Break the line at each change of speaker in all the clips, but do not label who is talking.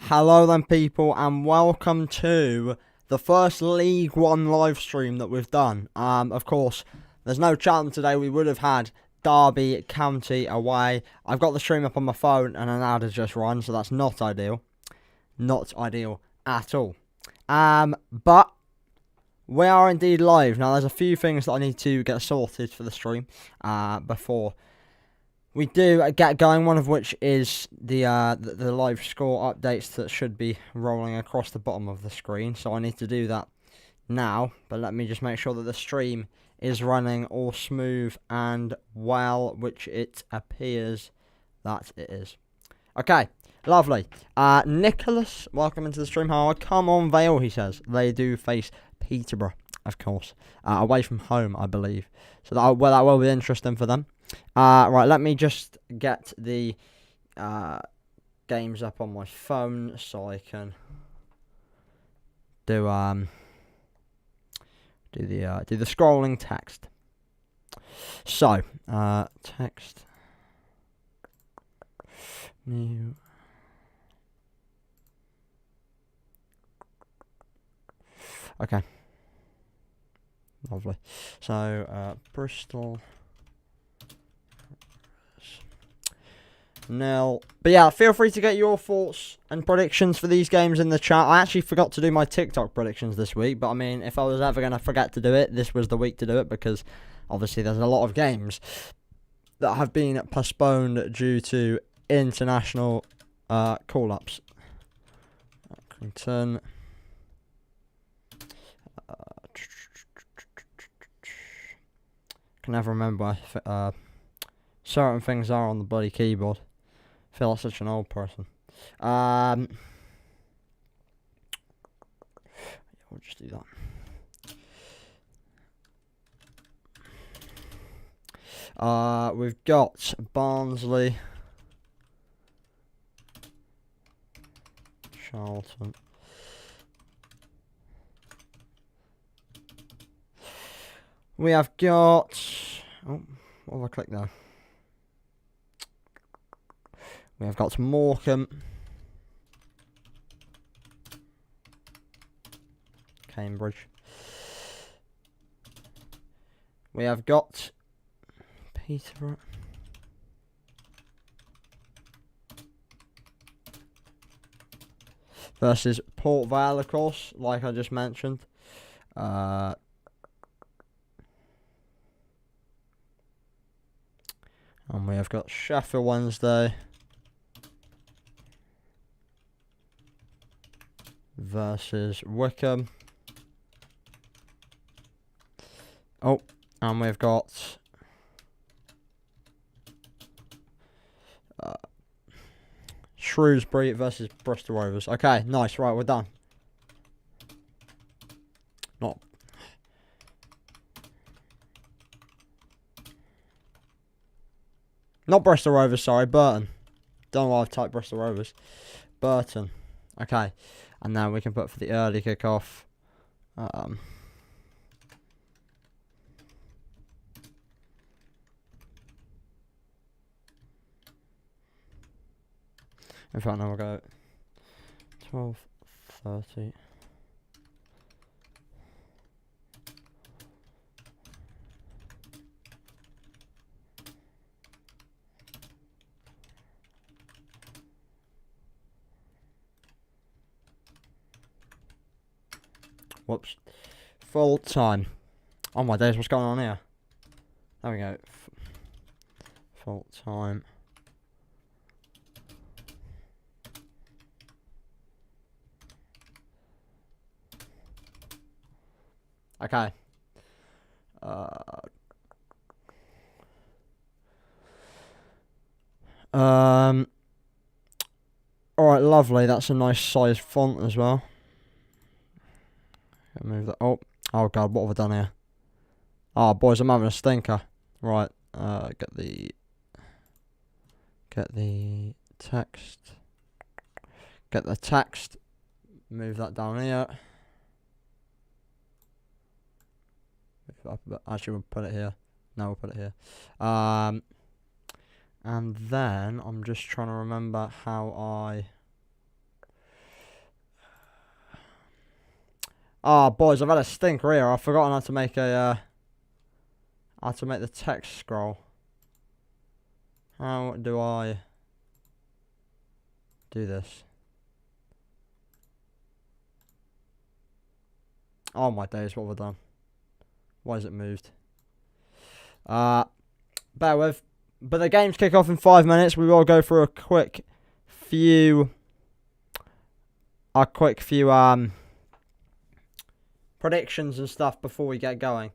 Hello then people, and welcome to the first League One live stream that we've done. Of course, there's no Cheltenham today. We would have had Derby County away. I've got the stream up on my phone and an ad has just run, so that's not ideal. Not ideal at all. But we are indeed live. Now there's a few things that I need to get sorted for the stream before we do get going, one of which is the live score updates that should be rolling across the bottom of the screen. So I need to do that now. But let me just make sure that the stream is running all smooth and well, which it appears that it is. Okay, lovely. Nicholas, welcome into the stream. How come on Vale, he says. They do face Peterborough, of course. Away from home, I believe. So that will be interesting for them. Right, let me just get the games up on my phone so I can do the scrolling text. So, text new. Okay. Lovely. So, Bristol 0. But yeah, feel free to get your thoughts and predictions for these games in the chat. I actually forgot to do my TikTok predictions this week, but I mean, if I was ever going to forget to do it, this was the week to do it, because obviously there's a lot of games that have been postponed due to international call-ups. Accrington. Can never remember certain things are on the bloody keyboard. I feel like such an old person. We'll just do that. We've got Barnsley, Charlton. We have got. Oh, what have I clicked there? We have got Morecambe, Cambridge. We have got Peterborough. Versus Port Vale, of course, like I just mentioned. And we have got Sheffield Wednesday versus Wickham. Oh, and we've got Shrewsbury versus Bristol Rovers. Okay, nice. Right, we're done. Not Bristol Rovers, sorry, Burton. Don't know why I've typed Bristol Rovers. Burton. Okay. And now we can put for the early kickoff. In fact, now we'll go 12:30. Whoops. Full time. Oh my days, what's going on here? There we go. Full time. Okay. Alright, lovely. That's a nice size font as well. Move that. Oh god, what have I done here? Oh boys, I'm having a stinker. Right, get the text. Get the text. Move that down here. Move it up a bit. Actually, we'll put it here. No, we'll put it here. And then I'm just trying to remember how I Oh, boys, I've had a stinker here. I've forgotten how to make a, how to make the text scroll. How do I do this? Oh my days, what have I done? Why has it moved? Bear with. But the games kick off in 5 minutes. We will go through a quick few predictions and stuff before we get going.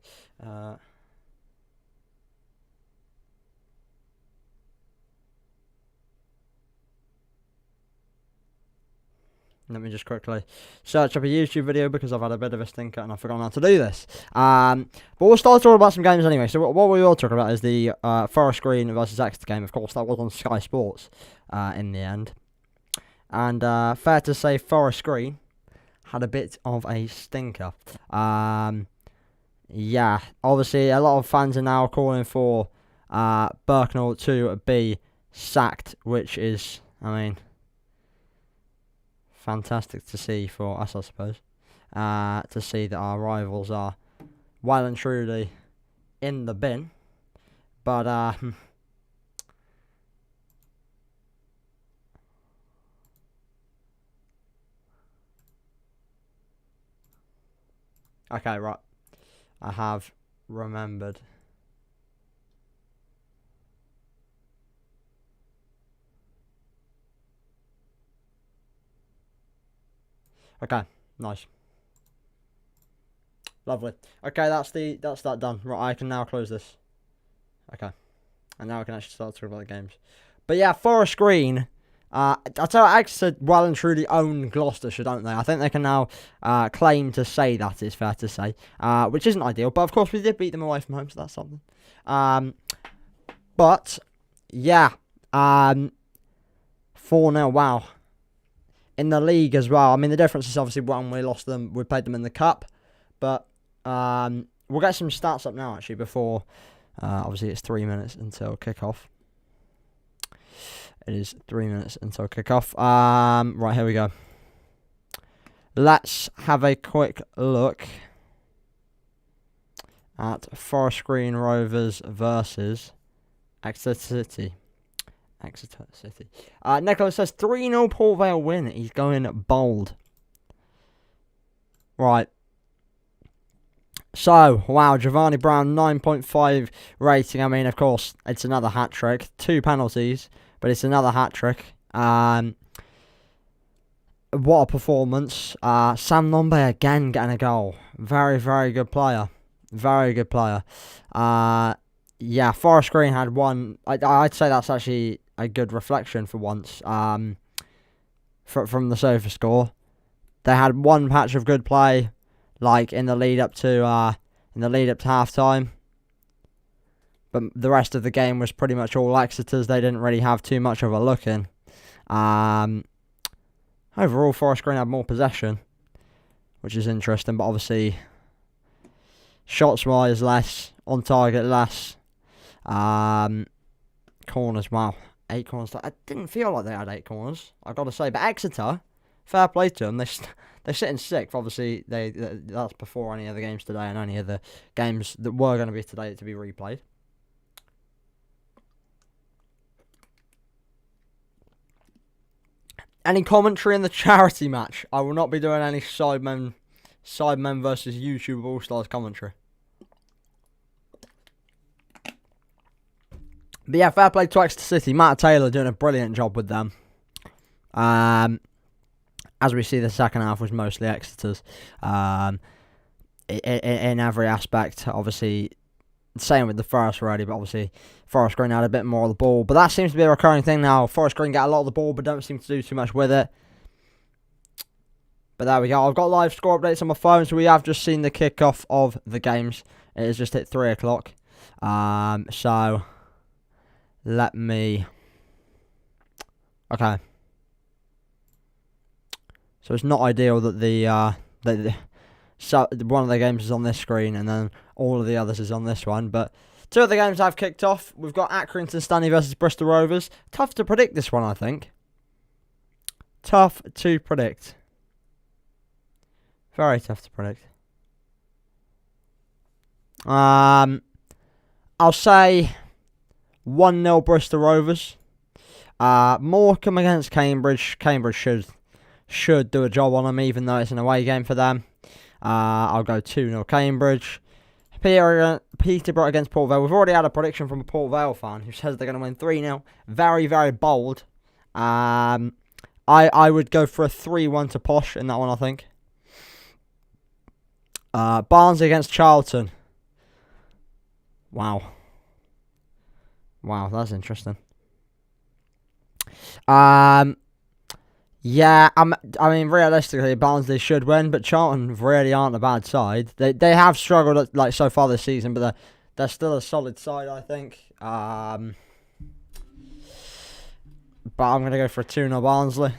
Let me just quickly search up a YouTube video because I've had a bit of a stinker and I've forgotten how to do this. But we'll start talking about some games anyway. So what we will talk about is the Forest Green versus Exeter game. Of course, that was on Sky Sports in the end. And fair to say, Forest Green had a bit of a stinker. Yeah, obviously a lot of fans are now calling for Berknell to be sacked, which is, I mean, fantastic to see for us, I suppose. To see that our rivals are well and truly in the bin. But okay, right. I have remembered. Okay, nice. Lovely. Okay, that's that done. Right, I can now close this. Okay. And now I can actually start talking about the games. But yeah, Forest Green, I tell you, Exeter well and truly own Gloucestershire, don't they? I think they can now claim to say that, it's fair to say. Which isn't ideal, but of course we did beat them away from home, so that's something. But, yeah. 4-0, wow. In the league as well. I mean, the difference is obviously when we lost them, we played them in the cup. But we'll get some stats up now, actually, before... obviously, it's 3 minutes until kickoff. It is 3 minutes until kickoff. Right, here we go. Let's have a quick look at Forest Green Rovers versus Exeter City. Exeter City. Nicholas says 3-0 Port Vale win. He's going bold. Right. So, wow, Giovanni Brown, 9.5 rating. I mean, of course, it's another hat-trick. 2 penalties, but it's another hat-trick. What a performance. Sam Nombe again getting a goal. Very, very good player. Very good player. Yeah, Forest Green had one. I'd say that's actually a good reflection for once. From the sofa score. They had one patch of good play. Like in the lead up to half time, but the rest of the game was pretty much all Exeter's. They didn't really have too much of a look in. Overall, Forest Green had more possession, which is interesting. But obviously, shots wise less, on target less. Corners, wow, 8 corners. I didn't feel like they had 8 corners, I've got to say. But Exeter, fair play to them. They're sitting 6th. Obviously, that's before any of the games today and any of the games that were going to be today to be replayed. Any commentary in the charity match? I will not be doing any Sidemen versus YouTube All-Stars commentary. But yeah, fair play to Exeter City. Matt Taylor doing a brilliant job with them. As we see, the second half was mostly Exeter's. In every aspect, obviously, same with the first already, but obviously Forest Green had a bit more of the ball. But that seems to be a recurring thing now. Forest Green get a lot of the ball, but don't seem to do too much with it. But there we go. I've got live score updates on my phone, so we have just seen the kickoff of the games. It has just hit 3 o'clock. So, let me... Okay. So it's not ideal that so one of the games is on this screen and then all of the others is on this one. But 2 of the games have kicked off. We've got Accrington Stanley versus Bristol Rovers. Tough to predict this one, I think. Tough to predict. Very tough to predict. I'll say 1-0 Bristol Rovers. Morecambe against Cambridge. Cambridge should do a job on them, even though it's an away game for them. I'll go 2-0 Cambridge. Peterborough against Port Vale. We've already had a prediction from a Port Vale fan who says they're going to win 3-0. Very, very bold. I would go for a 3-1 to Posh in that one, I think. Barnsley against Charlton. Wow, that's interesting. Yeah, I mean, realistically, Barnsley should win, but Charlton really aren't a bad side. They have struggled so far this season, but they're still a solid side, I think. But I'm gonna go for a 2-0 Barnsley,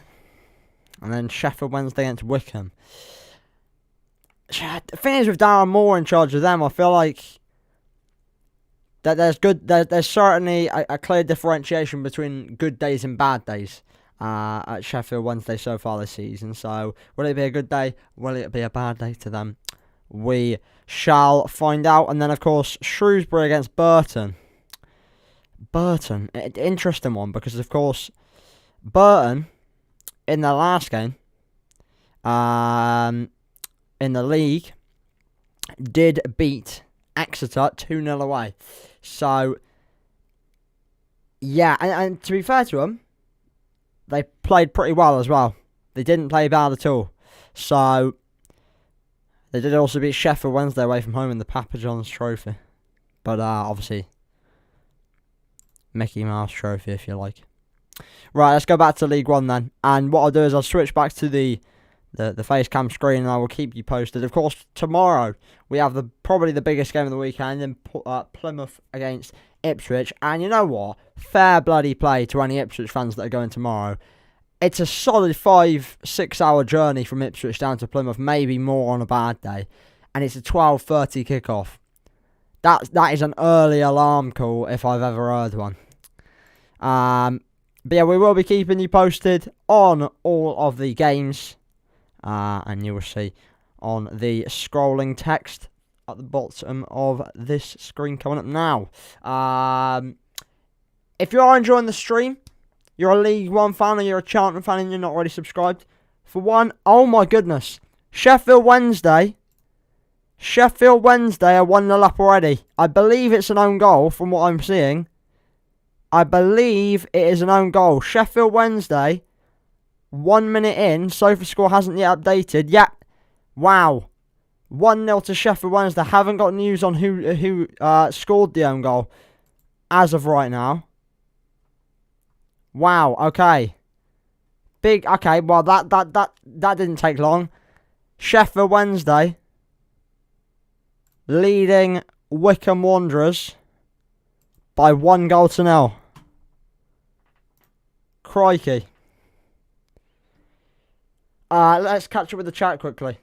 and then Sheffield Wednesday against Wickham. The thing is, with Darren Moore in charge of them, I feel like that there's certainly a clear differentiation between good days and bad days at Sheffield Wednesday so far this season. So, will it be a good day? Will it be a bad day to them? We shall find out. And then, of course, Shrewsbury against Burton. Burton, interesting one, because, of course, Burton, in their last game, in the league, did beat Exeter 2-0 away. So, yeah, and to be fair to them, they played pretty well as well. They didn't play bad at all. So, they did also beat Sheffield Wednesday away from home in the Papa John's Trophy. But, obviously, Mickey Mouse Trophy, if you like. Right, let's go back to League One then. And what I'll do is I'll switch back to the face cam screen, and I will keep you posted. Of course, tomorrow we have probably the biggest game of the weekend in Plymouth against Ipswich. And you know what? Fair bloody play to any Ipswich fans that are going tomorrow. It's a solid 5-6 hour journey from Ipswich down to Plymouth, maybe more on a bad day. And it's a 12:30 kickoff. That is an early alarm call if I've ever heard one. But yeah, we will be keeping you posted on all of the games. And you will see on the scrolling text at the bottom of this screen coming up now. If you are enjoying the stream, you're a League One fan or you're a Charlton fan and you're not already subscribed, for one, oh my goodness, Sheffield Wednesday are 1-0 up already. I believe it's an own goal from what I'm seeing. I believe it is an own goal. Sheffield Wednesday, 1 minute in, SofaScore hasn't yet updated. Yep. Wow. 1-0 to Sheffield Wednesday. Haven't got news on who scored the own goal as of right now. Wow, okay. Okay, well that didn't take long. Sheffield Wednesday leading Wickham Wanderers by 1-0. Crikey. Let's catch up with the chat quickly.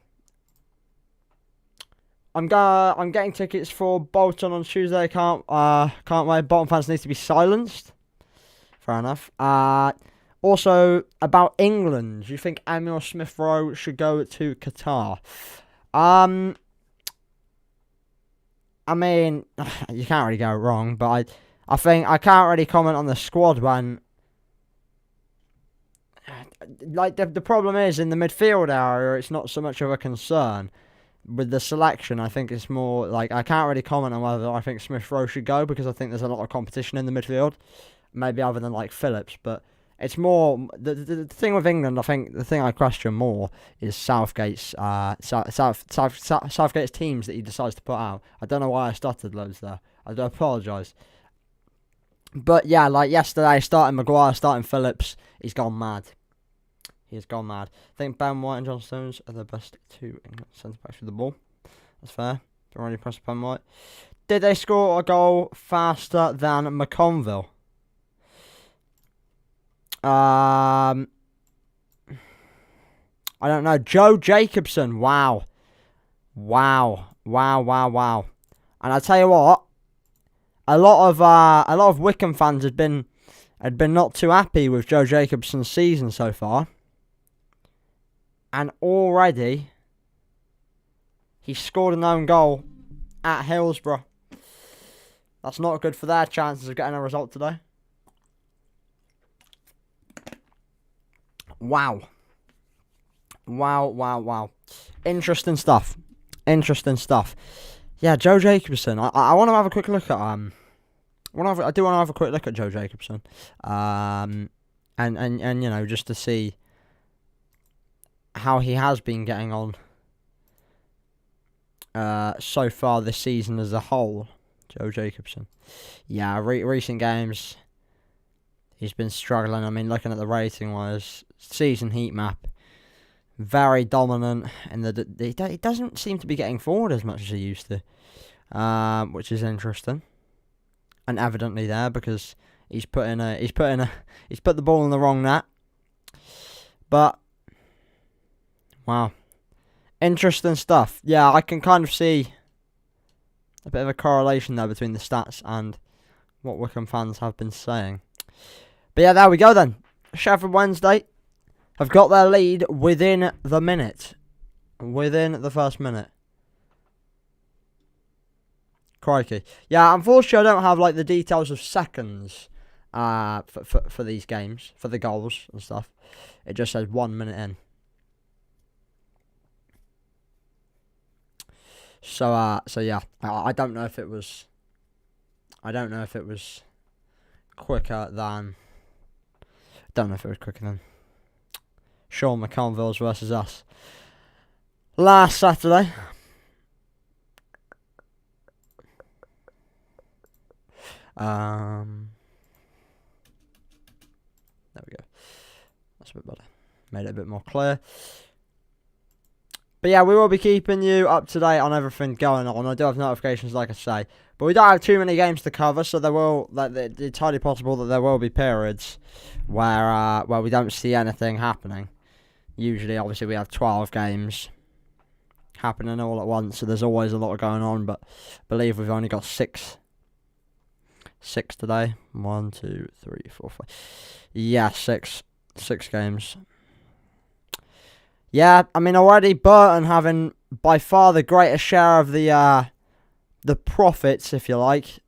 I'm getting tickets for Bolton on Tuesday. Can't wait. Bolton fans need to be silenced. Fair enough. Also about England. Do you think Emil Smith Rowe should go to Qatar? I mean, you can't really go wrong, but I think I can't really comment on the squad when. Like, the problem is, in the midfield area, it's not so much of a concern. With the selection, I think it's more, like, I can't really comment on whether I think Smith Rowe should go, because I think there's a lot of competition in the midfield. Maybe other than, like, Phillips, but it's more, the thing with England, I think, the thing I question more is Southgate's Southgate's teams that he decides to put out. I don't know why I stuttered loads there. I do apologise. But, yeah, like yesterday, starting Maguire, starting Phillips, he's gone mad. He's gone mad. I think Ben White and John Stones are the best two England centre-backs with the ball. That's fair. Don't really press Ben White. Did they score a goal faster than McConville? I don't know. Joe Jacobson. Wow. And I tell you what, a lot of Wickham fans had been not too happy with Joe Jacobson's season so far. And already, He scored an own goal at Hillsborough. That's not good for their chances of getting a result today. Wow. Wow. Interesting stuff. Yeah, Joe Jacobson. I want to have a quick look at I do want to have a quick look at Joe Jacobson. And you know, just to see how he has been getting on so far this season as a whole. Joe Jacobson. Yeah, recent games he's been struggling. I mean, looking at the rating wise, season heat map, very dominant, and he doesn't seem to be getting forward as much as he used to, which is interesting, and evidently there because he's put the ball in the wrong net. But wow, interesting stuff. Yeah, I can kind of see a bit of a correlation there between the stats and what Wycombe fans have been saying. But yeah, there we go then. Sheffield Wednesday have got their lead within the minute. Within the first minute. Crikey. Yeah, unfortunately I don't have like the details of seconds for these games, for the goals and stuff. It just says 1 minute in. So yeah, I don't know if it was quicker than Sean McConville's versus us last Saturday. There we go. That's a bit better. Made it a bit more clear. But yeah, we will be keeping you up to date on everything going on. I do have notifications, like I say. But we don't have too many games to cover, so it's highly possible that there will be periods where we don't see anything happening. Usually, obviously, we have 12 games happening all at once, so there's always a lot going on. But I believe we've only got six today. 1, 2, 3, 4, 5. Yeah, six games. Yeah, I mean, already Burton having by far the greatest share of the profits, if you like,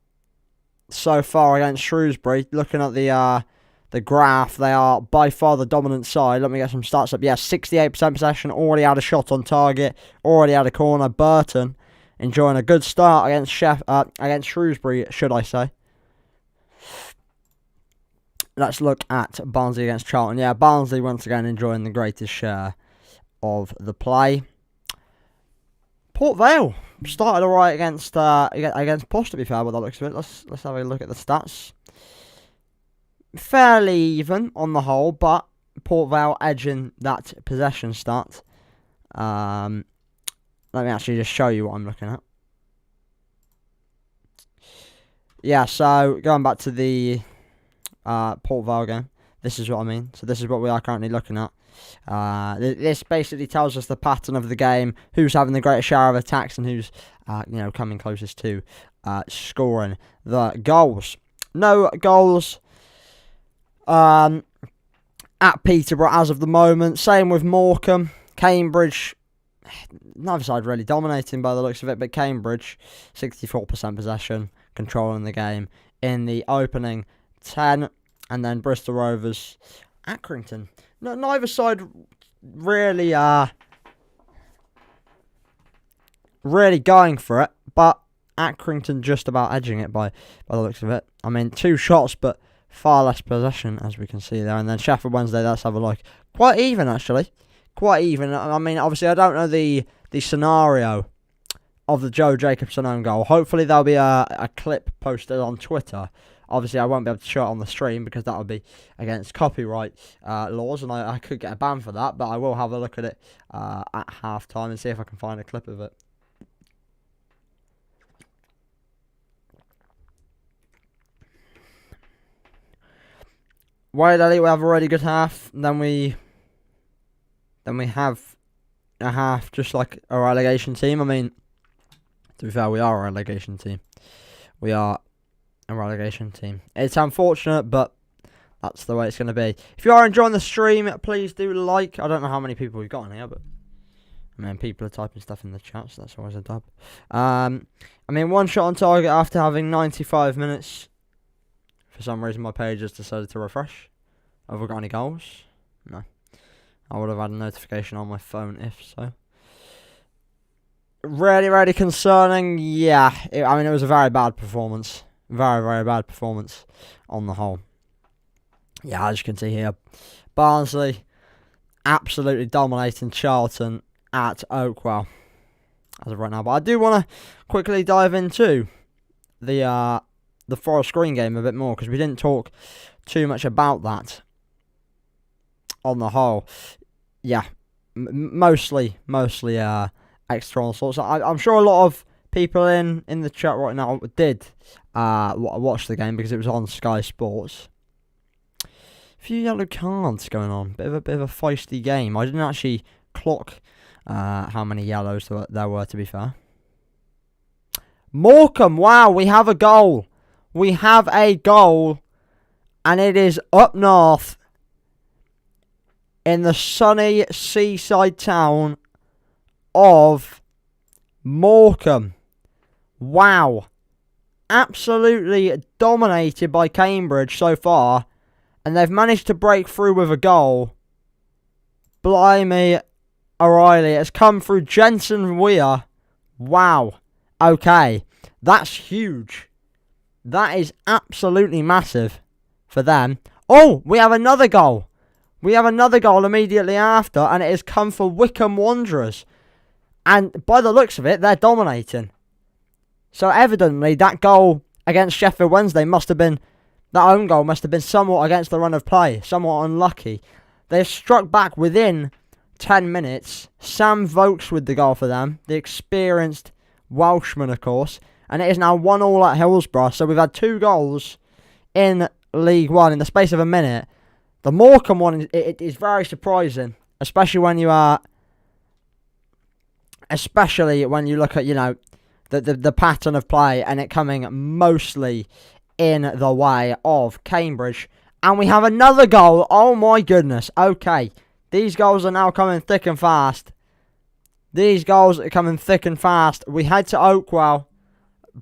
so far against Shrewsbury. Looking at the graph, they are by far the dominant side. Let me get some stats up. Yeah, 68% possession, already had a shot on target, already had a corner. Burton enjoying a good start against Shrewsbury, should I say. Let's look at Barnsley against Charlton. Yeah, Barnsley once again enjoying the greatest share of the play. Port Vale started alright against Posh, to be fair, by the looks of it. Let's have a look at the stats. Fairly even on the whole, but Port Vale edging that possession stat. Let me actually just show you what I'm looking at. Yeah, so going back to the Port Vale game, this is what I mean. So this is what we are currently looking at. This basically tells us the pattern of the game, who's having the greatest share of attacks and who's coming closest to scoring the goals. No goals at Peterborough as of the moment. Same with Morecambe. Cambridge, neither side really dominating by the looks of it, but Cambridge 64% possession, controlling the game in the opening 10, and then Bristol Rovers, Accrington. No, neither side really going for it, but Accrington just about edging it by the looks of it. I mean, 2 shots, but far less possession, as we can see there. And then Sheffield Wednesday, let's have a look. Quite even, actually. Quite even. I mean, obviously, I don't know the scenario of the Joe Jacobson own goal. Hopefully, there'll be a clip posted on Twitter. Obviously, I won't be able to show it on the stream because that would be against copyright laws, and I could get a ban for that, but I will have a look at it at half-time and see if I can find a clip of it. Wade Elliott, we have a really good half, and then we have a half just like a relegation team. I mean, to be fair, we are a relegation team. We are a relegation team. It's unfortunate, but that's the way it's going to be. If you are enjoying the stream, please do like. I don't know how many people we've got on here, but I mean, people are typing stuff in the chat, so that's always a dub. I mean, 1 shot on target after having 95 minutes. For some reason, my page has decided to refresh. Have we got any goals? No. I would have had a notification on my phone if so. Really, really concerning. Yeah, I mean, it was a very bad performance. Very, very bad performance on the whole. Yeah, as you can see here, Barnsley absolutely dominating Charlton at Oakwell as of right now. But I do want to quickly dive into the Forest Green game a bit more, because we didn't talk too much about that on the whole. Yeah, mostly external sources. I'm sure a lot of people in the chat right now did watch the game because it was on Sky Sports. A few yellow cards going on. Bit of a feisty game. I didn't actually clock how many yellows there were, to be fair. Morecambe, wow, we have a goal. We have a goal, and it is up north in the sunny seaside town of Morecambe. Wow. Absolutely dominated by Cambridge so far, and they've managed to break through with a goal. Blimey, O'Reilly. It's come through Jensen Weir. Wow. Okay. That's huge. That is absolutely massive for them. Oh, we have another goal. We have another goal immediately after, and it has come for Wycombe Wanderers. And by the looks of it, they're dominating. So evidently, that goal against Sheffield Wednesday that own goal must have been somewhat against the run of play, somewhat unlucky. They've struck back within 10 minutes. Sam Vokes with the goal for them, the experienced Welshman, of course. And it is now 1-1 at Hillsborough. So we've had 2 goals in League One in the space of a minute. The Morecambe one, it is very surprising, especially when you look at, you know, the pattern of play and it coming mostly in the way of Cambridge. And we have another goal. Oh my goodness. Okay. These goals are now coming thick and fast. These goals are coming thick and fast. We head to Oakwell.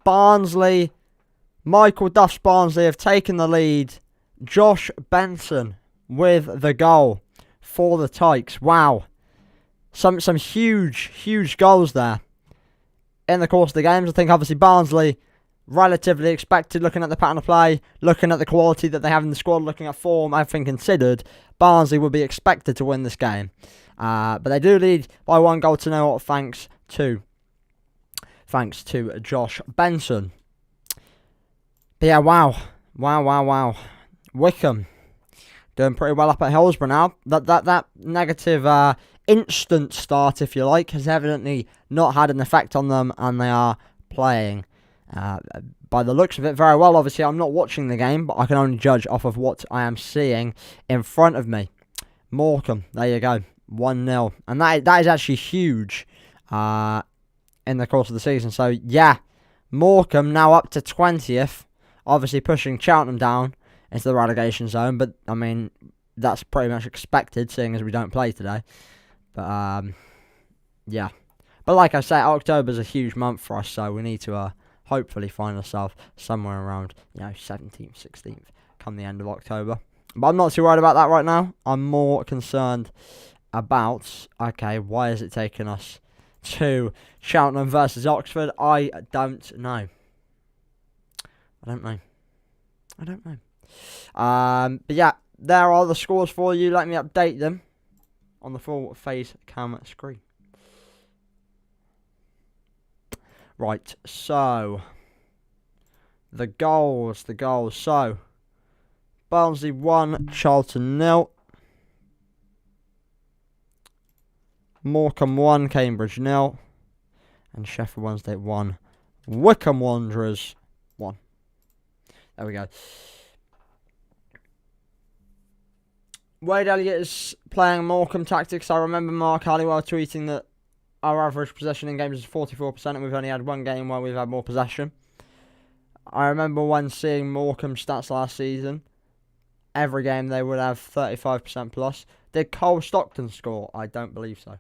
Barnsley, Michael Duff's Barnsley have taken the lead. Josh Benson with the goal for the Tykes. Wow. Some huge goals there in the course of the games. I think obviously Barnsley relatively expected, looking at the pattern of play, looking at the quality that they have in the squad, looking at form, everything considered, Barnsley would be expected to win this game. But they do lead by 1-0, thanks to Josh Benson. But yeah, wow. Wycombe doing pretty well up at Hillsborough now. That negative instant start, if you like, has evidently not had an effect on them, and they are playing by the looks of it very well. Obviously, I'm not watching the game, but I can only judge off of what I am seeing in front of me. Morecambe, there you go, 1-0, and that is actually huge in the course of the season. So yeah, Morecambe now up to 20th, obviously pushing Cheltenham down into the relegation zone, but I mean, that's pretty much expected, seeing as we don't play today. But yeah, but like I say, October's a huge month for us, so we need to hopefully find ourselves somewhere around, you know, 17th, 16th come the end of October. But I'm not too worried about that right now. I'm more concerned about, okay, why is it taking us to Cheltenham versus Oxford? I don't know. But yeah, there are the scores for you. Let me update them on the full face cam screen. Right, so the goals. So Barnsley 1, Charlton 0. Morecambe 1, Cambridge 0. And Sheffield Wednesday 1, Wycombe Wanderers 1. There we go. Wade Elliott is playing Morecambe tactics. I remember Mark Halliwell tweeting that our average possession in games is 44%, and we've only had one game where we've had more possession. I remember when seeing Morecambe stats last season, every game they would have 35% plus. Did Cole Stockton score? I don't believe so.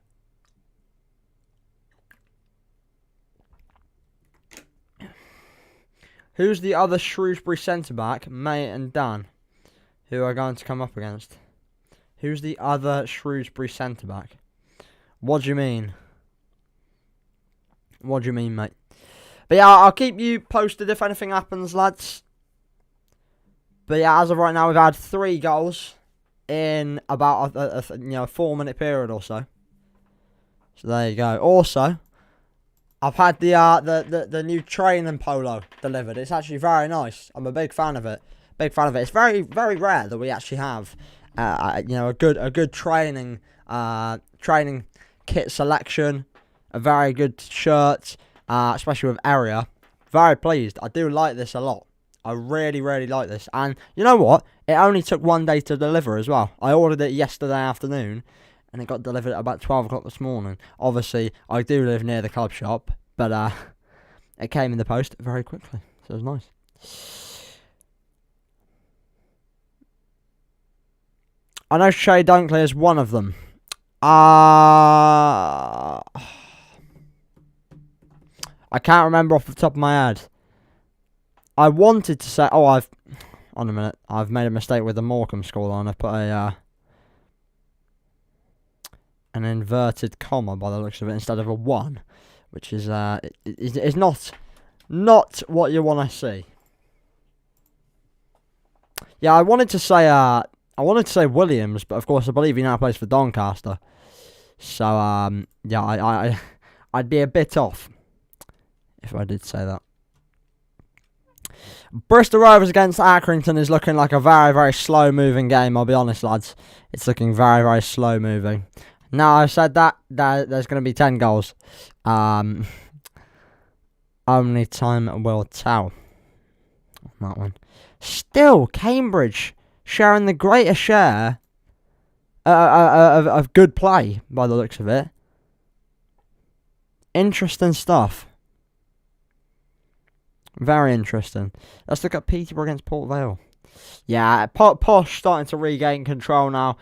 Who's the other Shrewsbury centre-back, Mate and Dan, who are going to come up against? Who's the other Shrewsbury centre-back? What do you mean? What do you mean, mate? But yeah, I'll keep you posted if anything happens, lads. But yeah, as of right now, we've had 3 goals in about a 4-minute period or so. So there you go. Also, I've had the new training polo delivered. It's actually very nice. I'm a big fan of it. It's very, very rare that we actually have a good training kit selection, a very good shirt, especially with area. Very pleased. I do like this a lot. I really, really like this. And you know what? It only took 1 day to deliver as well. I ordered it yesterday afternoon, and it got delivered at about 12 o'clock this morning. Obviously, I do live near the club shop, but it came in the post very quickly. So it was nice. I know Shea Dunkley is one of them. I can't remember off the top of my head. I wanted to say... on a minute. I've made a mistake with the Morecambe scoreline. I've put an inverted comma by the looks of it instead of a 1, which is is not what you want to see. Yeah, I wanted to say Williams, but of course I believe he now plays for Doncaster. So yeah, I'd be a bit off if I did say that. Bristol Rovers against Accrington is looking like a very, very slow-moving game, I'll be honest, lads. It's looking very, very slow-moving. Now, I've said that there's going to be 10 goals. Only time will tell on that one. Still, Cambridge sharing the greater share of good play, by the looks of it. Interesting stuff. Very interesting. Let's look at Peterborough against Port Vale. Yeah, Posh starting to regain control now.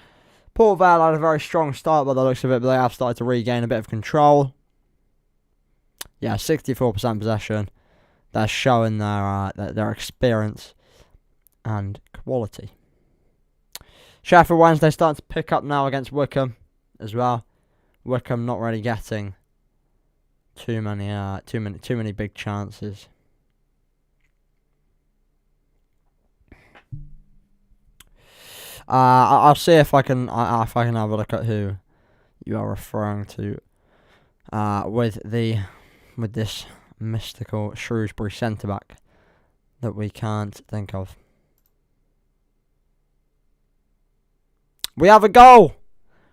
Port Vale had a very strong start by the looks of it, but they have started to regain a bit of control. Yeah, 64% possession. They're showing their experience and quality. Sheffield Wednesday starting to pick up now against Wickham as well. Wickham not really getting too many big chances. I'll see if I can have a look at who you are referring to with this mystical Shrewsbury centre back that we can't think of. We have a goal.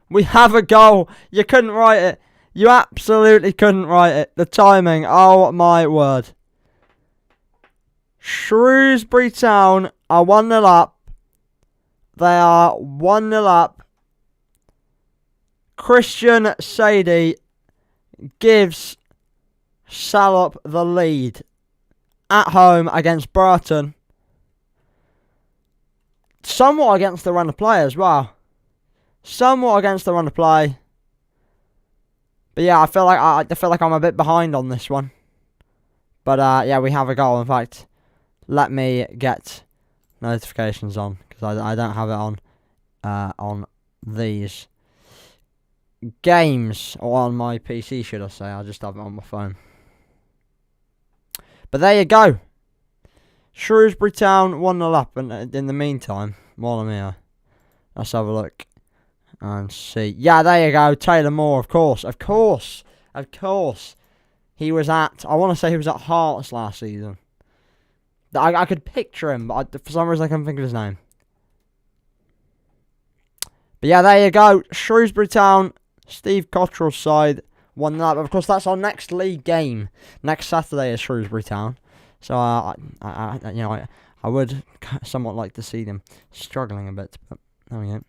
We have a goal. You couldn't write it. You absolutely couldn't write it. The timing. Oh my word. Shrewsbury Town are 1-0 up. They are 1-0 up. Christian Sadie gives Salop the lead at home against Burton. Somewhat against the run of play as well. Somewhat against the run of play. But yeah, I feel like I'm a bit behind on this one. But yeah, we have a goal. In fact, let me get notifications on, because I don't have it on these games, or on my PC, should I say. I just have it on my phone. But there you go. Shrewsbury Town 1-0 up, and in the meantime, while I'm here, let's have a look and see. Yeah, there you go. Taylor Moore, of course. He was at, I want to say he was at Hearts last season. I could picture him, but for some reason I can't think of his name. But yeah, there you go. Shrewsbury Town, Steve Cottrell's side, 1-0 up. Of course, that's our next league game. Next Saturday is Shrewsbury Town. So I would somewhat like to see them struggling a bit, but there we go.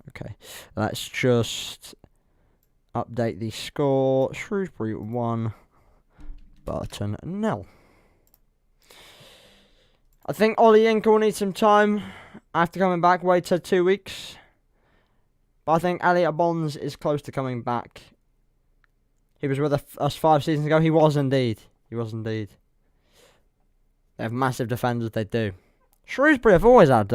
Okay, let's just update the score. Shrewsbury 1, Burton 0. I think Ollie Inca will need some time after coming back. Wade said 2 weeks. But I think Elliot Bonds is close to coming back He was with us 5 seasons ago. He was indeed. He was indeed. They have massive defenders. They do. Shrewsbury have always had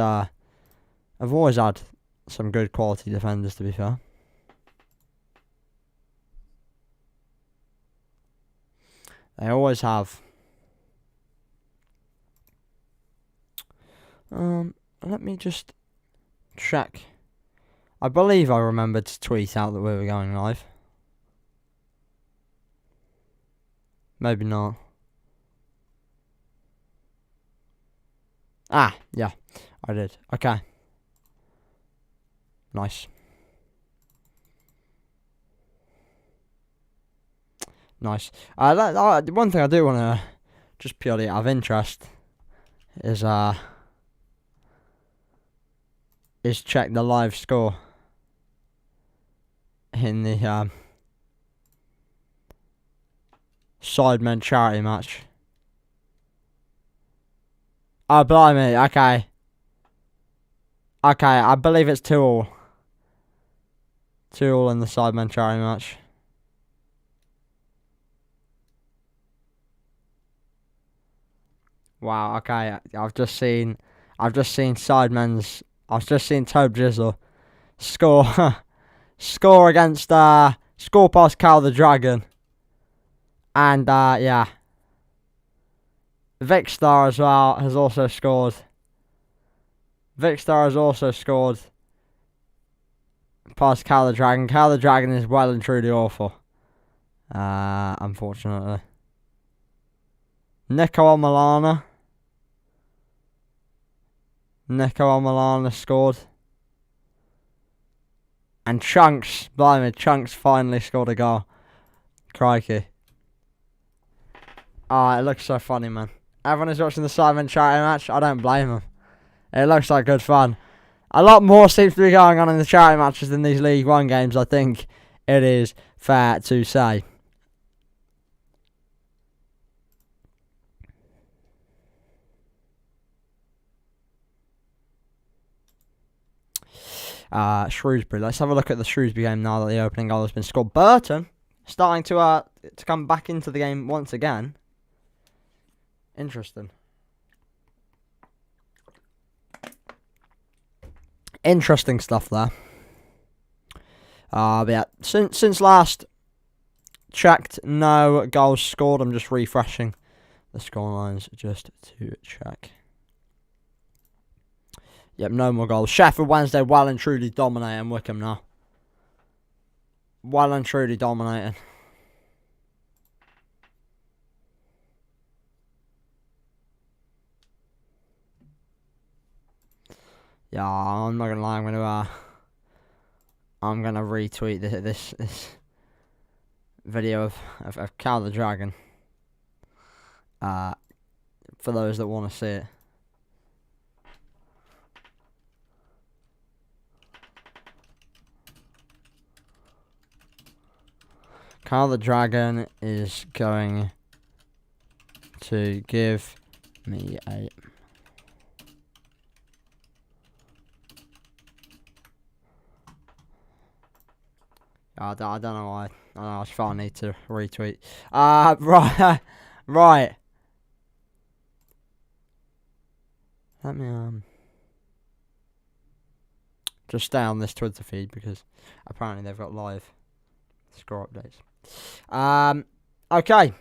some good quality defenders, to be fair. They always have. Let me just check. I believe I remembered to tweet out that we were going live. Maybe not. Ah, yeah, I did. Okay. Nice. Nice. One thing I do want to, just purely out of interest, is check the live score in the Sidemen charity match. Oh, blimey, okay. Okay, I believe it's 2-2. 2-2 in the Sidemen charity match. Wow, okay, I've just seen Sidemen's, I've just seen Tobe Jizzle score against, score past Cal the Dragon. And, yeah. Vic Star as well has also scored. Vic Star has also scored past Cal the Dragon. Cal the Dragon is well and truly awful. Unfortunately. Nico Omalana scored. And Chunks, blimey, Chunks finally scored a goal. Crikey. It looks so funny, man. Everyone is watching the Simon charity match. I don't blame them. It looks like good fun. A lot more seems to be going on in the charity matches than these League One games, I think it is fair to say. Shrewsbury. Let's have a look at the Shrewsbury game now that the opening goal has been scored. Burton starting to come back into the game once again. Interesting. Interesting stuff there. But yeah, since last checked, no goals scored. I'm just refreshing the scorelines just to check. Yep, no more goals. Sheffield Wednesday well and truly dominating Wickham now. Well and truly dominating. Yeah, I'm not gonna lie. I'm gonna retweet this video of Cal the Dragon. For those that want to see it. Cal the Dragon is going to give me a... I don't know why. I just felt I need to retweet. Right. Right. Let me, just stay on this Twitter feed because apparently they've got live score updates. Okay.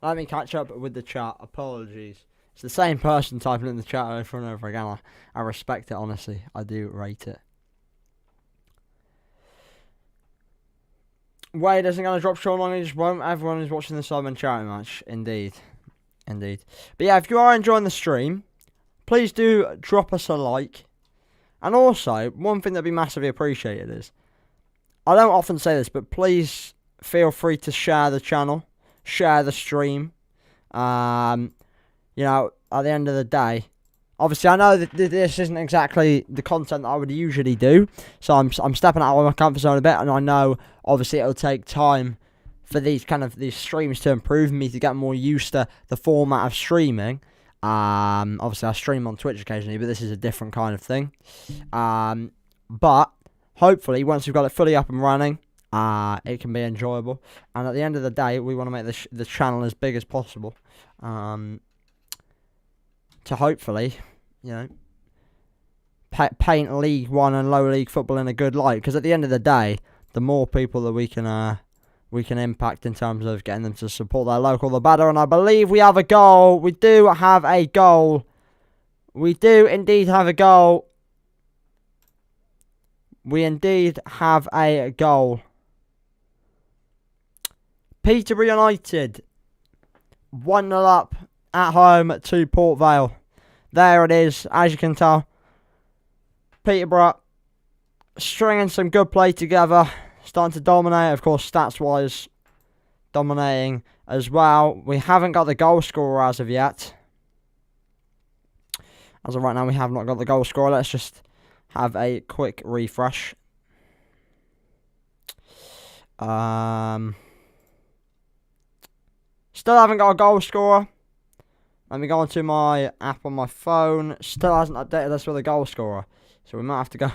Let me catch up with the chat. Apologies. It's the same person typing in the chat over and over again. I respect it, honestly. I do rate it. Wade isn't going to drop Sean Long, he just won't. Everyone is watching the Simon charity match. Indeed. Indeed. But yeah, if you are enjoying the stream, please do drop us a like. And also, one thing that'd be massively appreciated is, I don't often say this, but please feel free to share the channel, share the stream. You know, at the end of the day, obviously I know that this isn't exactly the content that I would usually do, so I'm stepping out of my comfort zone a bit, and I know obviously it'll take time for these streams to improve me to get more used to the format of streaming. Obviously I stream on Twitch occasionally, but this is a different kind of thing. But hopefully once we've got it fully up and running, it can be enjoyable. And at the end of the day, we want to make the channel as big as possible. To hopefully, you know, paint League One and lower league football in a good light. Because at the end of the day, the more people that we can impact in terms of getting them to support their local, the better. And I believe we have a goal. We do have a goal. We do indeed have a goal. We indeed have a goal. Peterborough United 1-0 up at home to Port Vale. There it is, as you can tell. Peterborough stringing some good play together. Starting to dominate, of course, stats-wise. Dominating as well. We haven't got the goal scorer as of yet. As of right now, we have not got the goal scorer. Let's just have a quick refresh. Still haven't got a goal scorer. Let me go onto my app on my phone. Still hasn't updated us with a goal scorer. So we might have to go.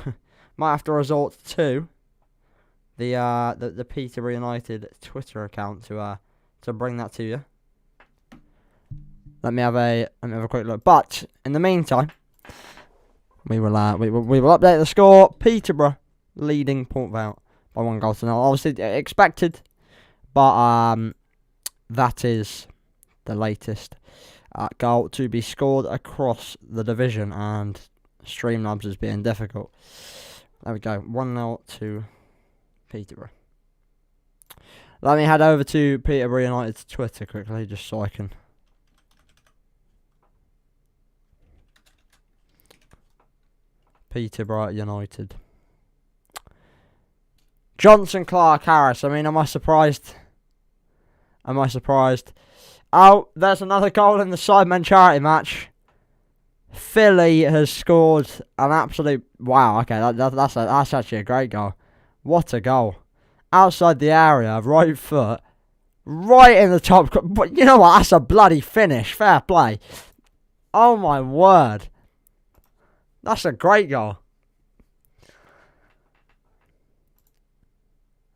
Might have to resort to the Peterborough United Twitter account to bring that to you. Let me have a quick look. But in the meantime, we will update the score. Peterborough leading Port Vale by 1-0. Obviously expected, but that is the latest goal to be scored across the division, and Streamlabs is being difficult. There we go. 1-0 to Peterborough. Let me head over to Peterborough United's Twitter quickly, just so I can. Peterborough United. Johnson Clark Harris. I mean, am I surprised? Am I surprised? Oh, there's another goal in the Sidemen charity match. Philly has scored an absolute... Wow, okay, that's actually a great goal. What a goal. Outside the area, right foot. Right in the top... But you know what? That's a bloody finish. Fair play. Oh, my word. That's a great goal.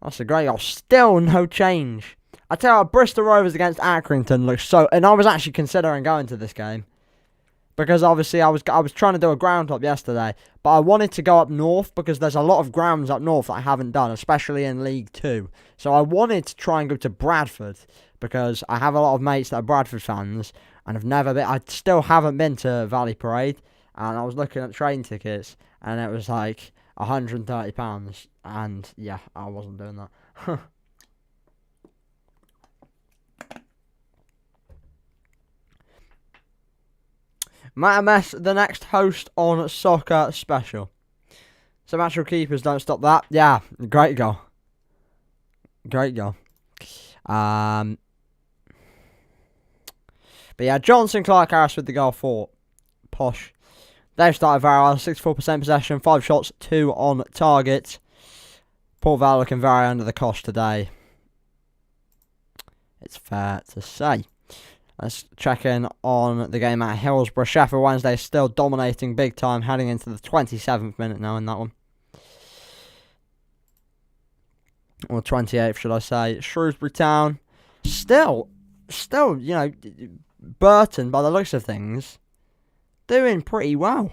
That's a great goal. Still no change. I tell you what, Bristol Rovers against Accrington looks so... And I was actually considering going to this game. Because obviously I was trying to do a ground up yesterday. But I wanted to go up north because there's a lot of grounds up north that I haven't done. Especially in League 2. So I wanted to try and go to Bradford. Because I have a lot of mates that are Bradford fans. And I've never been... I still haven't been to Valley Parade. And I was looking at train tickets. And it was like £130. And yeah, I wasn't doing that. Matt MS, the next host on Soccer Special. Some actual keepers don't stop that. Yeah, great goal. Great goal. But yeah, Johnson Clark Harris with the goal for Posh. They've started very well. 64% possession, 5 shots, 2 on target. Port Vale looking very under the cosh today. It's fair to say. Let's check in on the game at Hillsborough. Sheffield Wednesday still dominating big time, heading into the 27th minute now in that one. Or 28th, should I say. Shrewsbury Town, still, you know, Burton, by the looks of things, doing pretty well.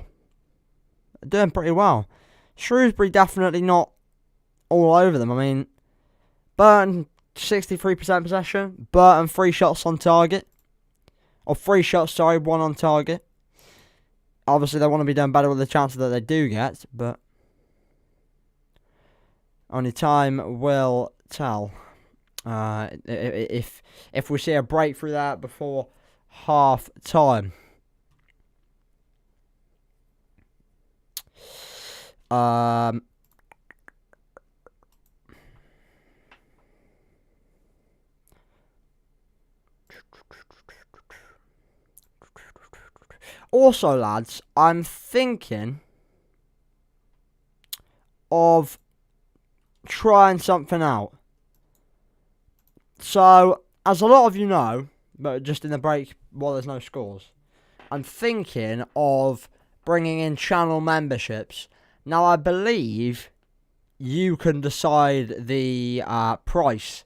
Shrewsbury definitely not all over them. I mean, Burton, 63% possession. Burton, 3 shots on target. Or 3 shots, sorry, 1 on target. Obviously, they want to be doing better with the chances that they do get, but only time will tell. If we see a breakthrough that before half time. Also, lads, I'm thinking of trying something out. So, as a lot of you know, but just in the break while there's no scores, I'm thinking of bringing in channel memberships. Now, I believe you can decide the price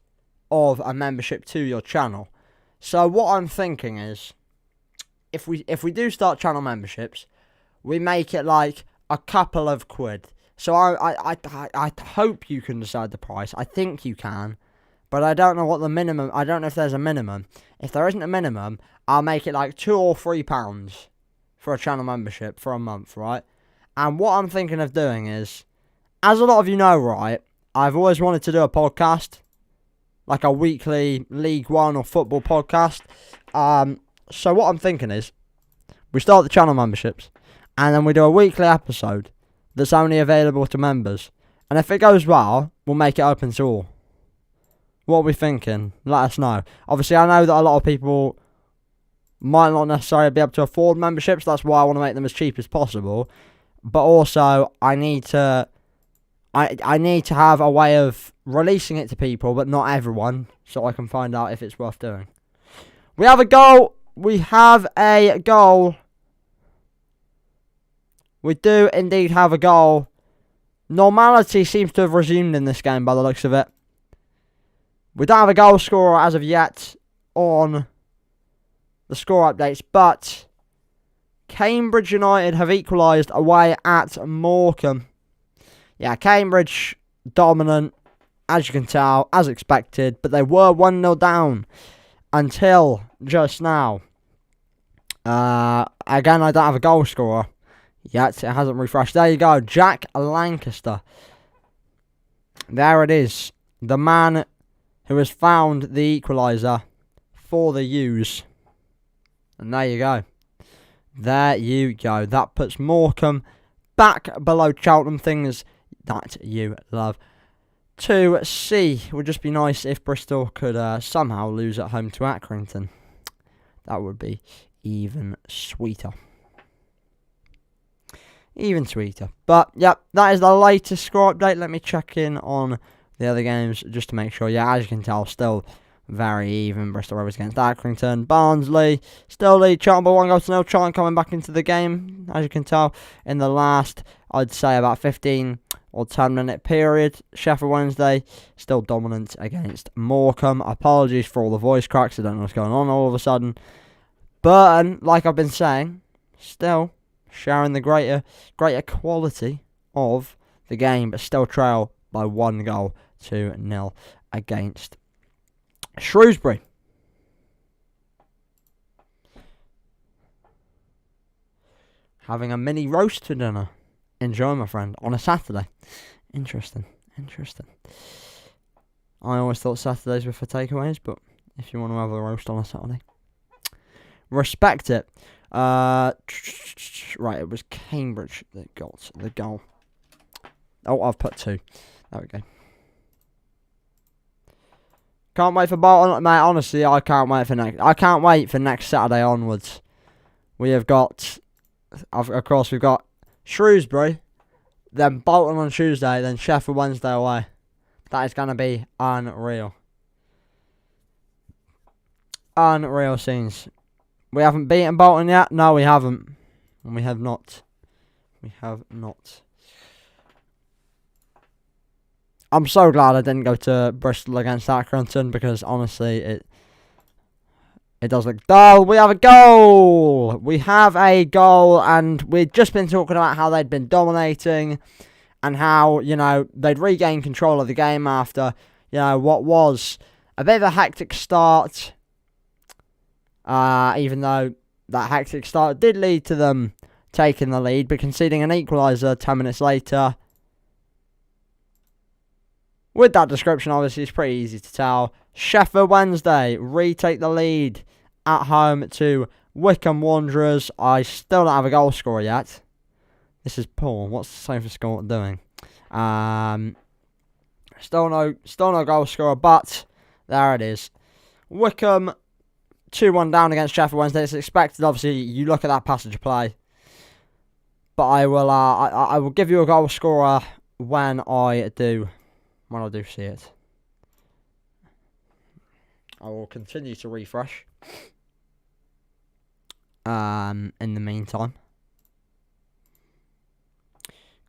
of a membership to your channel. So what I'm thinking is, if we do start channel memberships, we make it like a couple of quid. So I hope you can decide the price. I think you can, but I don't know what the minimum. I don't know if there's a minimum. If there isn't a minimum, I'll make it like £2 or £3 for a channel membership for a month, right? And what I'm thinking of doing is, as a lot of you know, right, I've always wanted to do a podcast, like a weekly League One or football podcast. So what I'm thinking is, we start the channel memberships, and then we do a weekly episode that's only available to members. And if it goes well, we'll make it open to all. What are we thinking? Let us know. Obviously, I know that a lot of people might not necessarily be able to afford memberships. That's why I want to make them as cheap as possible. But also, I need to have a way of releasing it to people, but not everyone, so I can find out if it's worth doing. We have a goal. We have a goal. We do indeed have a goal. Normality seems to have resumed in this game by the looks of it. We don't have a goal scorer as of yet on the score updates, but Cambridge United have equalised away at Morecambe. Yeah, Cambridge dominant, as you can tell, as expected, but they were 1-0 down until just now. Again, I don't have a goal scorer yet. It hasn't refreshed. There you go, Jack Lancaster. There it is. The man who has found the equaliser for the U's. And there you go. There you go. That puts Morecambe back below Cheltenham, things that you love to see. It would just be nice if Bristol could somehow lose at home to Accrington. That would be even sweeter. Even sweeter. But, yep, that is the latest score update. Let me check in on the other games just to make sure. Yeah, as you can tell, still very even. Bristol Rovers against Accrington. Barnsley still lead Charlton by 1-0. Charlton coming back into the game, as you can tell, in the last, I'd say, about 15 or 10 minute period. Sheffield Wednesday still dominant against Morecambe. Apologies for all the voice cracks. I don't know what's going on all of a sudden. But, like I've been saying, still sharing the greater quality of the game, but still trail by 1-0 against Shrewsbury. Having a mini roast for dinner. Enjoy, my friend, on a Saturday. Interesting. I always thought Saturdays were for takeaways, but if you want to have a roast on a Saturday, respect it. Right, it was Cambridge that got the goal. Oh, I've put 2. There we go. Can't wait for Bolton, mate. Honestly, I can't wait for next Saturday onwards. We have got, of course, we've got Shrewsbury, then Bolton on Tuesday, then Sheffield Wednesday away. That is going to be unreal. Unreal scenes. We haven't beaten Bolton yet. No, we haven't. And we have not. I'm so glad I didn't go to Bristol against Accrington, because honestly, it does look dull. We have a goal! We have a goal, and we've just been talking about how they'd been dominating, and how, you know, they'd regained control of the game after, you know, what was a bit of a hectic start. Even though that hectic start did lead to them taking the lead, but conceding an equaliser 10 minutes later. With that description, obviously, it's pretty easy to tell. Sheffield Wednesday retake the lead at home to Wycombe Wanderers. I still don't have a goal scorer yet. This is poor. What's the same for score doing? Still no goal scorer, but there it is. Wycombe 2-1 down against Sheffield Wednesday. It's expected, obviously. You look at that passage of play. But I will give you a goal scorer when I do see it. I will continue to refresh. In the meantime,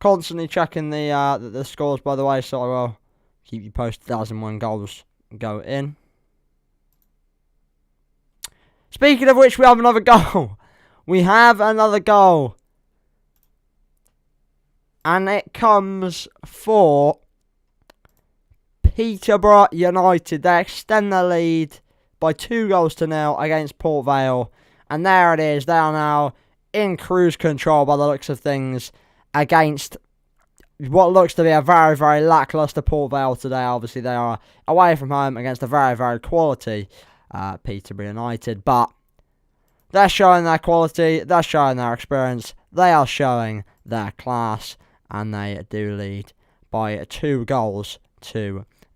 constantly checking the scores, by the way, so I will keep you posted as and when goals go in. Speaking of which, we have another goal. We have another goal. And it comes for Peterborough United. They extend their lead by 2-0 against Port Vale. And there it is. They are now in cruise control by the looks of things against what looks to be a very, very lacklustre Port Vale today. Obviously, they are away from home against a very, very quality Peterborough United. But they're showing their quality. They're showing their experience. They are showing their class. And they do lead by 2-0.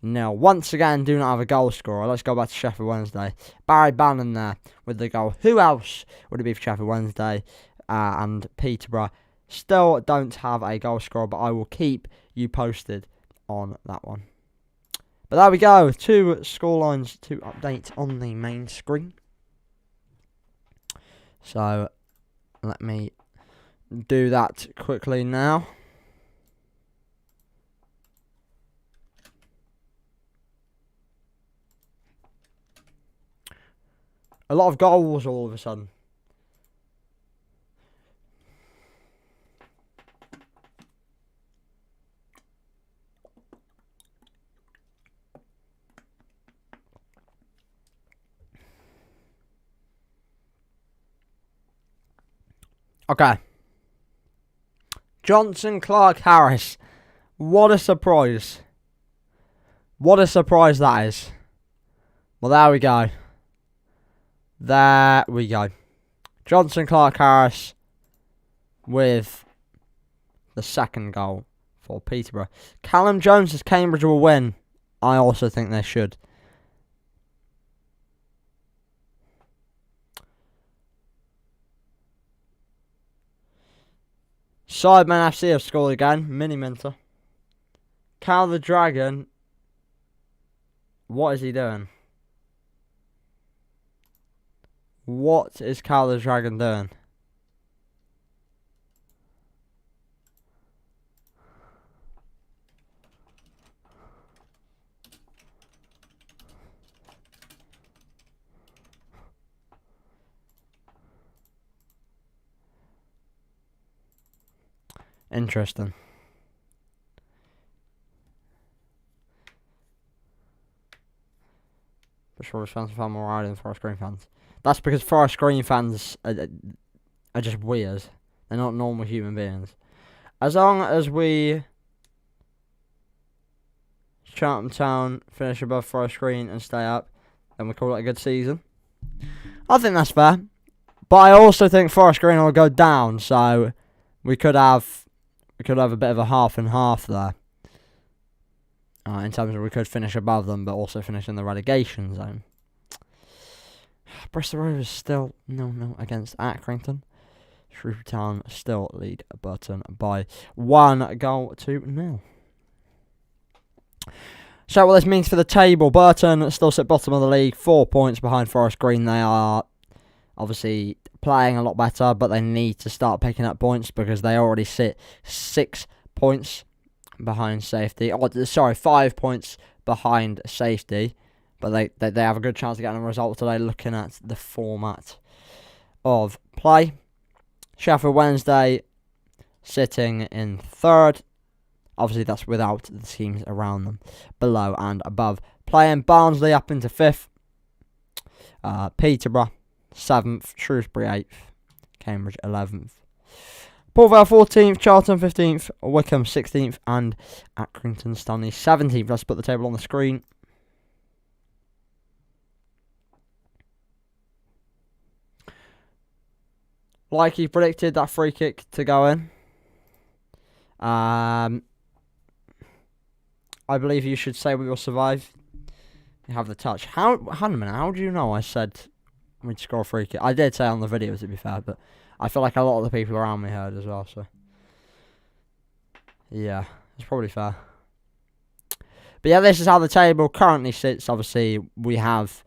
Once again, do not have a goal scorer. Let's go back to Sheffield Wednesday. Barry Bannon there with the goal. Who else would it be for Sheffield Wednesday? And Peterborough still don't have a goal scorer, but I will keep you posted on that one. But there we go. 2 scorelines to update on the main screen. So, let me do that quickly now. A lot of goals all of a sudden. Okay. Johnson Clark Harris. What a surprise. What a surprise that is. Well, there we go. There we go. Johnson Clark Harris with the second goal for Peterborough. Callum Jones says Cambridge will win. I also think they should. Sidemen FC have scored again. Mini Minter. Cal the Dragon. What is he doing? What is Cal the Dragon doing? Interesting. But Forest fans are more right than Forest Green fans. That's because Forest Green fans are just weird. They're not normal human beings. As long as we Charlton Town finish above Forest Green and stay up, then we call it a good season. I think that's fair. But I also think Forest Green will go down, so we could have a bit of a half and half there. In terms of we could finish above them, but also finish in the relegation zone. Bristol Rovers still 0-0 against Accrington. Shrewsbury Town still lead Burton by 1-0. So what this means for the table, Burton still sit bottom of the league, 4 points behind Forest Green. They are obviously playing a lot better, but they need to start picking up points because they already sit 6 points behind safety. 5 points behind safety. But they have a good chance of getting a result today looking at the format of play. Sheffield Wednesday sitting in 3rd. Obviously, that's without the teams around them, below and above. Playing Barnsley up into 5th. Peterborough 7th. Shrewsbury 8th. Cambridge 11th. Port Vale 14th. Charlton 15th. Wickham 16th. And Accrington Stanley 17th. Let's put the table on the screen. Like he predicted, that free kick to go in. I believe you should say we will survive. You have the touch. Hang on a minute. How do you know I said we'd score a free kick? I did say on the video, to be fair, but I feel like a lot of the people around me heard as well. So yeah, it's probably fair. But yeah, this is how the table currently sits. Obviously, we have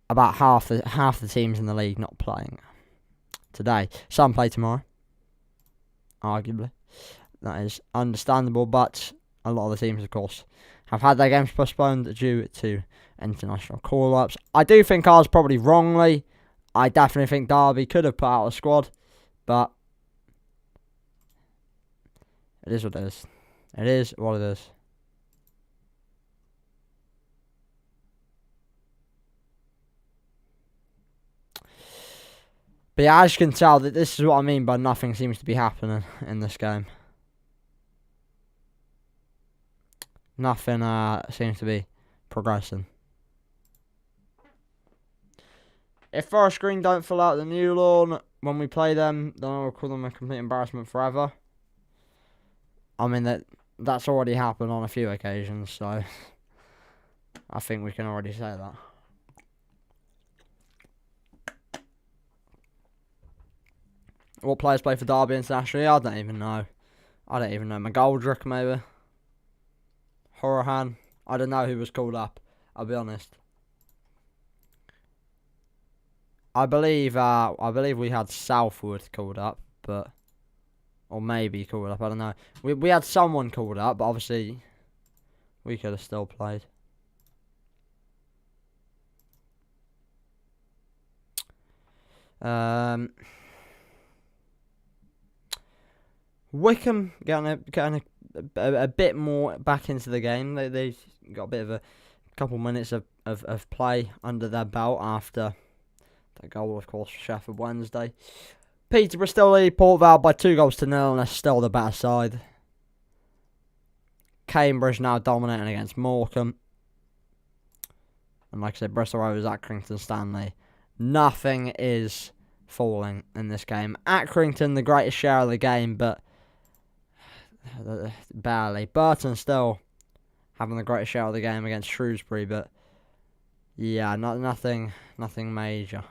about half the teams in the league not playing today. Some play tomorrow, arguably. That is understandable, but a lot of the teams, of course, have had their games postponed due to international call-ups. I do think ours probably wrongly. I definitely think Derby could have put out a squad, but it is what it is. It is what it is. But yeah, as you can tell, that this is what I mean by nothing seems to be happening in this game. Nothing seems to be progressing. If Forest Green don't fill out the new lawn when we play them, then I'll call them a complete embarrassment forever. I mean, that's already happened on a few occasions, so I think we can already say that. What players play for Derby internationally? I don't even know. McGoldrick, maybe. Horahan. I don't know who was called up, I'll be honest. I believe we had Southwood called up, but or maybe called up, I don't know. We had someone called up, but obviously we could have still played. Wickham getting a bit more back into the game. They got a bit of a couple minutes of play under their belt after that goal, of course, for Sheffield Wednesday. Peterborough still lead Port Vale by 2-0 and they're still the better side. Cambridge now dominating against Morecambe. And like I said, Bristol Rovers, Accrington, Stanley. Nothing is falling in this game. Accrington, the greatest share of the game, but barely. Burton still having the greatest share of the game against Shrewsbury, but yeah, nothing major.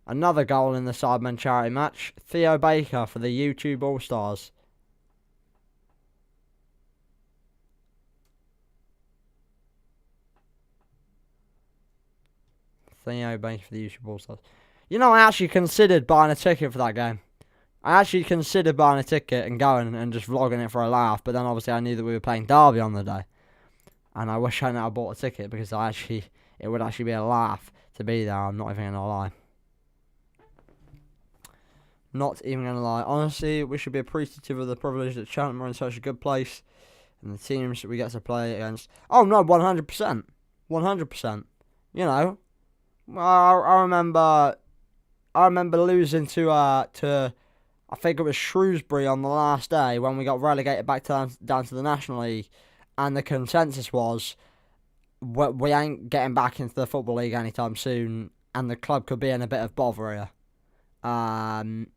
Another goal in the Sidemen charity match. Theo Baker for the YouTube All-Stars. Theo Baker for the YouTube All-Stars. You know, I actually considered buying a ticket for that game. I actually considered buying a ticket and going and just vlogging it for a laugh, but then obviously I knew that we were playing Derby on the day. And I wish I hadn't bought a ticket because it would actually be a laugh to be there, I'm not even going to lie. Not even going to lie. Honestly, we should be appreciative of the privilege that Cheltenham are in such a good place and the teams that we get to play against. Oh no, 100%. 100%. You know, I remember losing to I think it was Shrewsbury on the last day when we got relegated back down to the National League, and the consensus was we ain't getting back into the Football League anytime soon, and the club could be in a bit of bother here. And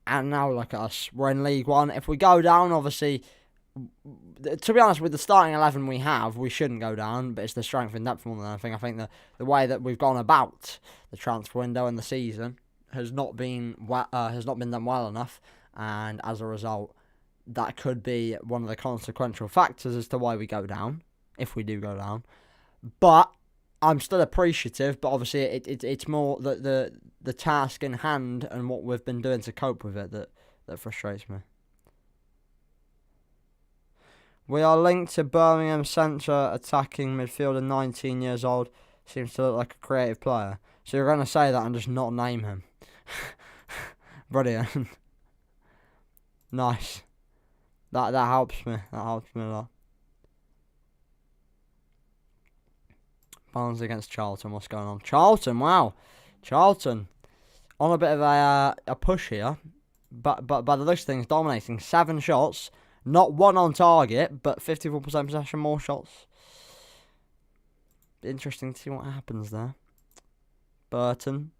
now look at us, we're in League One. If we go down, obviously, to be honest, with the starting 11 we have, we shouldn't go down, but it's the strength in depth more than anything. I think the way that we've gone about the transfer window and the season has not been done well enough, and as a result, that could be one of the consequential factors as to why we go down, if we do go down. But I'm still appreciative, but obviously it's more the task in hand and what we've been doing to cope with it that frustrates me. We are linked to Birmingham centre attacking midfielder, 19 years old. Seems to look like a creative player. So you're going to say that and just not name him. Brilliant. Nice. That helps me. That helps me a lot. Barnes against Charlton. What's going on? Charlton, wow. Charlton on a bit of a push here. But by the looks of things, dominating. 7 shots. Not one on target, but 54% possession, more shots. Interesting to see what happens there. Burton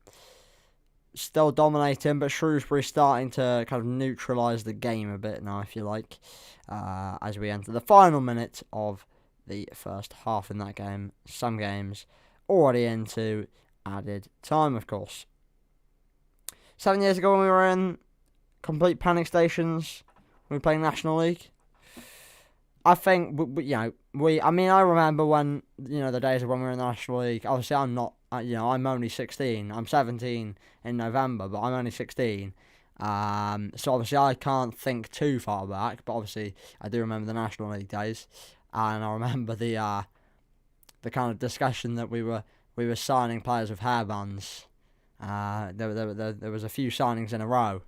still dominating, but Shrewsbury starting to kind of neutralise the game a bit now, if you like, as we enter the final minute of the first half in that game. Some games already into added time, of course. 7 years ago when we were in complete panic stations, we were playing National League. I think, I remember when, the days of when we were in the National League. Obviously, I'm not, I'm only 16. I'm 17 in November, but I'm only 16. So obviously I can't think too far back, but obviously I do remember the National League days, and I remember the kind of discussion that we were signing players with hairbands. There was a few signings in a row.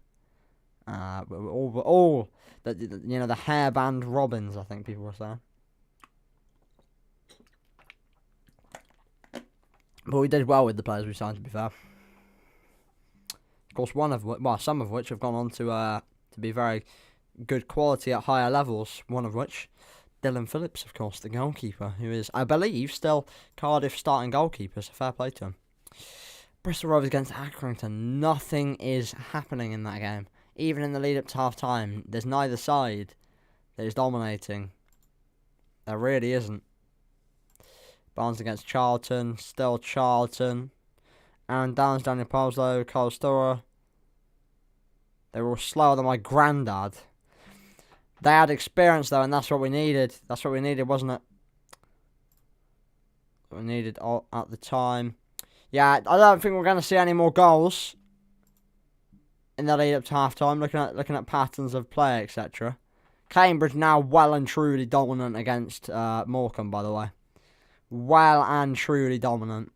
All the hairband Robins, I think people were saying. But we did well with the players we signed, to be fair. Of course, some of which have gone on to be very good quality at higher levels. One of which, Dylan Phillips, of course, the goalkeeper, who is, I believe, still Cardiff starting goalkeeper. So fair play to him. Bristol Rovers against Accrington. Nothing is happening in that game. Even in the lead up to half time, there's neither side that is dominating. There really isn't. Barnes against Charlton, still Charlton. Aaron Downs, Daniel Parslow, Carl Storer. They were all slower than my granddad. They had experience though, and that's what we needed. That's what we needed, wasn't it? We needed at the time. Yeah, I don't think we're going to see any more goals in the lead up to half time. Looking at patterns of play, etc. Cambridge now well and truly dominant against Morecambe, by the way. Well and truly dominant.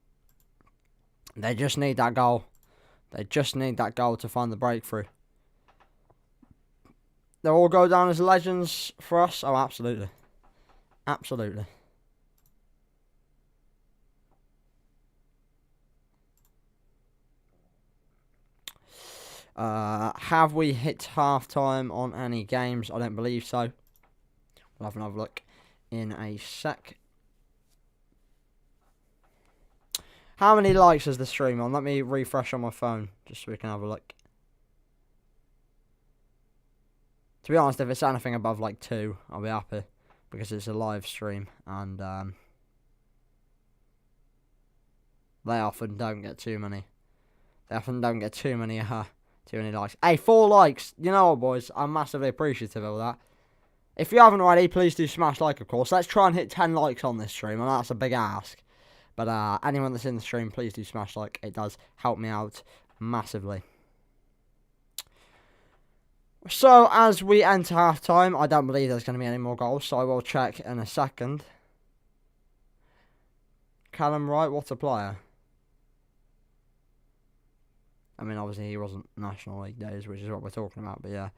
They just need that goal. They just need that goal to find the breakthrough. They'll all go down as legends for us. Oh, absolutely. Absolutely. Have we hit half-time on any games? I don't believe so. We'll have another look in a sec. How many likes is the stream on? Let me refresh on my phone, just so we can have a look. To be honest, if it's anything above like 2, I'll be happy. Because it's a live stream, and they often don't get too many. They often don't get too many likes. Hey, 4 likes. You know what, boys? I'm massively appreciative of that. If you haven't already, please do smash like, of course. Let's try and hit 10 likes on this stream, and that's a big ask. But anyone that's in the stream, please do smash like. It does help me out massively. So, as we enter half-time, I don't believe there's going to be any more goals, so I will check in a second. Callum Wright, what a player. I mean, obviously he wasn't National League days, which is what we're talking about, but yeah.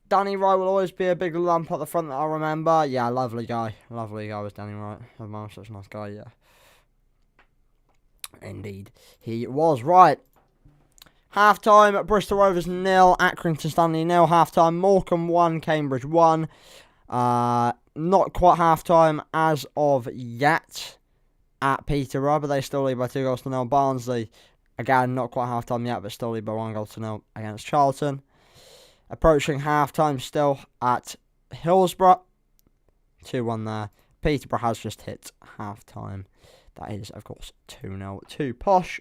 Danny Wright will always be a big lump at the front that I remember. Yeah, lovely guy. Lovely guy was Danny Wright. Such a nice guy, yeah. Indeed. He was. Right. Half-time at Bristol Rovers 0, Accrington Stanley 0. Half-time, Morecambe 1, Cambridge 1. Not quite half-time as of yet at Peterborough, but they still lead by 2-0. Barnsley, again, not quite half-time yet, but still lead by 1-0 against Charlton. Approaching half-time still at Hillsborough. 2-1 there. Peterborough has just hit half-time. That is, of course, 2-0 to Posh.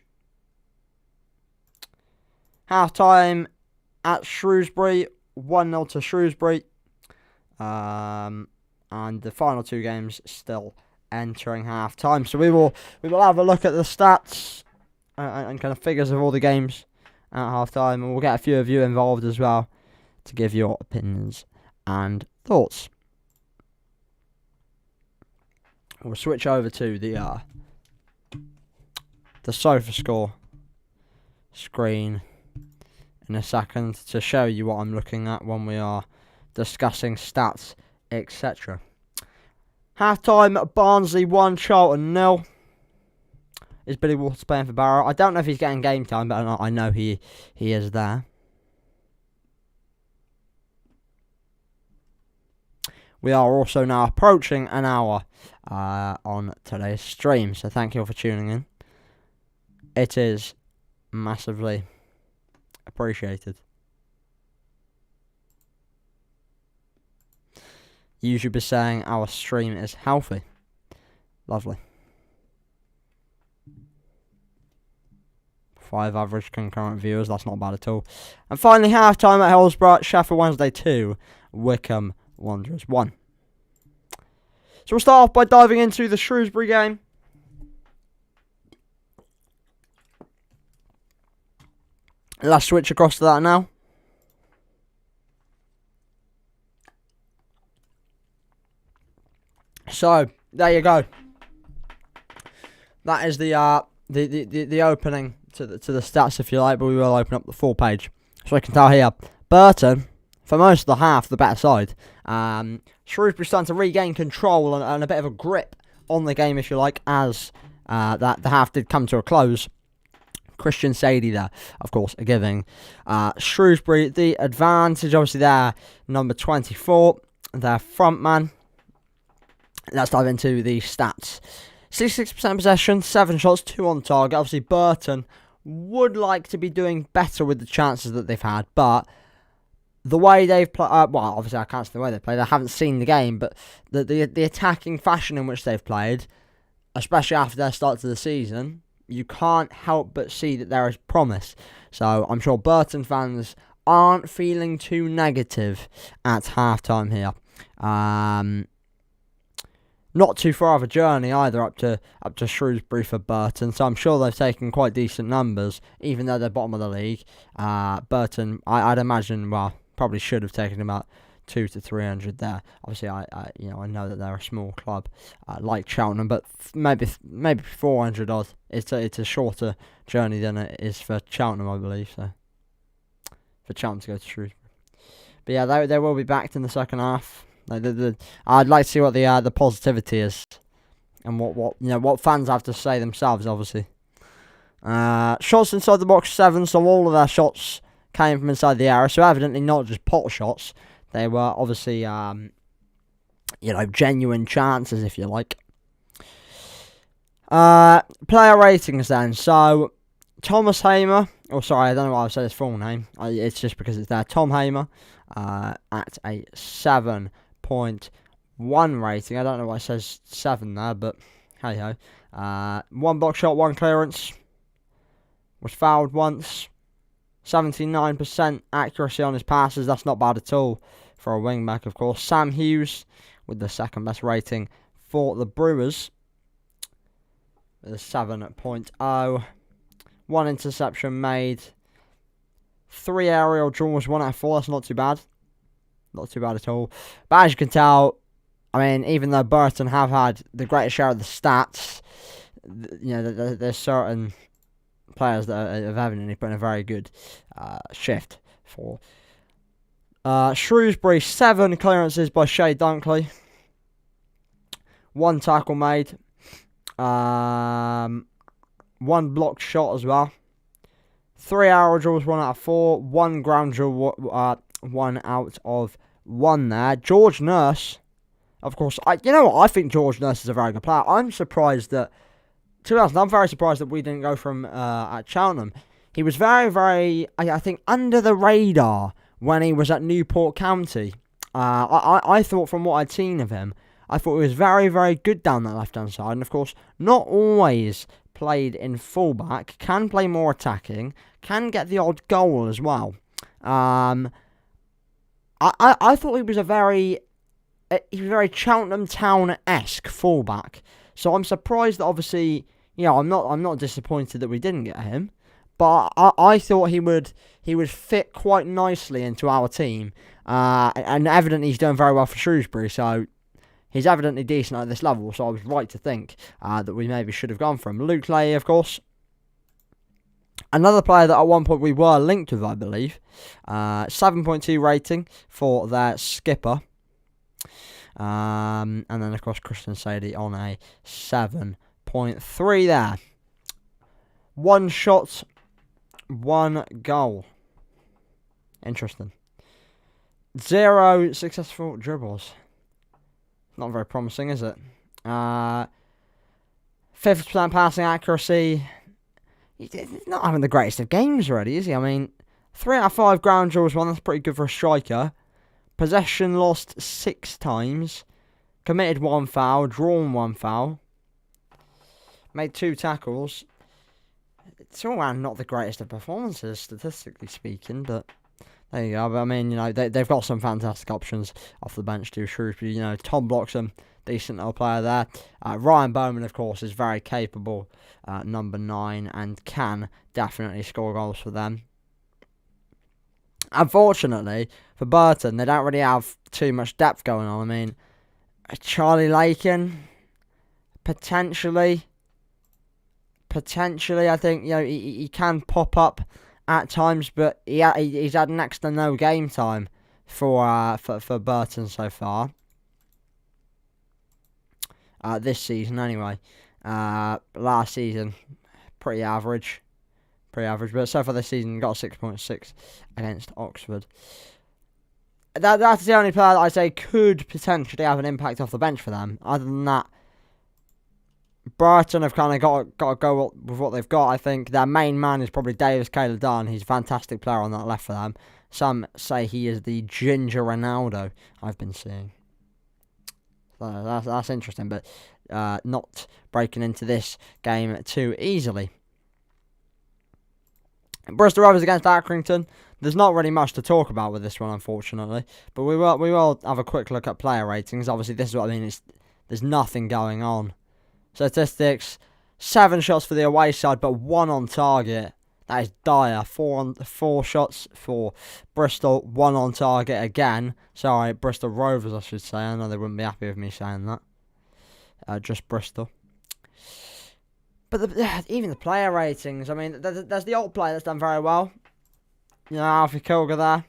Half-time at Shrewsbury. 1-0 to Shrewsbury. And the final 2 games still entering half-time. So we will have a look at the stats and kind of figures of all the games at half-time. And we'll get a few of you involved as well, to give your opinions and thoughts. We'll switch over to the SofaScore screen in a second to show you what I'm looking at when we are discussing stats, etc. Half-time, Barnsley 1, Charlton 0. Is Billy Waters playing for Barrow? I don't know if he's getting game time, but I know he is there. We are also now approaching an hour on today's stream, so thank you all for tuning in. It is massively appreciated. YouTube is saying our stream is healthy. Lovely. 5 average concurrent viewers, that's not bad at all. And finally, half-time at Hillsborough, Sheffield Wednesday 2, Wycombe Wanderers 1. So we'll start off by diving into the Shrewsbury game. Let's switch across to that now. So there you go. That is the opening to the stats, if you like, but we will open up the full page. So I can tell here, Burton, for most of the half, the better side. Shrewsbury starting to regain control and a bit of a grip on the game, if you like, as the half did come to a close. Christian Sadie there, of course, giving Shrewsbury the advantage. Obviously there, number 24, their front man. Let's dive into the stats. 66% possession, 7 shots, 2 on target. Obviously Burton would like to be doing better with the chances that they've had, but the way they've played, well, obviously I can't see the way they played. I haven't seen the game, but the attacking fashion in which they've played, especially after their start to the season, you can't help but see that there is promise. So I'm sure Burton fans aren't feeling too negative at halftime here. Not too far of a journey either up to Shrewsbury for Burton, so I'm sure they've taken quite decent numbers, even though they're bottom of the league. Burton, I'd imagine, well, probably should have taken about 200 to 300 there. Obviously, I know that they're a small club like Cheltenham, but maybe 400 odd. It's a shorter journey than it is for Cheltenham, I believe. So for Cheltenham to go to Shrewsbury, but yeah, they will be backed in the second half. I'd like to see what the positivity is, and what fans have to say themselves. Obviously, shots inside the box 7, so all of their shots came from inside the area. So evidently not just pot shots; they were obviously genuine chances, if you like. Player ratings then. So Thomas Hamer. Oh, sorry, I don't know why I've said his full name. It's just because it's there. Tom Hamer at a 7.1 rating. I don't know why it says 7 there, but hey ho. 1 box shot, 1 clearance. Was fouled once. 79% accuracy on his passes. That's not bad at all for a wing back, of course. Sam Hughes with the second best rating for the Brewers with a 7.0. 1 interception made. 3 aerial draws, 1 out of 4. That's not too bad. Not too bad at all. But as you can tell, I mean, even though Burton have had the greatest share of the stats, there's certain players that have evidently put in a very good shift for Shrewsbury. 7 clearances by Shea Dunkley. 1 tackle made. 1 blocked shot as well. 3 arrow draws, 1 out of 4. 1 ground draw, 1 out of 1 there. George Nurse, of course, I think George Nurse is a very good player. I'm surprised that, to be honest, I'm very surprised that we didn't go from at Cheltenham. He was very, very, I think, under the radar when he was at Newport County. I thought from what I'd seen of him, I thought he was very, very good down that left-hand side. And, of course, not always played in fullback, can play more attacking, can get the odd goal as well. I thought he was a very Cheltenham Town-esque fullback. So I'm surprised that obviously, I'm not disappointed that we didn't get him, but I thought he would fit quite nicely into our team. And evidently he's doing very well for Shrewsbury, so he's evidently decent at this level, so I was right to think that we maybe should have gone for him. Luke Leahy, of course. Another player that at one point we were linked with, I believe. 7.2 rating for their skipper. And then, of course, Christian Sadie on a 7.3 there. 1 shot, 1 goal. Interesting. 0 successful dribbles. Not very promising, is it? 50% passing accuracy. He's not having the greatest of games already, is he? I mean, 3 out of 5 ground draws, 1. That's pretty good for a striker. Possession lost 6 times. Committed 1 foul. Drawn 1 foul. Made 2 tackles. It's all around not the greatest of performances, statistically speaking, but there you go. But I mean, they've got some fantastic options off the bench too. Shrewsbury, Tom Bloxham decent little player there. Ryan Bowman, of course, is very capable, number 9, and can definitely score goals for them. Unfortunately, for Burton, they don't really have too much depth going on. I mean, Charlie Lakin, potentially, I think, he can pop up at times, but he's had next to no game time for Burton so far. This season, anyway. Last season, pretty average. But so far this season, got a 6.6 against Oxford. That's the only player that I say could potentially have an impact off the bench for them. Other than that, Brighton have kind of got to go with what they've got. I think their main man is probably Davis Taylor-Dunn. He's a fantastic player on that left for them. Some say he is the Ginger Ronaldo I've been seeing. So that's interesting, but not breaking into this game too easily. Bristol Rovers against Accrington. There's not really much to talk about with this one, unfortunately. But we will have a quick look at player ratings. Obviously, this is what I mean. There's nothing going on. Statistics: 7 shots for the away side, but 1 on target. That is dire. 4 shots for Bristol, 1 on target again. Sorry, Bristol Rovers, I should say. I know they wouldn't be happy with me saying that. Just Bristol. But even the player ratings, I mean, there's the old player that's done very well. Alfie Kilger there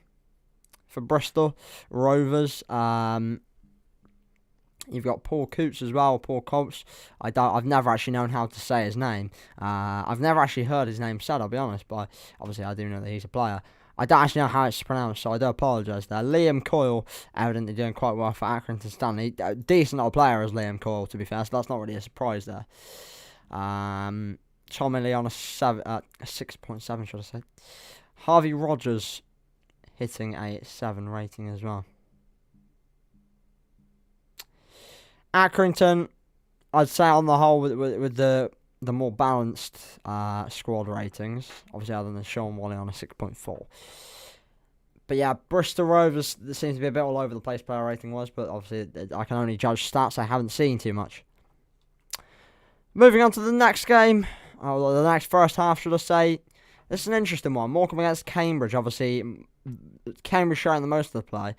for Bristol Rovers. You've got Paul Coots as well, Paul Coates. I've never actually known how to say his name. I've never actually heard his name said, I'll be honest, but obviously I do know that he's a player. I don't actually know how it's pronounced, so I do apologise there. Liam Coyle, evidently doing quite well for Accrington Stanley. Decent little player as Liam Coyle, to be fair, so that's not really a surprise there. Tommy Lee on a 6.7, should I say. Harvey Rogers hitting a 7 rating as well. Accrington, I'd say on the whole, with the more balanced squad ratings, obviously other than Sean Wally on a 6.4. But yeah, Bristol Rovers, there seems to be a bit all over the place player rating was, but obviously I can only judge stats. I haven't seen too much. Moving on to the next game, or the next first half, should I say. This is an interesting one. Morecambe against Cambridge, obviously. Cambridge sharing the most of the play.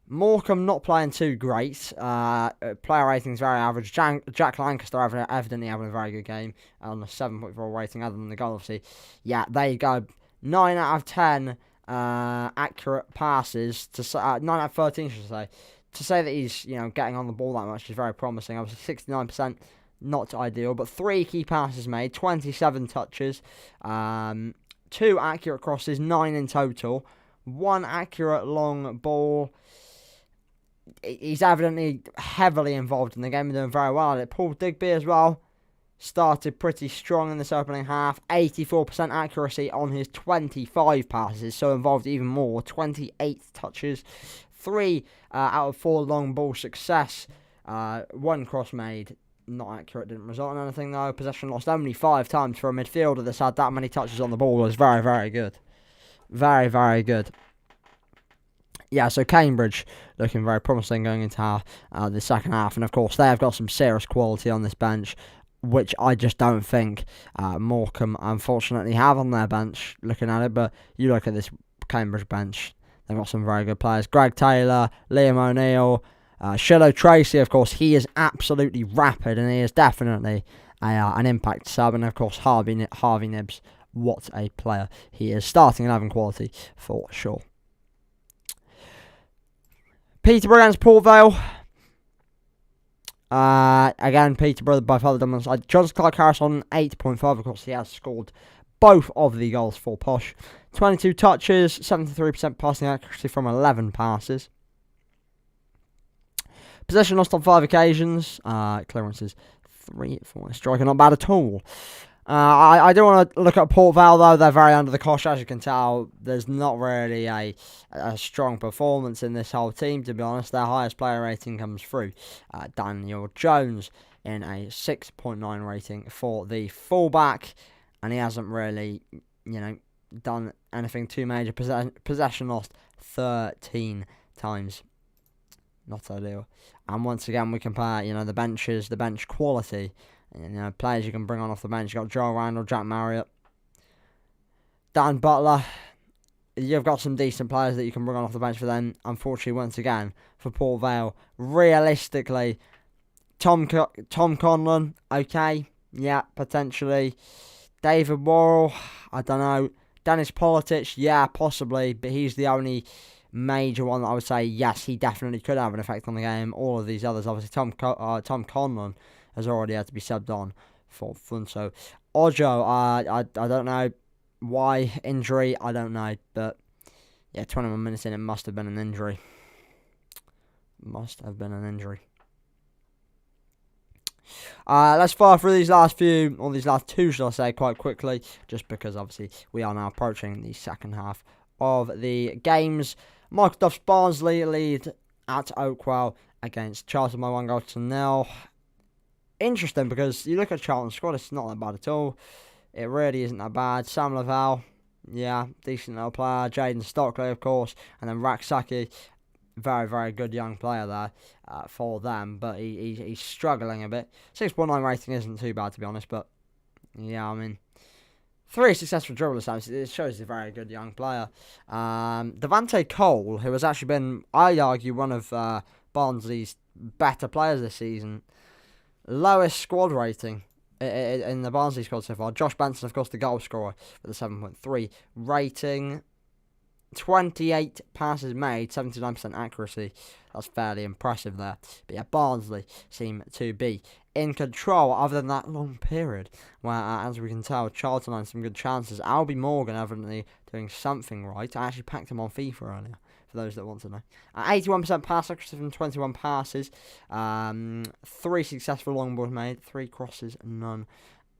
Morecambe not playing too great. Player rating's very average. Jack Lancaster evidently having a very good game on a 7.4 rating, other than the goal, obviously. Yeah, there you go. 9 out of 10 accurate passes. 9 out of 13, should I say. To say that he's getting on the ball that much is very promising. Obviously, 69%. Not ideal, but 3 key passes made, 27 touches, 2 accurate crosses, 9 in total, 1 accurate long ball. He's evidently heavily involved in the game and doing very well at it. Paul Digby as well started pretty strong in this opening half, 84% accuracy on his 25 passes, so involved even more, 28 touches, 3 out of 4 long ball success, 1 cross made. Not accurate, didn't result in anything though. Possession lost only 5 times for a midfielder that's had that many touches on the ball was very, very good. Very, very good. Yeah, so Cambridge looking very promising going into the second half. And of course, they have got some serious quality on this bench, which I just don't think Morecambe unfortunately have on their bench, looking at it. But you look at this Cambridge bench, they've got some very good players. Greg Taylor, Liam O'Neill, Shiloh Tracy, of course, he is absolutely rapid and he is definitely an impact sub. And of course, Harvey Nibbs, what a player he is. Starting 11 quality for sure. Peterborough against Port Vale. Again, Peterborough by far the dominant side. Jonathan Clark-Harris on 8.5. Of course, he has scored both of the goals for Posh. 22 touches, 73% passing accuracy from 11 passes. Possession lost on 5 occasions. Clearances 3 for striker, not bad at all. I do want to look at Port Vale though. They're very under the cosh, as you can tell. There's not really a strong performance in this whole team, to be honest. Their highest player rating comes through Daniel Jones in a 6.9 rating for the fullback, and he hasn't really, done anything too major. Possession lost 13 times. not ideal. And once again, we compare, the benches, the bench quality, and, players you can bring on off the bench. You've got Joe Randall, Jack Marriott, Dan Butler. You've got some decent players that you can bring on off the bench for them. Unfortunately, once again, for Port Vale, realistically, Tom Conlon, okay, yeah, potentially. David Worrell, I don't know. Dennis Politics, yeah, possibly, but he's the only major one that I would say, yes, he definitely could have an effect on the game. All of these others, obviously, Tom Conlon has already had to be subbed on for fun. So, Ojo, I don't know why injury, I don't know, but yeah, 21 minutes in, it must have been an injury. Must have been an injury. Let's fire through these last few, or these last two, shall I say, quite quickly, just because obviously we are now approaching the second half of the games. Michael Duff's Barnsley lead at Oakwell against Charlton by 1-0. Interesting, because you look at Charlton's squad, it's not that bad at all. It really isn't that bad. Sam Lavelle, yeah, decent little player. Jaden Stockley, of course, and then Raksaki. Very, very good young player there for them, but he's struggling a bit. 6.9 rating isn't too bad, to be honest, but yeah, I mean, 3 successful dribble attempts, it shows he's a very good young player. Devante Cole, who has actually been, I'd argue, one of Barnsley's better players this season, lowest squad rating in the Barnsley squad so far. Josh Benson, of course, the goal scorer with a 7.3 rating. 28 passes made, 79% accuracy. That's fairly impressive there. But yeah, Barnsley seem to be in control other than that long period where, as we can tell, Charlton had some good chances. Albie Morgan evidently doing something right. I actually packed him on FIFA earlier, for those that want to know. 81% pass accuracy from 21 passes. 3 successful long balls made, 3 crosses, none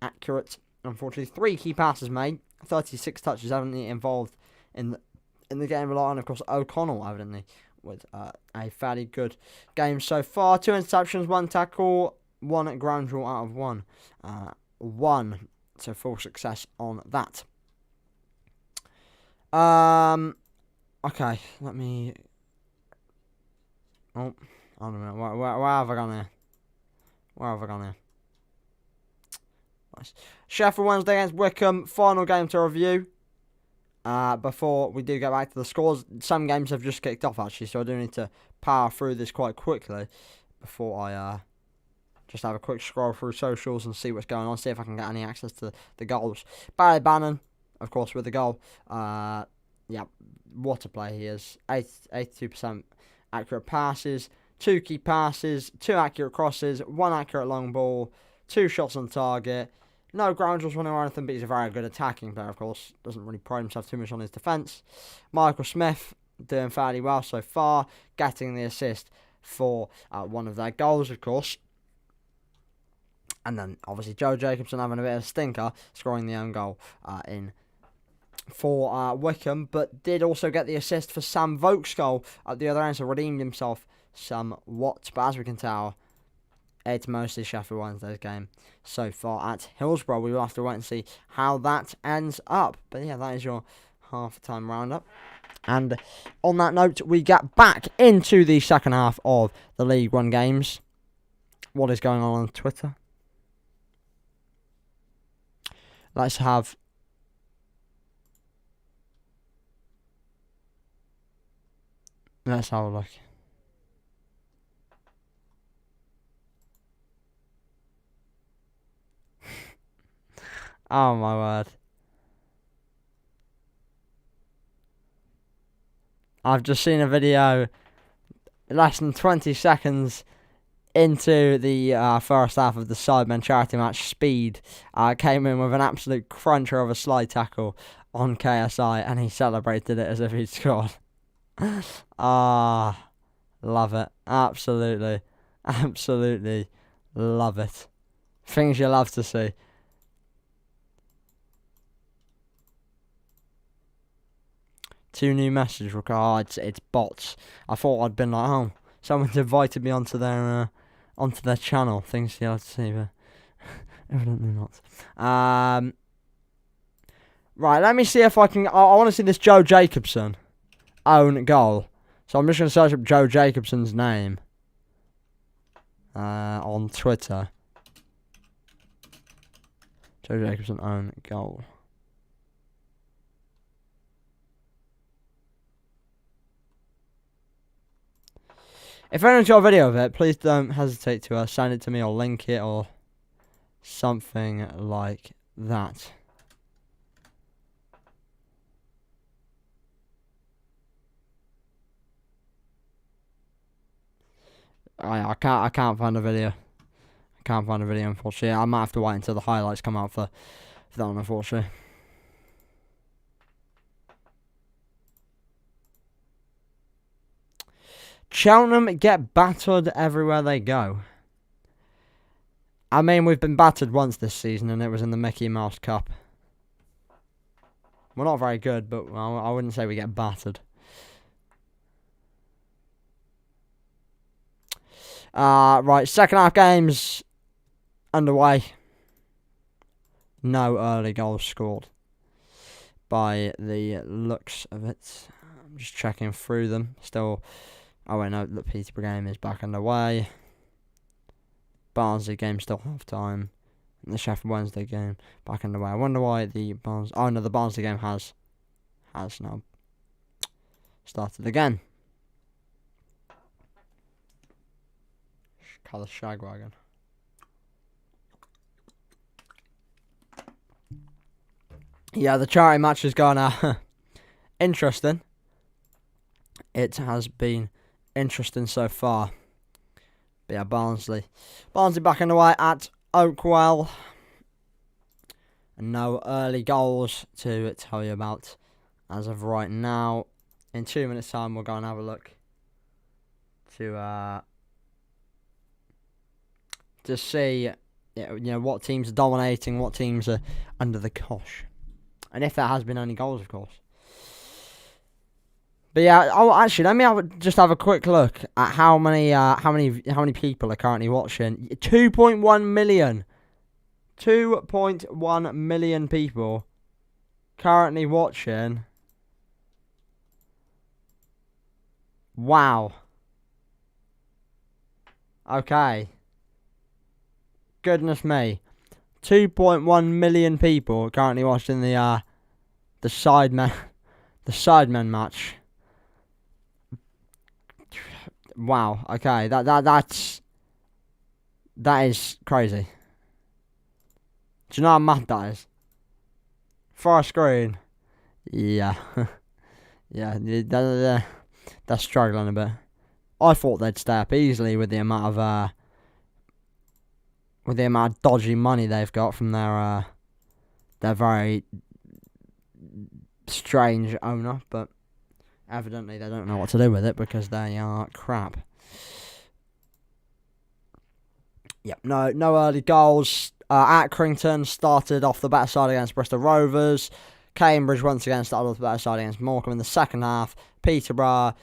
accurate. Unfortunately, 3 key passes made, 36 touches evidently involved in the game a lot, and of course O'Connell evidently with a fairly good game so far. 2 interceptions, 1 tackle, 1 ground rule out of 1. 1, so full success on that. Okay, let me. Oh, I don't know. Where have I gone here? Nice. Sheffield Wednesday against Wickham. Final game to review. Before we do get back to the scores, some games have just kicked off actually, so I do need to power through this quite quickly before I just have a quick scroll through socials and see what's going on, see if I can get any access to the goals. Barry Bannon, of course, with the goal. Yeah, what a play he is. 82% accurate passes, 2 key passes, 2 accurate crosses, 1 accurate long ball, 2 shots on target. No ground rules running or anything, but he's a very good attacking player, of course. Doesn't really pride himself too much on his defence. Michael Smith doing fairly well so far, getting the assist for one of their goals, of course. And then, obviously, Joe Jacobson having a bit of a stinker, scoring the own goal in for Wickham, but did also get the assist for Sam Vokes' goal at the other end, so redeemed himself somewhat. But as we can tell, it's mostly Sheffield Wednesday's game so far at Hillsborough. We will have to wait and see how that ends up. But yeah, that is your half-time roundup. And on that note, we get back into the second half of the League One games. What is going on Twitter? Let's have a look. Oh my word. I've just seen a video less than 20 seconds into the first half of the Sidemen charity match. Speed came in with an absolute cruncher of a slide tackle on KSI, and he celebrated it as if he'd scored. Love it. Absolutely love it. Things you love to see. Two new messages required. It's bots. I thought I'd been like, oh, someone's invited me onto their channel. Things you love to see, but evidently not. Right, let me see if I can. I want to see this Joe Jacobson own goal. So I'm just going to search up Joe Jacobson's name on Twitter. Joe Jacobson own goal. If anyone's got a video of it, please don't hesitate to send it to me or link it or something like that. I can't find a video. I can't find a video, unfortunately. I might have to wait until the highlights come out for that one, unfortunately. Cheltenham get battered everywhere they go. I mean, we've been battered once this season, and it was in the Mickey Mouse Cup. We're not very good, but I wouldn't say we get battered. Right, second half games underway. No early goals scored by the looks of it. I'm just checking through them. Still, oh wait, no, the Peterborough game is back underway. Barnsley game still half time. And the Sheffield Wednesday game back underway. I wonder why the the Barnsley game has now started again. Colour Shagwagon. Yeah, the charity match has gone interesting. It has been interesting so far. But yeah, Barnsley back in the way at Oakwell. And no early goals to tell you about as of right now. In 2 minutes' time, we'll go and have a look to see what teams are dominating, what teams are under the cosh, and if there has been any goals, of course. But yeah, actually, let me just have a quick look at how many people are currently watching. 2.1 million. 2.1 million people currently watching. Wow. Okay. Goodness me. 2.1 million people currently watching the Sidemen match. Wow. Okay. That is crazy. Do you know how mad that is? For a screen. Yeah. Yeah. They're struggling a bit. I thought they'd stay up easily with the amount of dodgy money they've got from their very strange owner, but evidently they don't know what to do with it because they are crap. Yep, no early goals. Accrington started off the better side against Bristol Rovers. Cambridge once again started off the better side against Morecambe in the second half. Peterborough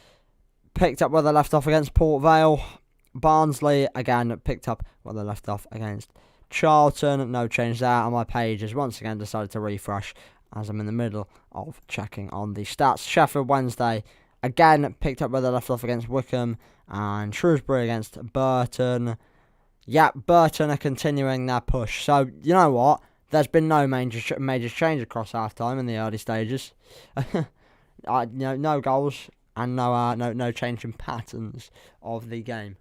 picked up where they left off against Port Vale. Barnsley again picked up where they left off against Charlton. No change there, and my page has once again decided to refresh as I'm in the middle of checking on the stats. Sheffield Wednesday again picked up where they left off against Wickham, and Shrewsbury against Burton. Yeah, Burton are continuing their push. So, you know what? There's been no major change across half-time in the early stages. No goals and no change in patterns of the game.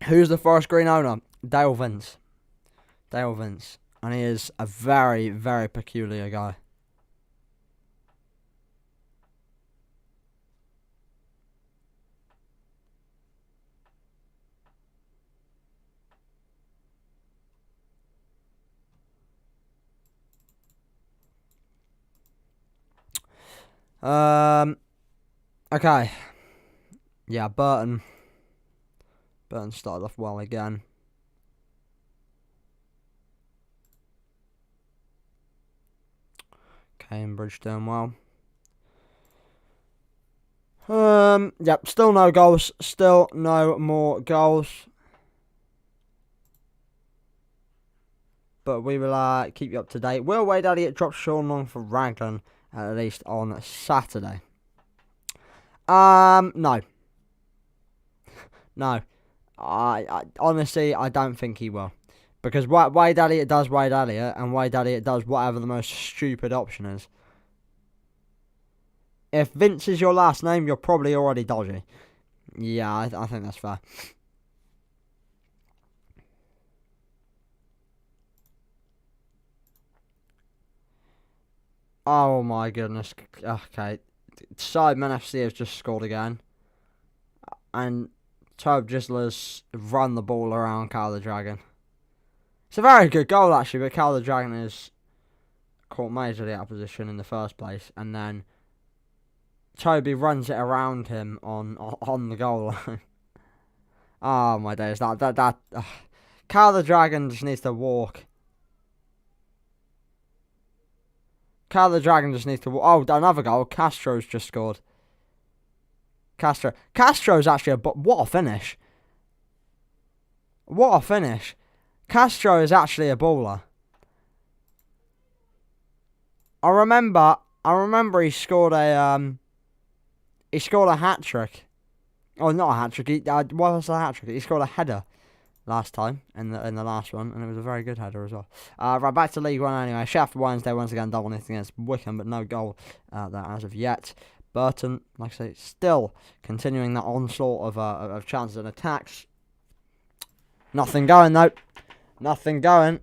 Who's the Forest Green owner? Dale Vince. And he is a very, very peculiar guy. Okay. Yeah, Burton started off well again. Cambridge doing well. Yep, still no goals. Still no more goals. but we will keep you up to date. Will Wade Elliott drop Sean Long for Raglan at least on Saturday? No. No. I honestly, I don't think he will. Because Wade Elliott does Wade Elliott, and Wade Elliott does whatever the most stupid option is. If Vince is your last name, you're probably already dodgy. Yeah, I think that's fair. Oh my goodness. Okay. Sidemen FC has just scored again. And Tobe Gisler's run the ball around Cal the Dragon. It's a very good goal actually, but Cal the Dragon is caught majorly out of position in the first place, and then Toby runs it around him on the goal line. Oh my days, Cal the Dragon just needs to walk. Cal the Dragon just needs to walk. Oh, another goal. Castro's just scored. Castro's actually what a finish. What a finish. Castro is actually a baller. I remember he scored a hat trick. Oh, not a hat trick. What was a hat trick? He scored a header last time in the last one, and it was a very good header as well. Right, back to League One anyway. Sheffield Wednesday once again double hitting against Wickham, but no goal there as of yet. Burton, like I say, still continuing that onslaught of chances and attacks. Nothing going though. Nothing going.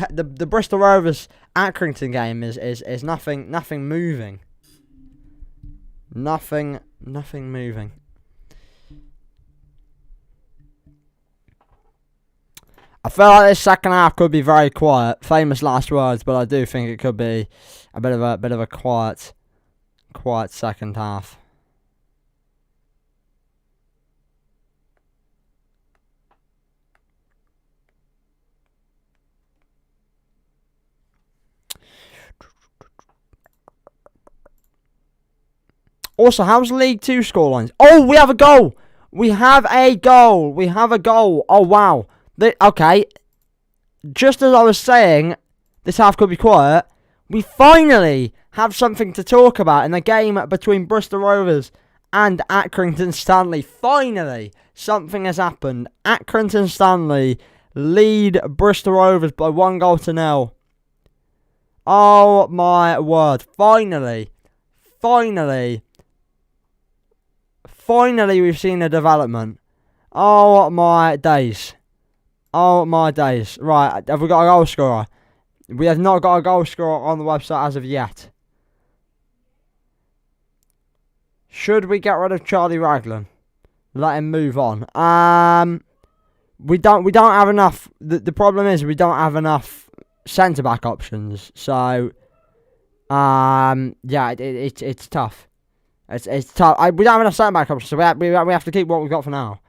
The Bristol Rovers Accrington game is nothing moving. Nothing moving. I feel like this second half could be very quiet. Famous last words, but I do think it could be a bit of a quiet second half. Also, how's League 2 scorelines? Oh, we have a goal! We have a goal! Oh, wow. Okay. Just as I was saying, this half could be quiet. We finally have something to talk about in the game between Bristol Rovers and Accrington Stanley. Finally, something has happened. Accrington Stanley lead Bristol Rovers by 1-0. Oh, my word. Finally, we've seen a development. Oh my days. Right, have we got a goal scorer? We have not got a goal scorer on the website as of yet. Should we get rid of Charlie Raglan? Let him move on. We don't have enough. The problem is we don't have enough centre back options. So, yeah, it's tough. It's tough. We don't have enough centre back options, so we have to keep what we've got for now.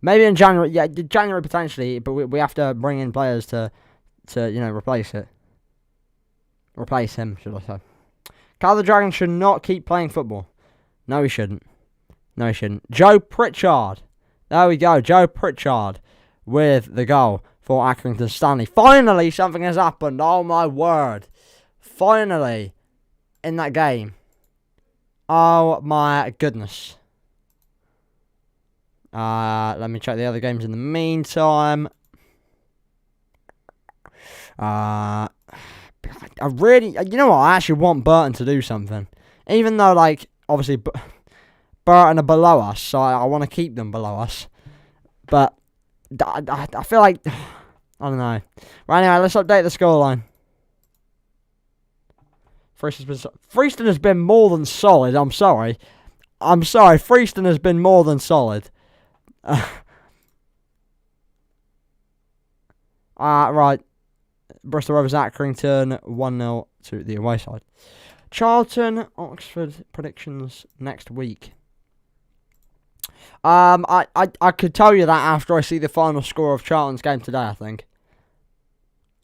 Maybe in January, yeah, January potentially, but we have to bring in players to replace it. Replace him, should I say. Cal the Dragon should not keep playing football. No, he shouldn't. Joe Pritchard. There we go, Joe Pritchard with the goal for Accrington Stanley. Finally, something has happened. Oh, my word. Finally, in that game. Oh, my goodness. Let me check the other games in the meantime. I really, you know what? I actually want Burton to do something. Even though, like, obviously, Burton are below us, so I want to keep them below us. But I feel like, I don't know. Right, anyway, let's update the scoreline. Freeston has been more than solid. I'm sorry. Freeston has been more than solid. Right. Bristol Rovers Accrington 1-0 to the away side. Charlton Oxford predictions next week. I could tell you that after I see the final score of Charlton's game today, I think.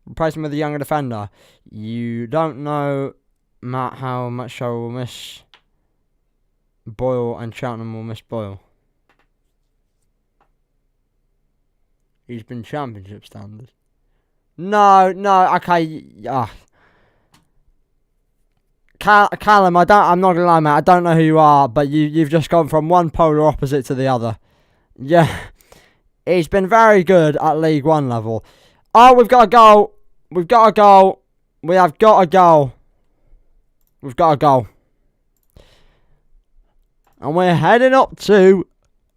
Replacing with a younger defender. You don't know, Matt, how much I will miss Boyle and Cheltenham will miss Boyle. He's been championship standard. No, okay. Callum, I'm not gonna lie, mate. I don't know who you are, but you've just gone from one polar opposite to the other. Yeah, he's been very good at League One level. Oh, we've got a goal. We've got a goal. We have got a goal. We've got a goal. And we're heading up to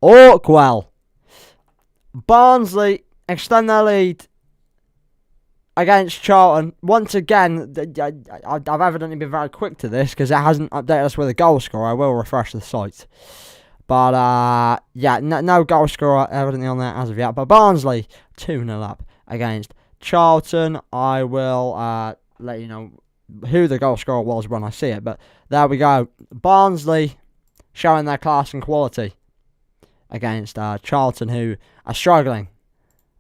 Orkwell. Barnsley extend their lead against Charlton. Once again, I've evidently been very quick to this because it hasn't updated us with a goal scorer. I will refresh the site. But, yeah, no goal scorer evidently on there as of yet. But Barnsley, 2-0 up against Charlton. I will let you know who the goal scorer was when I see it. But there we go. Barnsley showing their class and quality against Charlton, who are struggling.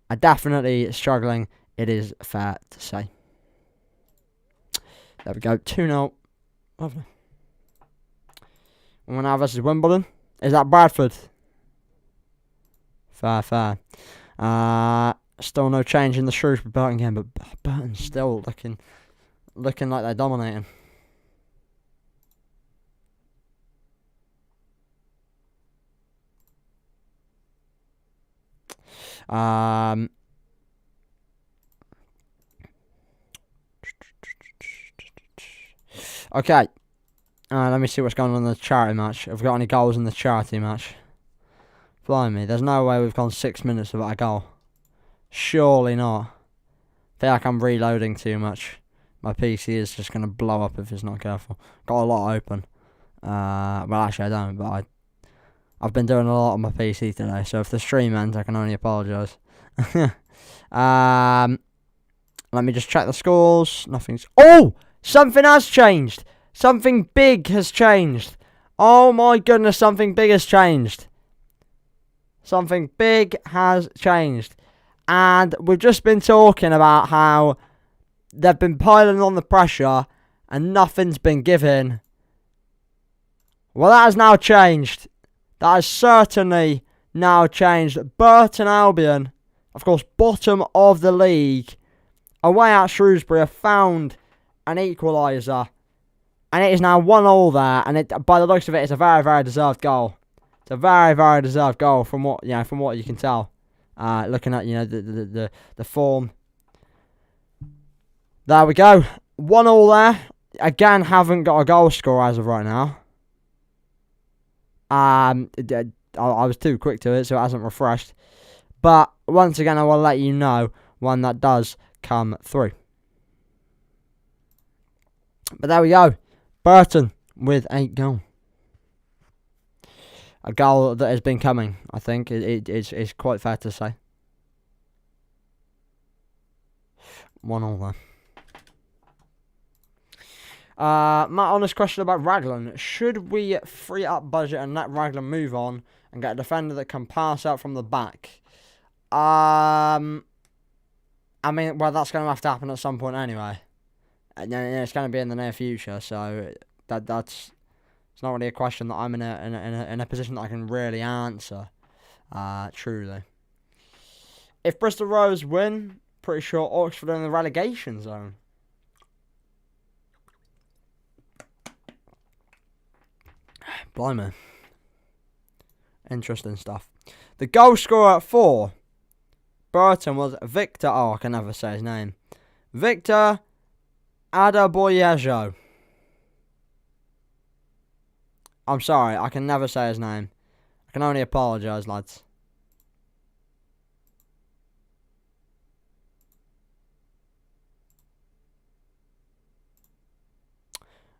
Are definitely struggling, it is fair to say. There we go. 2-0. Lovely. And we're now versus Wimbledon. Is that Bradford? Fair. Still no change in the Shrewsbury Burton game, but Burton's still looking like they're dominating. Okay. Let me see what's going on in the charity match. Have we got any goals in the charity match? Blimey, there's no way we've gone 6 minutes without a goal. Surely not. I feel like I'm reloading too much. My PC is just going to blow up if it's not careful. Got a lot open. Well, actually I don't, but I've been doing a lot on my PC today, so if the stream ends, I can only apologise. Let me just check the scores. Nothing's... Oh! Something has changed! Something big has changed. Oh my goodness, something big has changed. Something big has changed. And we've just been talking about how they've been piling on the pressure and nothing's been given. Well, that has now changed. That has certainly now changed. Burton Albion, of course, bottom of the league, away at Shrewsbury, have found an equaliser. And it is now 1-1 there, and by the looks of it, it's a very, very deserved goal. It's a very, very deserved goal from what you can tell. Looking at the form. There we go, 1-1 there. Again, haven't got a goal scorer as of right now. I was too quick to it, so it hasn't refreshed. But once again, I will let you know when that does come through. But there we go. Burton with a goal. A goal that has been coming, I think. It's quite fair to say. 1-1 there. My honest question about Raglan. Should we free up budget and let Raglan move on and get a defender that can pass out from the back? I mean, well, that's going to have to happen at some point anyway. And it's going to be in the near future, so that's it's not really a question that I'm in a position that I can really answer. Truly. If Bristol Rovers win, pretty sure Oxford are in the relegation zone. Blimey. Interesting stuff. The goal scorer for Burton was Victor. Oh, I can never say his name. Victor Adaboyejo. I'm sorry, I can never say his name. I can only apologise, lads.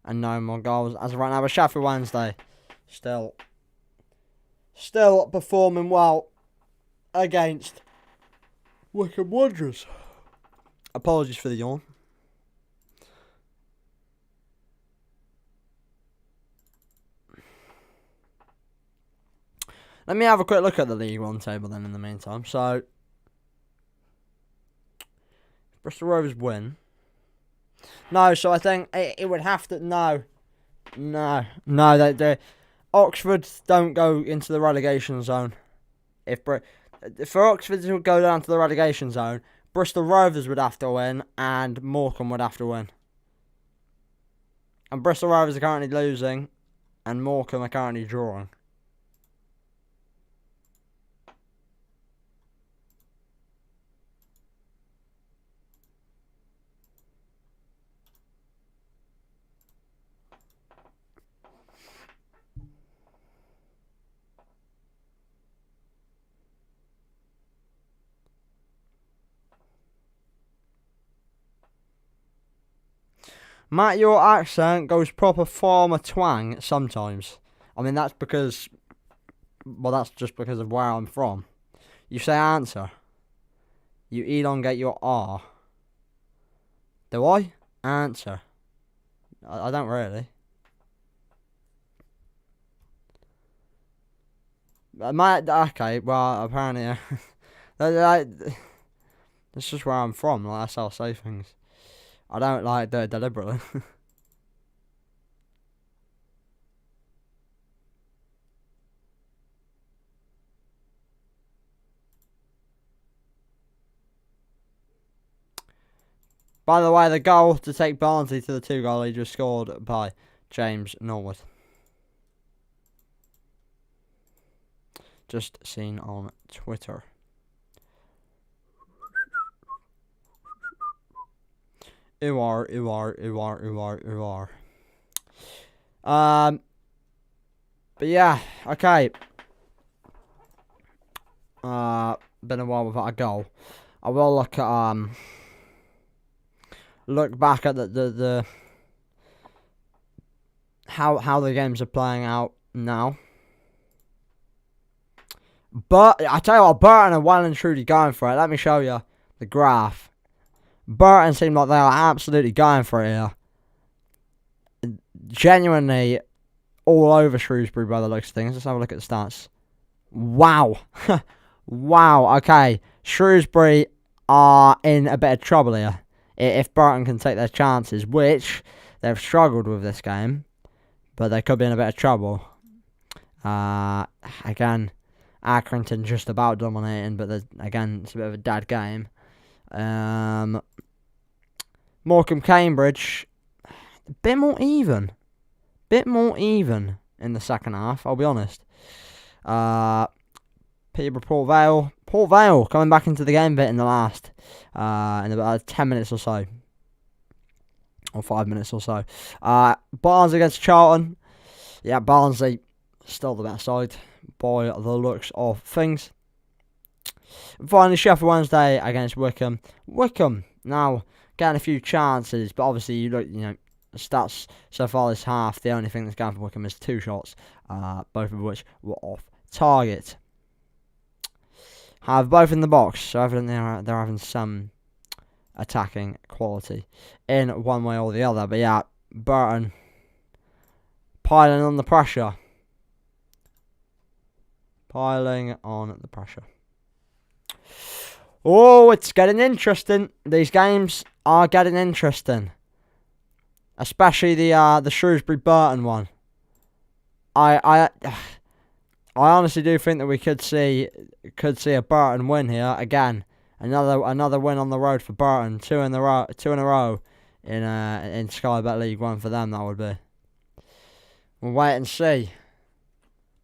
And no more goals as of right now. But Sheffield Wednesday still performing well against Wycombe Wanderers. Apologies for the yawn. Let me have a quick look at the League One table then in the meantime. So, Bristol Rovers win. No, so I think it would have to... No, Oxford don't go into the relegation zone. For Oxford to go down to the relegation zone, Bristol Rovers would have to win, and Morecambe would have to win. And Bristol Rovers are currently losing, and Morecambe are currently drawing. Matt, your accent goes proper farmer twang sometimes. I mean, that's because... Well, that's just because of where I'm from. You say answer. You elongate your R. Do I? Answer. I don't really. Okay, well, apparently... that's just where I'm from. Like, that's how I say things. I don't like do it deliberately. By the way, the goal to take Barnsley to the 2-goal lead was scored by James Norwood. Just seen on Twitter. But yeah, okay. Been a while without a goal. I will look at look back at the how the games are playing out now. But I tell you what, Burton are well and truly going for it. Let me show you the graph. Burton seem like they are absolutely going for it here. Genuinely all over Shrewsbury by the looks of things. Let's have a look at the stats. Wow. Wow, okay. Shrewsbury are in a bit of trouble here. If Burton can take their chances, which they've struggled with this game. But they could be in a bit of trouble. Again, Accrington just about dominating, but again, it's a bit of a dead game. Morecambe Cambridge, a bit more even. In the second half, I'll be honest. Peterborough Port Vale. Port Vale coming back into the game bit in the last, in about 10 minutes or so. Or 5 minutes or so. Barnsley against Charlton. Yeah, Barnsley still the better side by the looks of things. And finally, Sheffield Wednesday against Wickham. Wickham now getting a few chances, but obviously you know, stats so far this half. The only thing that's going for Wickham is 2 shots, both of which were off target. Have both in the box, so evidently they're having some attacking quality in one way or the other. But yeah, Burton piling on the pressure. Oh, it's getting interesting. These games are getting interesting, especially the Shrewsbury Burton one. I honestly do think that we could see a Burton win here again. Another win on the road for Burton. Two in a row in Sky Bet League One for them. That would be. We'll wait and see.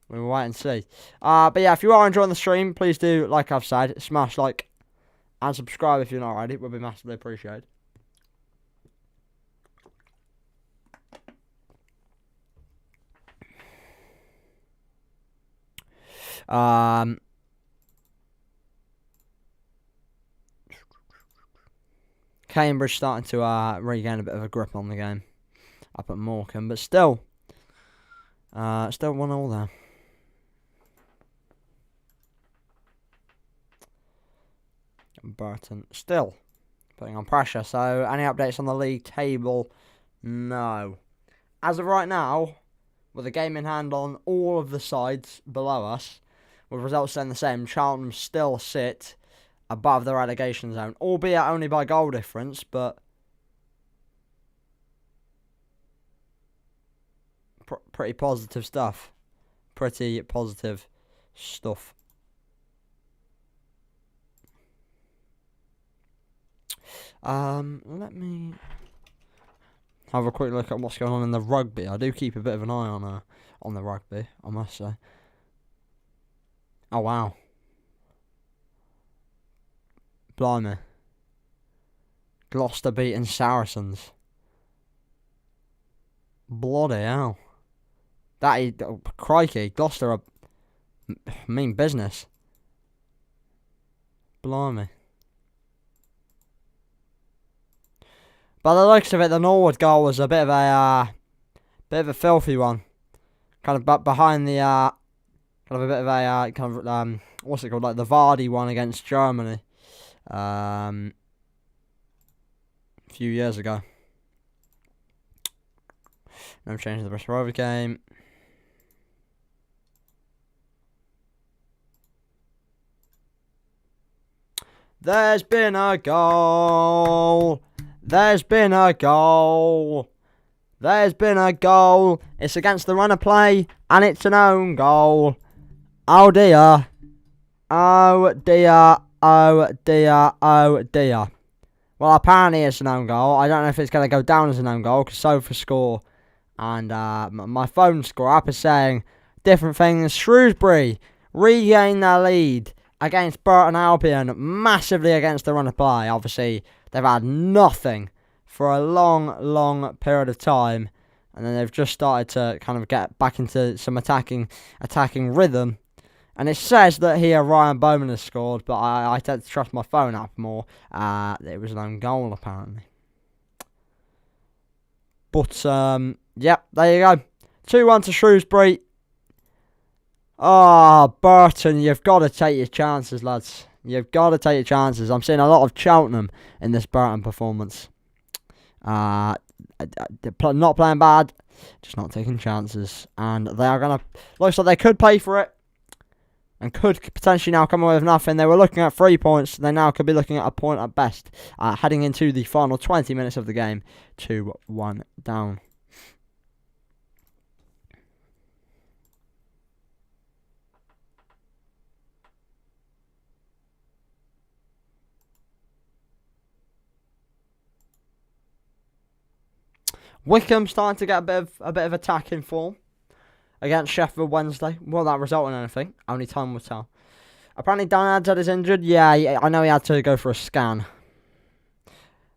But yeah, if you are enjoying the stream, please do, like I've said, smash like and subscribe if you're not already. It would be massively appreciated. Cambridge starting to regain a bit of a grip on the game up at Morecambe, but still 1-1 there. Burton still putting on pressure. So, any updates on the league table? No. As of right now, with a game in hand on all of the sides below us, with results staying the same, Charlton still sit above the relegation zone, albeit only by goal difference, but pretty positive stuff. Let me have a quick look at what's going on in the rugby. I do keep a bit of an eye on the rugby, I must say. Oh wow, blimey! Gloucester beating Saracens. Bloody hell! That is, oh, crikey! Gloucester are mean business. Blimey. By the looks of it, the Norwood goal was a bit of a filthy one. Kind of behind the kind of a bit of a what's it called, like the Vardy one against Germany, a few years ago. No change in the Bristol Rovers game. There's been a goal. There's been a goal. There's been a goal. It's against the run of play, and it's an own goal. Oh dear. Oh dear. Oh dear. Oh dear. Well, apparently it's an own goal. I don't know if it's going to go down as an own goal, because SofaScore and my phone score app is saying different things. Shrewsbury regain their lead against Burton Albion, massively against the run of play. Obviously, they've had nothing for a long period of time, and then they've just started to kind of get back into some attacking rhythm. And it says that here Ryan Bowman has scored, but I tend to trust my phone app more. It was an own goal, apparently. But, yep, there you go. 2-1 to Shrewsbury. Oh, Burton, you've got to take your chances, lads. You've got to take your chances. I'm seeing a lot of Cheltenham in this Burton performance. Not playing bad, just not taking chances. And they are going to... Looks like they could pay for it, and could potentially now come away with nothing. They were looking at 3 points. They now could be looking at a point at best. Heading into the final 20 minutes of the game. 2-1 down. Wickham starting to get a bit of attacking form against Sheffield Wednesday. Will that result in anything? Only time will tell. Apparently Dan Adzad is injured. Yeah, I know he had to go for a scan.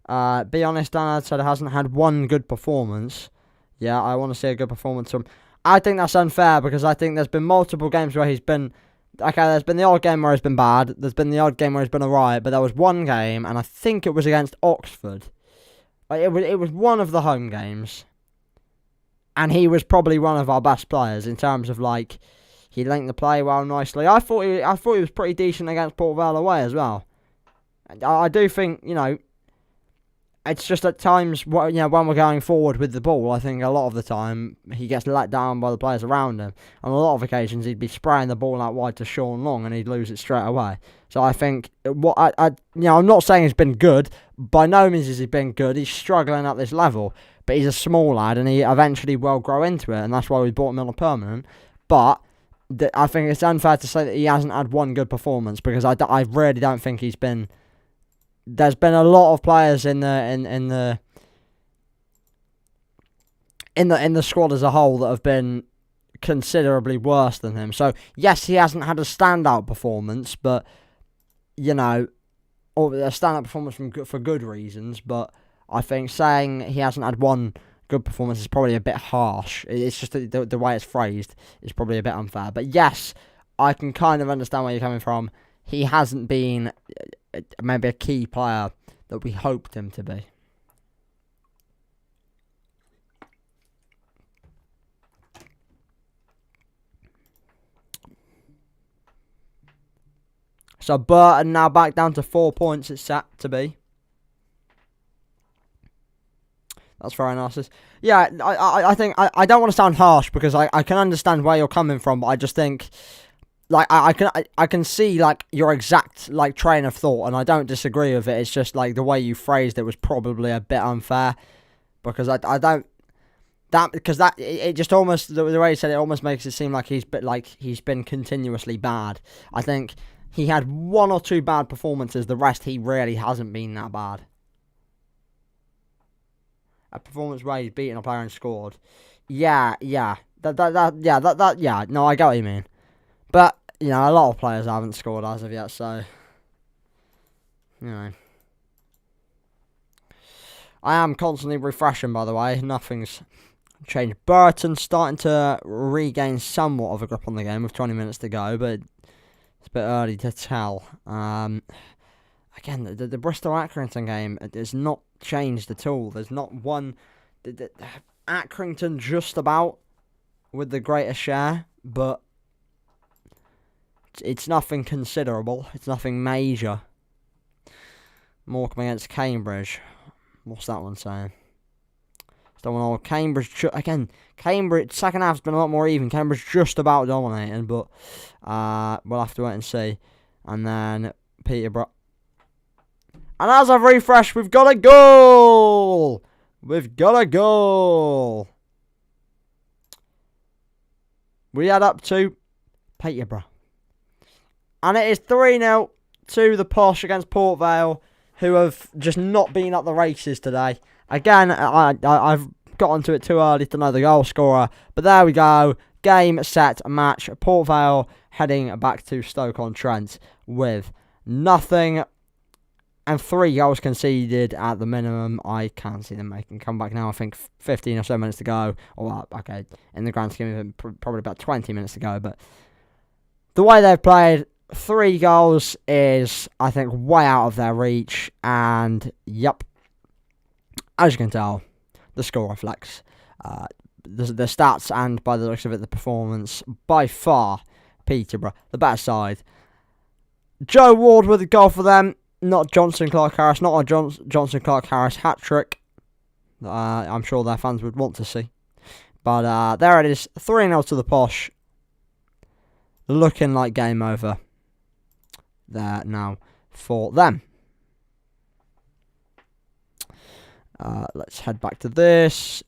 Be honest, Dan Adzad hasn't had one good performance. Yeah, I want to see a good performance from him. I think that's unfair, because I think there's been multiple games where he's been... Okay, there's been the odd game where he's been bad. There's been the odd game where he's been alright. But there was one game, and I think it was against Oxford. It was one of the home games, and he was probably one of our best players in terms of, like, he linked the play well nicely. I thought he was pretty decent against Port Vale away as well. I do think, you know, it's just at times, you know, when we're going forward with the ball, I think a lot of the time he gets let down by the players around him. On a lot of occasions, he'd be spraying the ball out wide to Sean Long, and he'd lose it straight away. So I think I'm not saying he's been good. By no means has he been good. He's struggling at this level, but he's a small lad, and he eventually will grow into it, and that's why we bought him on a permanent. But I think it's unfair to say that he hasn't had one good performance, because I really don't think he's been. There's been a lot of players in the squad as a whole that have been considerably worse than him. So yes, he hasn't had a standout performance, but you know, or a standout performance for good reasons. But I think saying he hasn't had one good performance is probably a bit harsh. It's just the way it's phrased is probably a bit unfair. But yes, I can kind of understand where you're coming from. He hasn't been maybe a key player that we hoped him to be. So Burton now back down to 4 points it's set to be. That's very nice. Yeah, I think I don't want to sound harsh, because I can understand where you're coming from, but I just think, like, I can see, like, your exact, like, train of thought, and I don't disagree with it. It's just, like, the way you phrased it was probably a bit unfair, because I don't, it just almost, the way you said it almost makes it seem like he's been continuously bad. I think he had one or two bad performances. The rest, he really hasn't been that bad. a performance where he's beaten a player and scored. Yeah. Yeah. No, I get what you mean. But, you know, a lot of players haven't scored as of yet, so, you know. I am constantly refreshing, by the way. Nothing's changed. Burton's starting to regain somewhat of a grip on the game with 20 minutes to go, but it's a bit early to tell. Again, the Bristol Accrington game has not changed at all. There's not one. Accrington just about with the greater share, but it's nothing considerable. It's nothing major. Morecambe against Cambridge. What's that one saying? Don't know. Cambridge again. Cambridge second half's been a lot more even. Cambridge just about dominating, but we'll have to wait and see. And then Peterborough. And as I've refreshed, we've got a goal. We've got a goal. We add up to Peterborough, and it is 3-0 to the Posh against Port Vale, who have just not been at the races today. Again, I've got onto it too early to know the goal scorer, but there we go. Game, set, match. Port Vale heading back to Stoke-on-Trent with nothing and 3 goals conceded at the minimum. I can't see them making a comeback now. I think 15 or so minutes to go. Or, okay, in the grand scheme of it, probably about 20 minutes to go. But the way they've played, 3 goals is, I think, way out of their reach. And, yep, as you can tell, the score reflects the stats and, by the looks of it, the performance. By far, Peterborough, the better side. Joe Ward with a goal for them. Not Johnson Clark Harris, not a Johnson Clark Harris hat trick. I'm sure their fans would want to see. But there it is, 3-0 to the Posh. Looking like game over there now for them. Let's head back to this.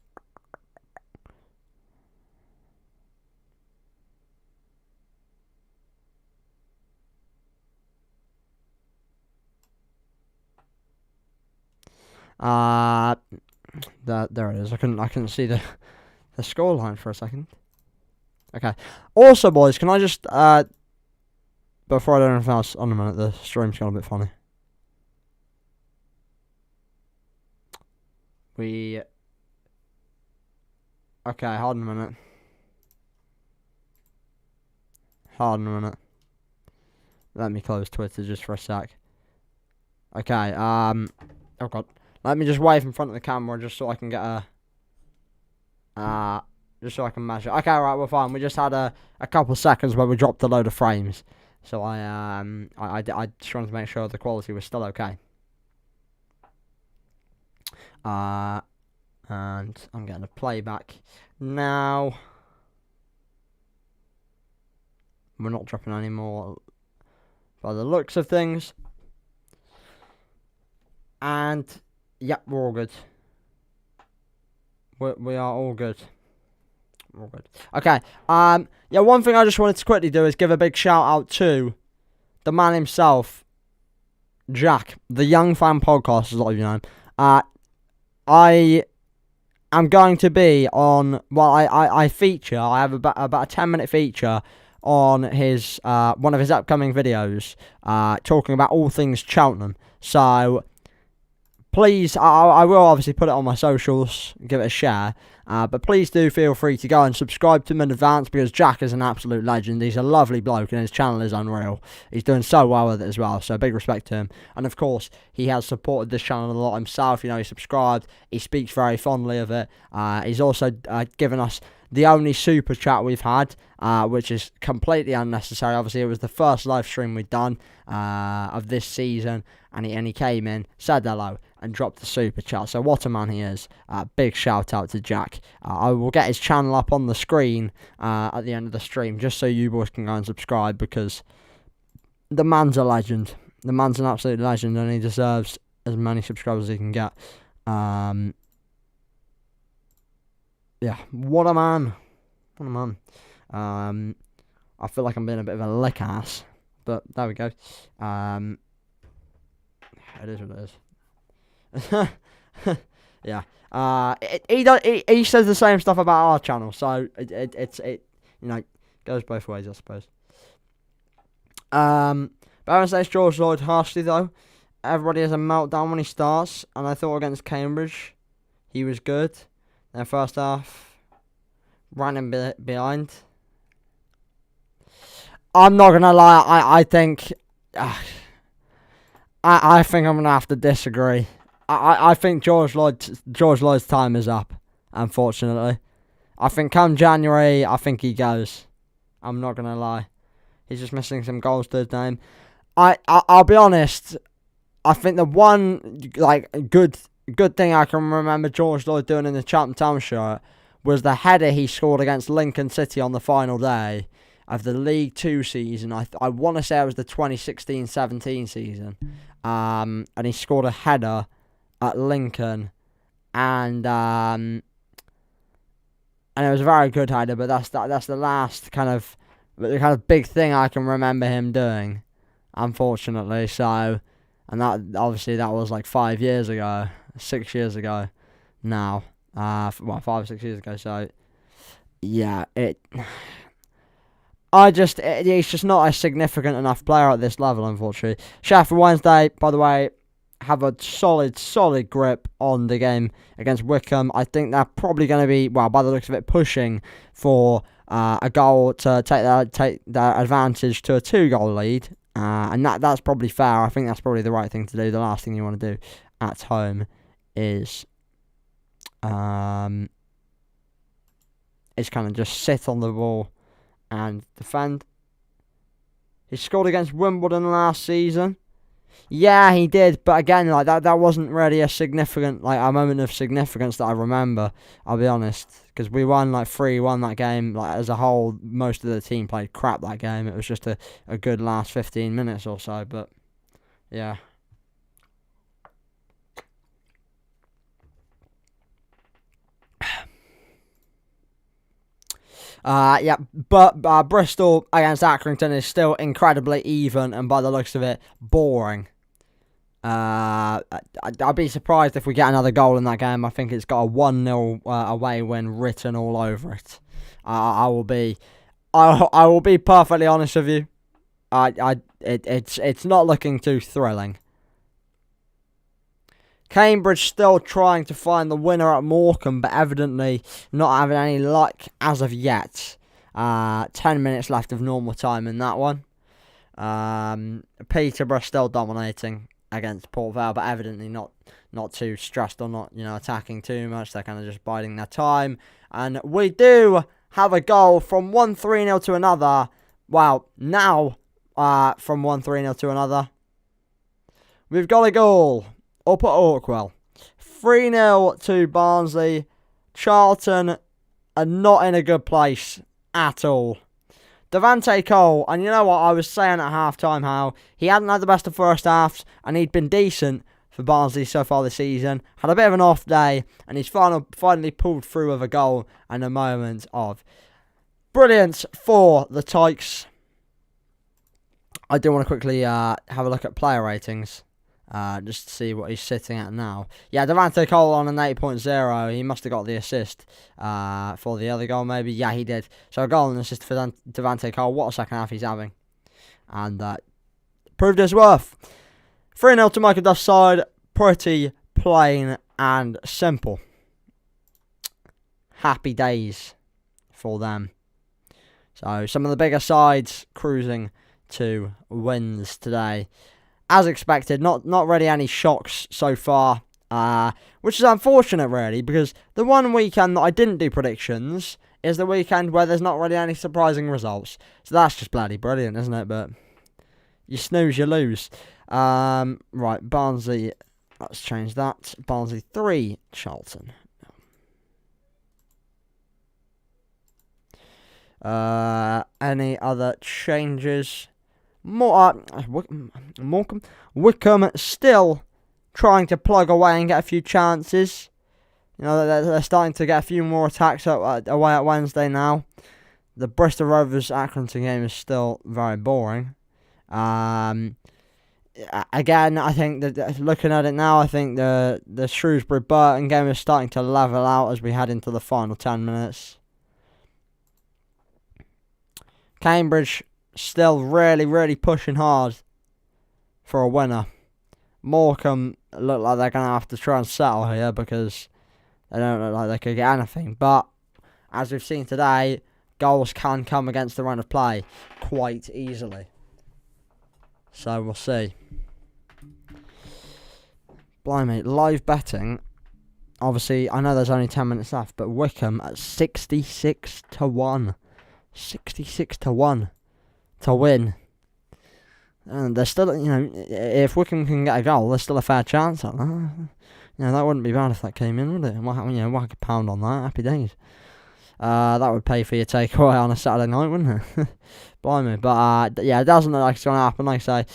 There it is. I couldn't see the scoreline for a second. Okay. Also, boys, can I just before I do anything else, on a minute, the stream's gone a bit funny. Okay, hold on a minute. Hold on a minute. Let me close Twitter just for a sec. Okay, oh god. Let me just wave in front of the camera just so I can get just so I can measure. Okay, right, we're fine. We just had a couple seconds where we dropped a load of frames. So I just wanted to make sure the quality was still okay. And I'm getting a playback now. We're not dropping any more by the looks of things. And yep, we're all good. We are all good. All good. Okay. Yeah, one thing I just wanted to quickly do is give a big shout out to the man himself, Jack, the Young Fan Podcast, as a lot of you know. I am going to be on. Well, I feature. I have about a 10-minute feature on his one of his upcoming videos, talking about all things Cheltenham. So please, I will obviously put it on my socials, give it a share. But please do feel free to go and subscribe to him in advance, because Jack is an absolute legend. He's a lovely bloke and his channel is unreal. He's doing so well with it as well, so big respect to him. And of course, he has supported this channel a lot himself. You know, he subscribed, he speaks very fondly of it. He's also given us the only super chat we've had, which is completely unnecessary. Obviously, it was the first live stream we'd done of this season, and he came in, said hello, and dropped the super chat. So what a man he is. Big shout out to Jack. I will get his channel up on the screen at the end of the stream, just so you boys can go and subscribe, because the man's a legend. The man's an absolute legend, and he deserves as many subscribers as he can get. Yeah, what a man. What a man. I feel like I'm being a bit of a lick ass, but there we go. It is what it is. Yeah. He says the same stuff about our channel, so it goes both ways, I suppose. Baron says George Lloyd harshly though. Everybody has a meltdown when he starts, and I thought against Cambridge, he was good. Then first half, ran him behind. I'm not gonna lie. I think I think I'm gonna have to disagree. I think George Lloyd's time is up. Unfortunately, I think come January, I think he goes. I'm not gonna lie. He's just missing some goals to his name. I'll be honest. I think the one good thing I can remember George Lloyd doing in the Chatham Town shirt was the header he scored against Lincoln City on the final day of the League 2 season. I want to say it was the 2016-17 season. And he scored a header at Lincoln, and it was a very good header. But that's the last kind of big thing I can remember him doing, unfortunately. So, and that obviously that was like 5 years ago, 6 years ago, now. 5 or 6 years ago. So, yeah, he's just not a significant enough player at this level, unfortunately. Sheffield Wednesday, by the way, have a solid grip on the game against Wickham. I think they're probably going to be, well, by the looks of it, pushing for a goal to take their advantage to a 2-goal lead. And that's probably fair. I think that's probably the right thing to do. The last thing you want to do at home is kind of just sit on the ball and defend. He scored against Wimbledon last season. Yeah, he did, but again, that wasn't really a significant, a moment of significance that I remember. I'll be honest, because we won 3-1 that game. As a whole, most of the team played crap that game. It was just a good last 15 minutes or so, but yeah. But Bristol against Accrington is still incredibly even, and by the looks of it, boring. I'd be surprised if we get another goal in that game. I think it's got a 1-0 away win written all over it. I will be perfectly honest with you. It's not looking too thrilling. Cambridge still trying to find the winner at Morecambe, but evidently not having any luck as of yet. 10 minutes left of normal time in that one. Peterborough still dominating against Port Vale, but evidently not too stressed or not attacking too much. They're kind of just biding their time. And we do have a goal from 1-3-0 to another. Well, now from 1-3-0 to another. We've got a goal up at Orkwell. 3-0 to Barnsley. Charlton are not in a good place at all. Devante Cole, and you know what, I was saying at half-time how he hadn't had the best of first halves, and he'd been decent for Barnsley so far this season. Had a bit of an off day, and he's finally pulled through with a goal and a moment of brilliance for the Tykes. I do want to quickly have a look at player ratings. Just to see what he's sitting at now. Yeah, Devante Cole on an 8.0. He must have got the assist for the other goal, maybe. Yeah, he did. So a goal and assist for Devante Cole. What a second half he's having. And proved his worth. 3-0 to Michael Duff's side. Pretty plain and simple. Happy days for them. So some of the bigger sides cruising to wins today. As expected, not really any shocks so far, which is unfortunate really, because the one weekend that I didn't do predictions is the weekend where there's not really any surprising results. So that's just bloody brilliant, isn't it? But you snooze, you lose. Right, Barnsley, let's change that. Barnsley 3, Charlton. Any other changes? Wickham still trying to plug away and get a few chances. They're starting to get a few more attacks away at Wednesday now. The Bristol Rovers Accrington game is still very boring. again, I think that looking at it now, I think the Shrewsbury-Burton game is starting to level out as we head into the final 10 minutes. Cambridge still really, really pushing hard for a winner. Morecambe look like they're going to have to try and settle here because they don't look like they could get anything. But as we've seen today, goals can come against the run of play quite easily. So we'll see. Blimey, live betting. Obviously, I know there's only 10 minutes left, but Wycombe at 66 to 1. 66 to 1 to win. And there's still, if Wycombe can get a goal, there's still a fair chance at that. That wouldn't be bad if that came in, would it? Whack a pound on that. Happy days. That would pay for your takeaway on a Saturday night, wouldn't it? Blimey. But, it doesn't look like it's going to happen, like I say.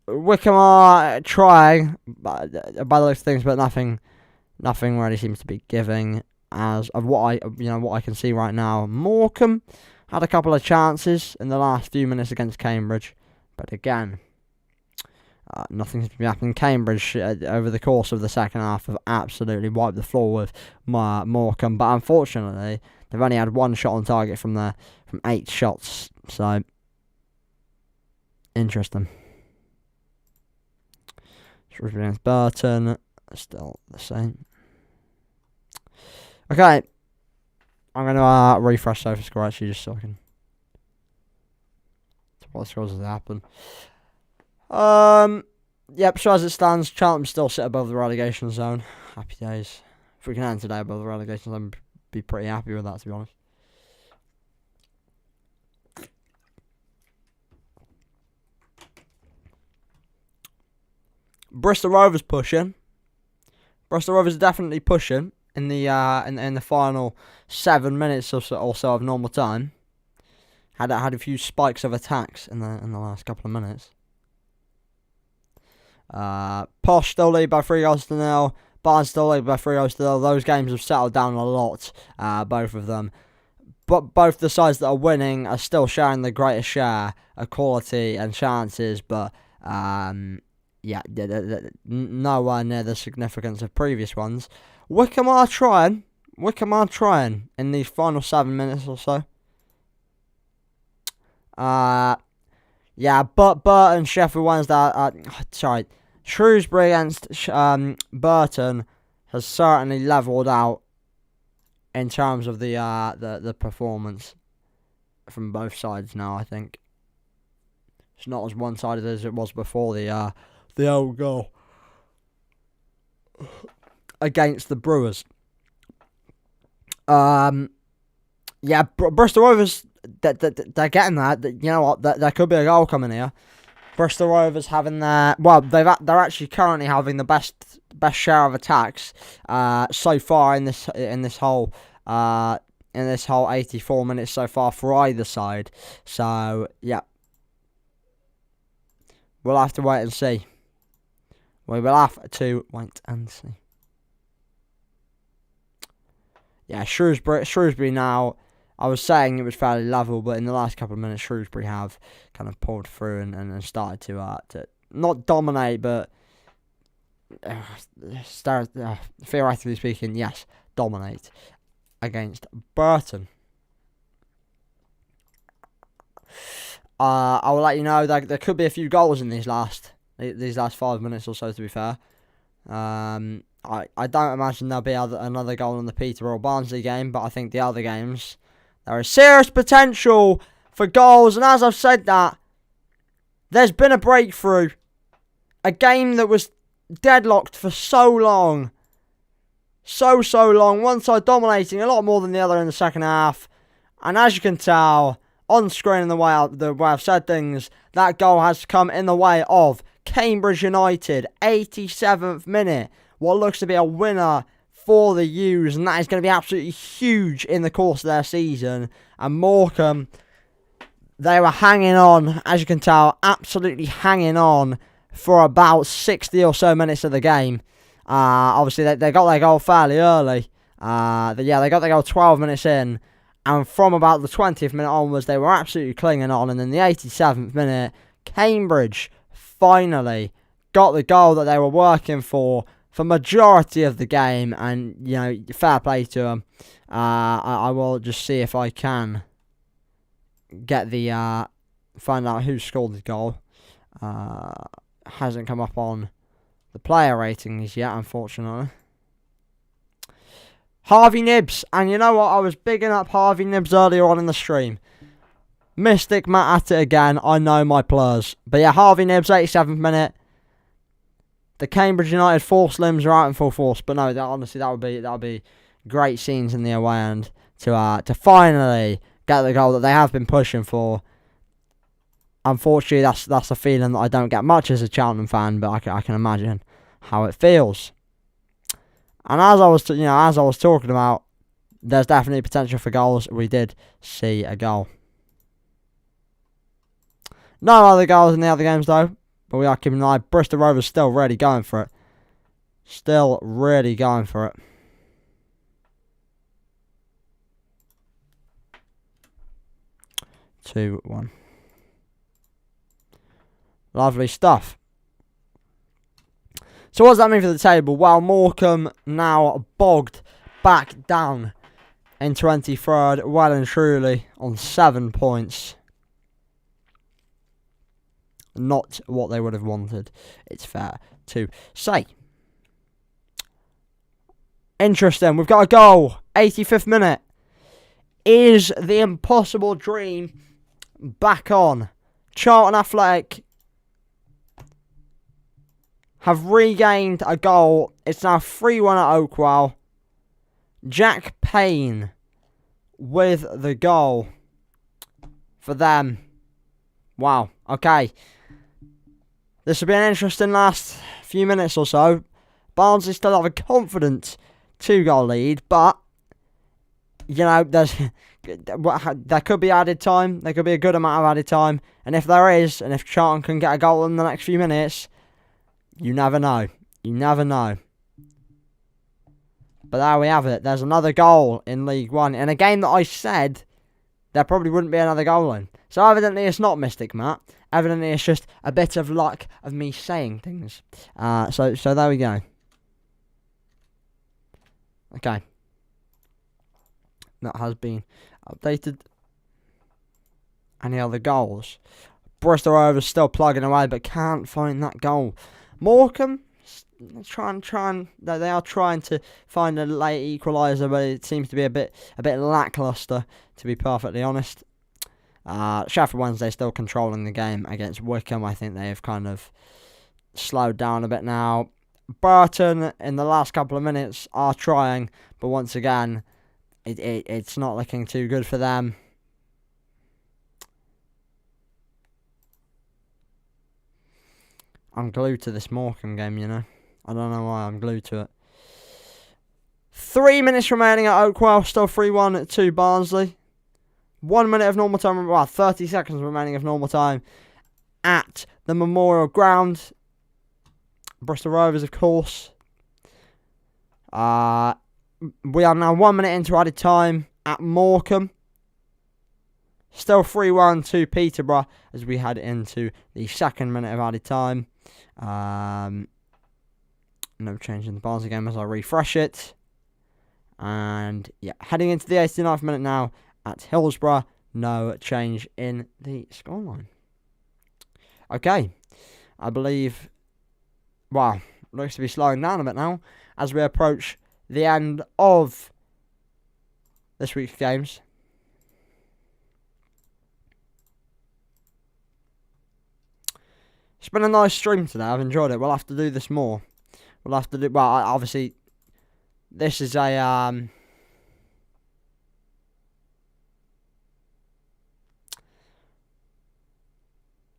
Wycombe are trying, by the looks of things, but nothing really seems to be giving as of what I can see right now. Morecambe had a couple of chances in the last few minutes against Cambridge, but again, nothing seems to be happening. Cambridge, over the course of the second half, have absolutely wiped the floor with Morecambe, but unfortunately, they've only had one shot on target from 8 shots, so interesting. Shrewsbury against Burton, still the same. Okay, I'm going to refresh SofaScore actually just so I can see what scores has happened. Yep, so as it stands, Cheltenham still sit above the relegation zone. Happy days. If we can end today above the relegation zone, I'd be pretty happy with that, to be honest. Bristol Rovers pushing. Bristol Rovers are definitely pushing in the in the final 7 minutes or so of normal time. Had a few spikes of attacks in the last couple of minutes. Posh still lead by 3-0. Barnes still lead by 3-0. Those games have settled down a lot, both of them. But both the sides that are winning are still sharing the greater share of quality and chances, but nowhere near the significance of previous ones. Wycombe are trying in these final 7 minutes or so. But Burton, Sheffield Wednesday, Shrewsbury against Burton has certainly levelled out in terms of the performance from both sides now, I think. It's not as one-sided as it was before the old goal against the Brewers. Bristol Rovers, they're getting that. You know what? There could be a goal coming here. Bristol Rovers having they're actually currently having the best share of attacks so far in this whole 84 minutes so far for either side. So yeah, we'll have to wait and see. We will have to wait and see. Yeah, Shrewsbury now. I was saying it was fairly level, but in the last couple of minutes, Shrewsbury have kind of pulled through and started to not dominate, but theoretically speaking, yes, dominate against Burton. I will let you know that there could be a few goals in these last 5 minutes or so, to be fair. I don't imagine there'll be another goal in the Peterborough Barnsley game, but I think the other games, there is serious potential for goals, and as I've said that, there's been a breakthrough. A game that was deadlocked for so long. So long. One side dominating a lot more than the other in the second half. And as you can tell, on screen and the way I've said things, that goal has come in the way of Cambridge United. 87th minute. What looks to be a winner for the U's, and that is going to be absolutely huge in the course of their season. And Morecambe, they were hanging on, as you can tell, absolutely hanging on for about 60 or so minutes of the game. Obviously, they got their goal fairly early. They got their goal 12 minutes in, and from about the 20th minute onwards, they were absolutely clinging on. And in the 87th minute, Cambridge finally got the goal that they were working for majority of the game, and fair play to them. I will just see if I can get the find out who scored the goal. Hasn't come up on the player ratings yet, unfortunately. Harvey Nibbs, and you know what? I was bigging up Harvey Nibbs earlier on in the stream. Mystic Matt at it again. I know my plurs, but yeah, Harvey Nibbs, 87th minute. The Cambridge United force limbs are out in full force, but no, honestly, that would be great scenes in the away end to finally get the goal that they have been pushing for. Unfortunately, that's a feeling that I don't get much as a Cheltenham fan, but I can imagine how it feels. And as I was talking about, there's definitely potential for goals. We did see a goal. No other goals in the other games though. But we are keeping an eye. Bristol Rovers still really going for it. Still really going for it. Two, 1. Lovely stuff. So what does that mean for the table? Well, Morecambe now bogged back down in 23rd. Well and truly on 7 points. Not what they would have wanted, it's fair to say. Interesting, we've got a goal. 85th minute. Is the impossible dream back on? Charlton Athletic have regained a goal. It's now 3-1 at Oakwell. Jack Payne with the goal for them. Wow, okay. This will be an interesting last few minutes or so. Barnsley still have a confident 2-goal lead, but there could be added time. There could be a good amount of added time, and if there is, and if Charlton can get a goal in the next few minutes, you never know. You never know. But there we have it. There's another goal in League One in a game that I said there probably wouldn't be another goal in. So evidently it's not Mystic Matt. Evidently it's just a bit of luck of me saying things. So there we go. Okay. That has been updated. Any other goals? Bristol Rovers still plugging away, but can't find that goal. Morecambe they are trying to find a late equaliser, but it seems to be a bit lacklustre, to be perfectly honest. Sheffield Wednesday still controlling the game against Wickham. I think they have kind of slowed down a bit now. Burton in the last couple of minutes are trying, but once again, it's not looking too good for them. I'm glued to this Morecambe game, I don't know why I'm glued to it. 3 minutes remaining at Oakwell, still 3-1 to Barnsley. 1 minute of normal time, 30 seconds remaining of normal time at the Memorial Ground. Bristol Rovers, of course. We are now 1 minute into added time at Morecambe. Still 3-1 to Peterborough as we head into the second minute of added time. No change in the Barnsley game as I refresh it. And yeah, heading into the 89th minute now at Hillsborough. No change in the scoreline. Okay, I believe, looks to be slowing down a bit now as we approach the end of this week's games. It's been a nice stream today. I've enjoyed it. We'll have to do this more. We'll have to do... obviously, this is a...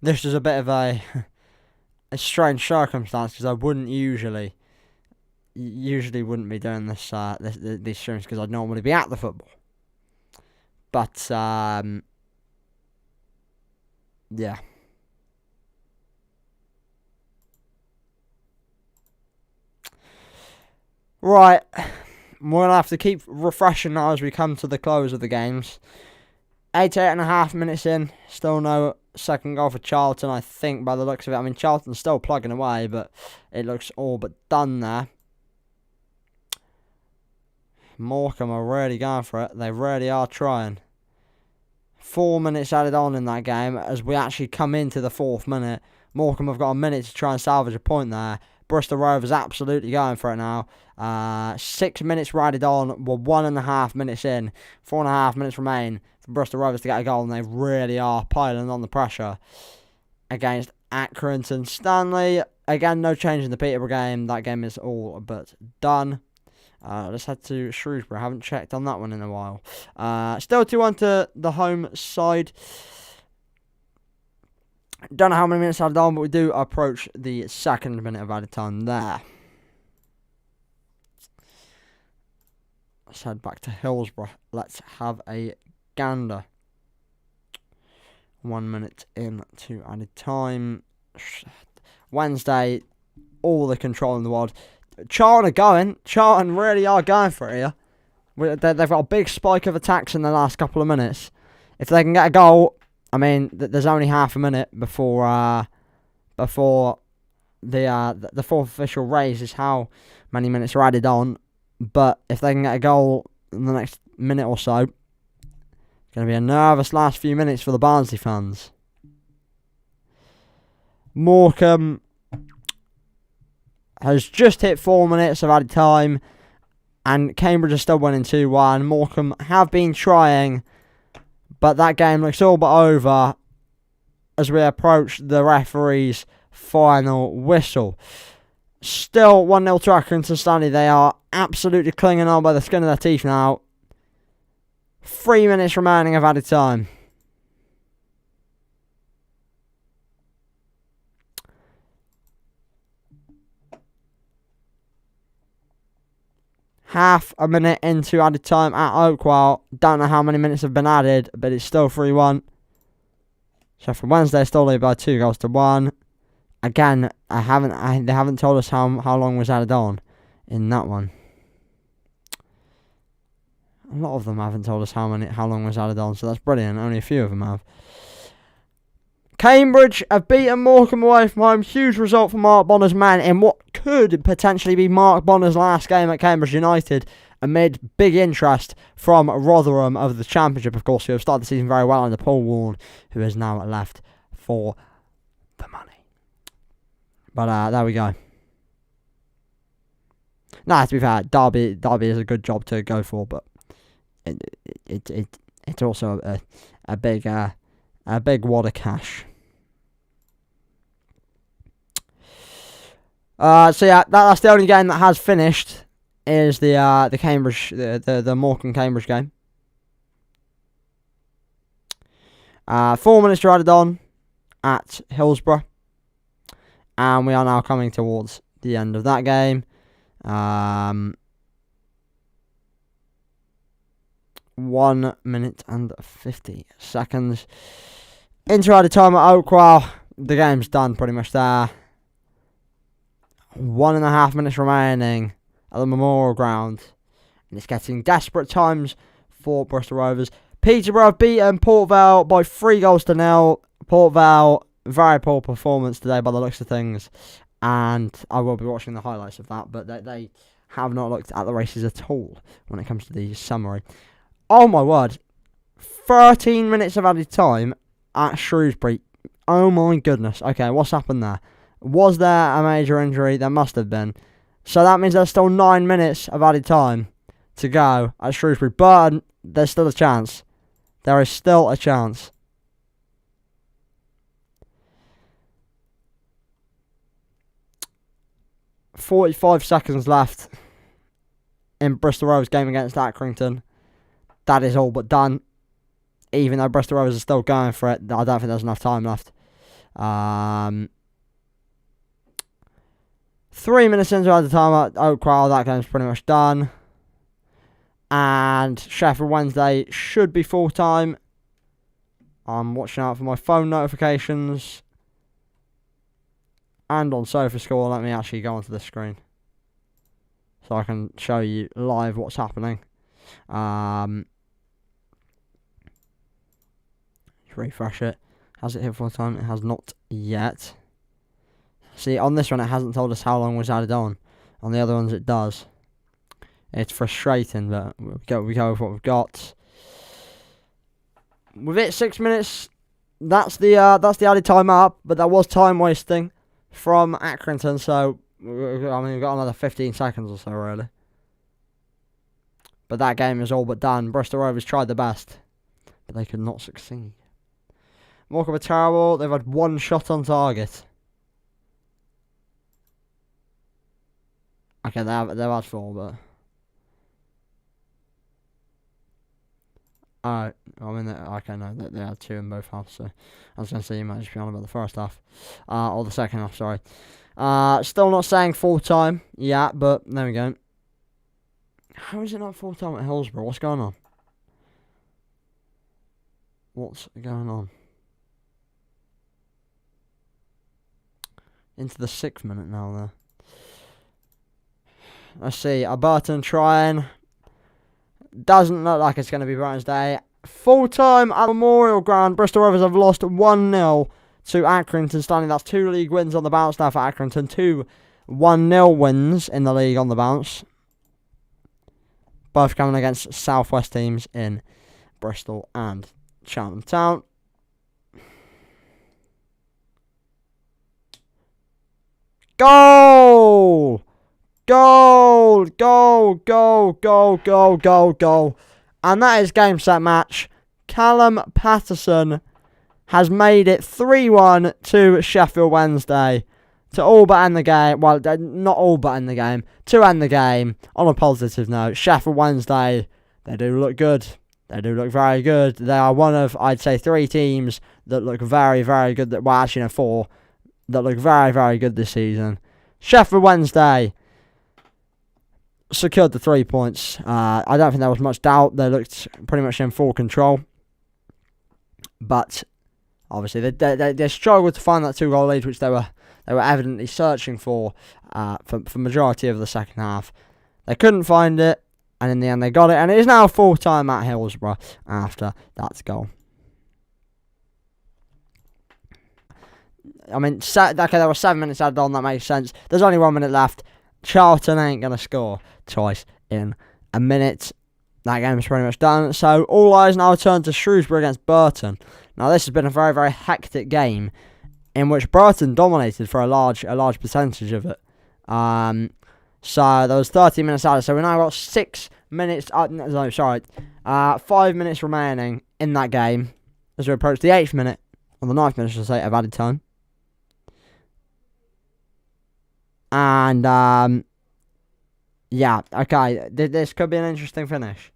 this is a bit of a strange circumstance because I wouldn't usually wouldn't be doing this these streams because I'd normally be at the football. But yeah. Right, we're going to have to keep refreshing now as we come to the close of the games. 88.5 minutes in. Still no second goal for Charlton, I think, by the looks of it. I mean, Charlton's still plugging away, but it looks all but done there. Morecambe are really going for it. They really are trying. 4 minutes added on in that game as we actually come into the 4th minute. Morecambe have got a minute to try and salvage a point there. Bristol Rovers absolutely going for it now. 6 minutes added on. We're 1.5 minutes in. 4.5 minutes remain for Bristol Rovers to get a goal, and they really are piling on the pressure against Accrington Stanley. Again, no change in the Peterborough game. That game is all but done. Let's head to Shrewsbury. I haven't checked on that one in a while. Still 2-1 to the home side. Don't know how many minutes added on, but we do approach the 2nd minute of added time there. Let's head back to Hillsborough. Let's have a gander. 1 minute in to added time. Wednesday, all the control in the world. Charlton are going. Charlton really are going for it here. They've got a big spike of attacks in the last couple of minutes. If they can get a goal, I mean, there's only half a minute before the 4th official raises how many minutes are added on. But if they can get a goal in the next minute or so, it's going to be a nervous last few minutes for the Barnsley fans. Morecambe has just hit 4 minutes of added time, and Cambridge are still winning 2-1. Morecambe have been trying, but that game looks all but over as we approach the referee's final whistle. Still 1-0 to Accrington Stanley. They are absolutely clinging on by the skin of their teeth now. 3 minutes remaining of added time. Half a minute into added time at Oakwell. Don't know how many minutes have been added, but it's still 3-1. Sheffield Wednesday still lead by 2-1. Again, they haven't told us how long was added on in that one. A lot of them haven't told us how long was added on, so that's brilliant. Only a few of them have. Cambridge have beaten Morecambe away from home. Huge result for Mark Bonner's men in what could potentially be Mark Bonner's last game at Cambridge United, amid big interest from Rotherham of the Championship, of course, who have started the season very well under Paul Warne, who is now left for the money. But there we go. Nah, to be fair, Derby is a good job to go for, but it's also a big wad of cash. So yeah, that's the only game that has finished. Is the Cambridge the Morecambe Cambridge game. 4 minutes to added on at Hillsborough, and we are now coming towards the end of that game. 1 minute and 50 seconds into added time at Oakwell. The game's done pretty much there. 1.5 minutes remaining at the Memorial Ground, and it's getting desperate times for Bristol Rovers. Peterborough have beaten Port Vale by 3-0. Port Vale, very poor performance today by the looks of things, and I will be watching the highlights of that, but they have not looked at the races at all when it comes to the summary. Oh my word, 13 minutes of added time at Shrewsbury. Oh my goodness. Okay, what's happened there? Was there a major injury? There must have been. So that means there's still 9 minutes of added time to go at Shrewsbury. But there's still a chance. There is still a chance. .45 seconds left in Bristol Rovers' game against Accrington. That is all but done. Even though Bristol Rovers are still going for it, I don't think there's enough time left. 3 minutes into the time at Oakwell, that game's pretty much done. And Sheffield Wednesday should be full time. I'm watching out for my phone notifications. And on SofaScore, let me actually go onto the screen so I can show you live what's happening. Let's refresh it. Has it hit full time? It has not yet. See, on this one, it hasn't told us how long was added on. On the other ones, it does. It's frustrating, but we go with what we've got. With it 6 minutes, that's the added time up, but that was time wasting from Accrington. So I mean, we've got another 15 seconds or so, really. But that game is all but done. Bristol Rovers tried their best, but they could not succeed. Morecambe are terrible. They've had one shot on target. Okay, they've had 4, but... Alright, I mean, okay, no, they had 2 in both halves, so... I was going to say you might just be on about the first half. Or the second half, sorry. Still not saying full time yet, but there we go. How is it not full time at Hillsborough? What's going on? What's going on? Into the 6th minute now, there. Let's see. Burton trying. Doesn't look like it's going to be Brighton's day. Full time at Memorial Ground. Bristol Rovers have lost 1-0 to Accrington. Standing, that's 2 league wins on the bounce now for Accrington. 2 1-0 wins in the league on the bounce. Both coming against South West teams in Bristol and Cheltenham Town. Goal! Goal! Goal! Goal! Goal! Goal! Goal! Goal! And that is game, set, match. Callum Patterson has made it 3-1 to Sheffield Wednesday. To all but end the game. Well, not all but end the game. To end the game on a positive note. Sheffield Wednesday, they do look good. They do look very good. They are one of, I'd say, 3 teams that look very, very good. Well, actually, no, 4 that look very, very good this season. Sheffield Wednesday secured the 3 points. I don't think there was much doubt. They looked pretty much in full control. But obviously, they struggled to find that 2-goal lead, which they were evidently searching for majority of the second half. They couldn't find it, and in the end they got it, and it is now full time at Hillsborough after that goal. I mean, okay, there were 7 minutes added on, that makes sense. There's only 1 minute left. Charlton ain't going to score twice in a minute. That game is pretty much done. So all eyes now turn to Shrewsbury against Burton. Now this has been a very, very hectic game in which Burton dominated for a large percentage of it. So there was 30 minutes added. So we now got 6 minutes. 5 minutes remaining in that game as we approach the 8th minute, or the 9th minute, I should say, of added time. And yeah, okay, this could be an interesting finish.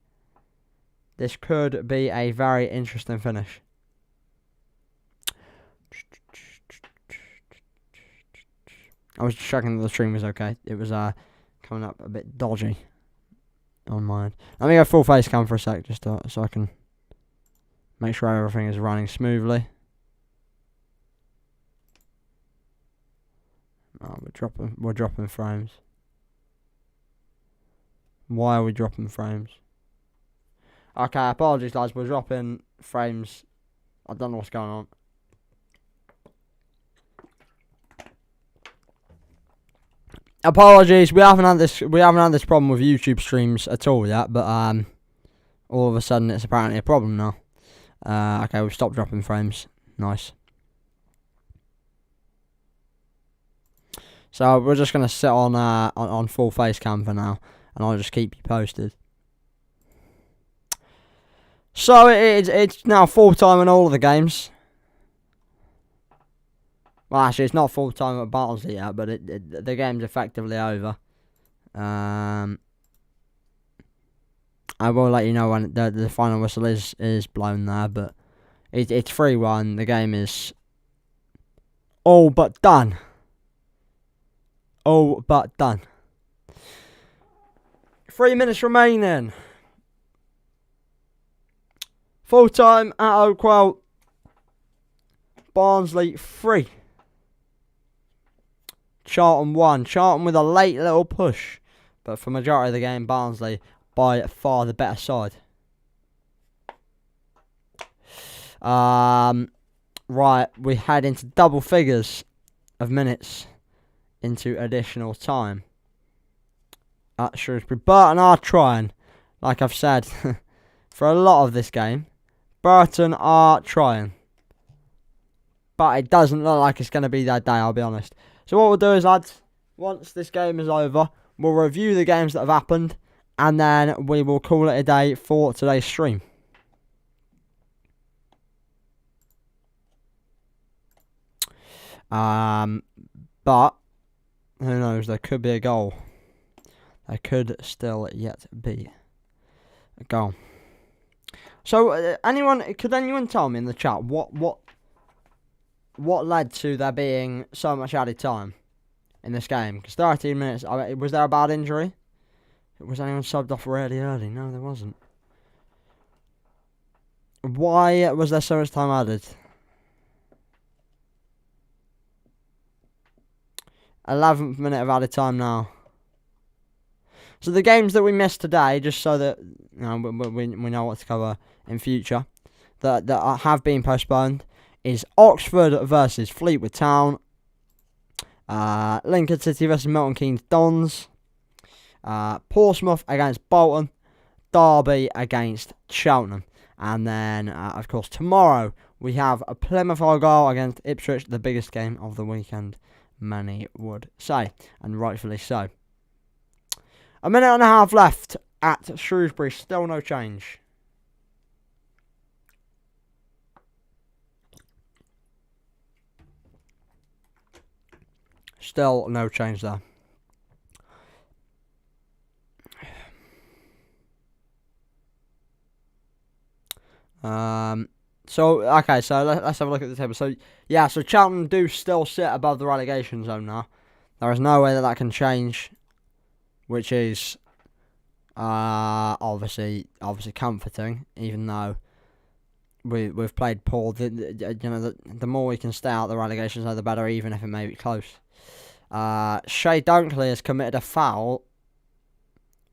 This could be a very interesting finish. I was just checking that the stream was okay. It was coming up a bit dodgy on mine. Let me go full face cam for a sec, just so I can make sure everything is running smoothly. Oh, we're dropping frames. Why are we dropping frames? Okay, apologies guys, we're dropping frames. I don't know what's going on. Apologies, we haven't had this problem with YouTube streams at all yet, but all of a sudden it's apparently a problem now. Okay, we've stopped dropping frames. Nice. So we're just gonna sit on full face cam for now, and I'll just keep you posted. So it's now full time in all of the games. Well, actually, it's not full time at Barnsley yet, but the game's effectively over. I will let you know when the final whistle is blown there, but it's 3-1. The game is all but done. All but done. 3 minutes remaining. Full time at Oakwell. Barnsley 3. Charlton 1. Charlton with a late little push. But for majority of the game, Barnsley by far the better side. Right, we head into double figures of minutes into additional time at Shrewsbury. Burton are trying, like I've said, for a lot of this game. Burton are trying. But it doesn't look like it's going to be their day, I'll be honest. So what we'll do is, lads, once this game is over, we'll review the games that have happened, and then we will call it a day for today's stream. But who knows? There could be a goal. There could still yet be a goal. So, could anyone tell me in the chat what led to there being so much added time in this game? Because 13 minutes. Was there a bad injury? Was anyone subbed off really early? No, there wasn't. Why was there so much time added? 11th minute of added time now. So the games that we missed today, just so that we know what to cover in future, that have been postponed, is Oxford versus Fleetwood Town, Lincoln City versus Milton Keynes Dons, Portsmouth against Bolton, Derby against Cheltenham, and then of course tomorrow we have a Plymouth Argyle against Ipswich, the biggest game of the weekend, many would say, and rightfully so. A minute and a half left at Shrewsbury, still no change. Still no change there. So let's have a look at the table. So yeah, so Cheltenham do still sit above the relegation zone now. There is no way that can change, which is obviously comforting, even though we've played poor. The more we can stay out the relegation zone, the better, even if it may be close. Shea Dunkley has committed a foul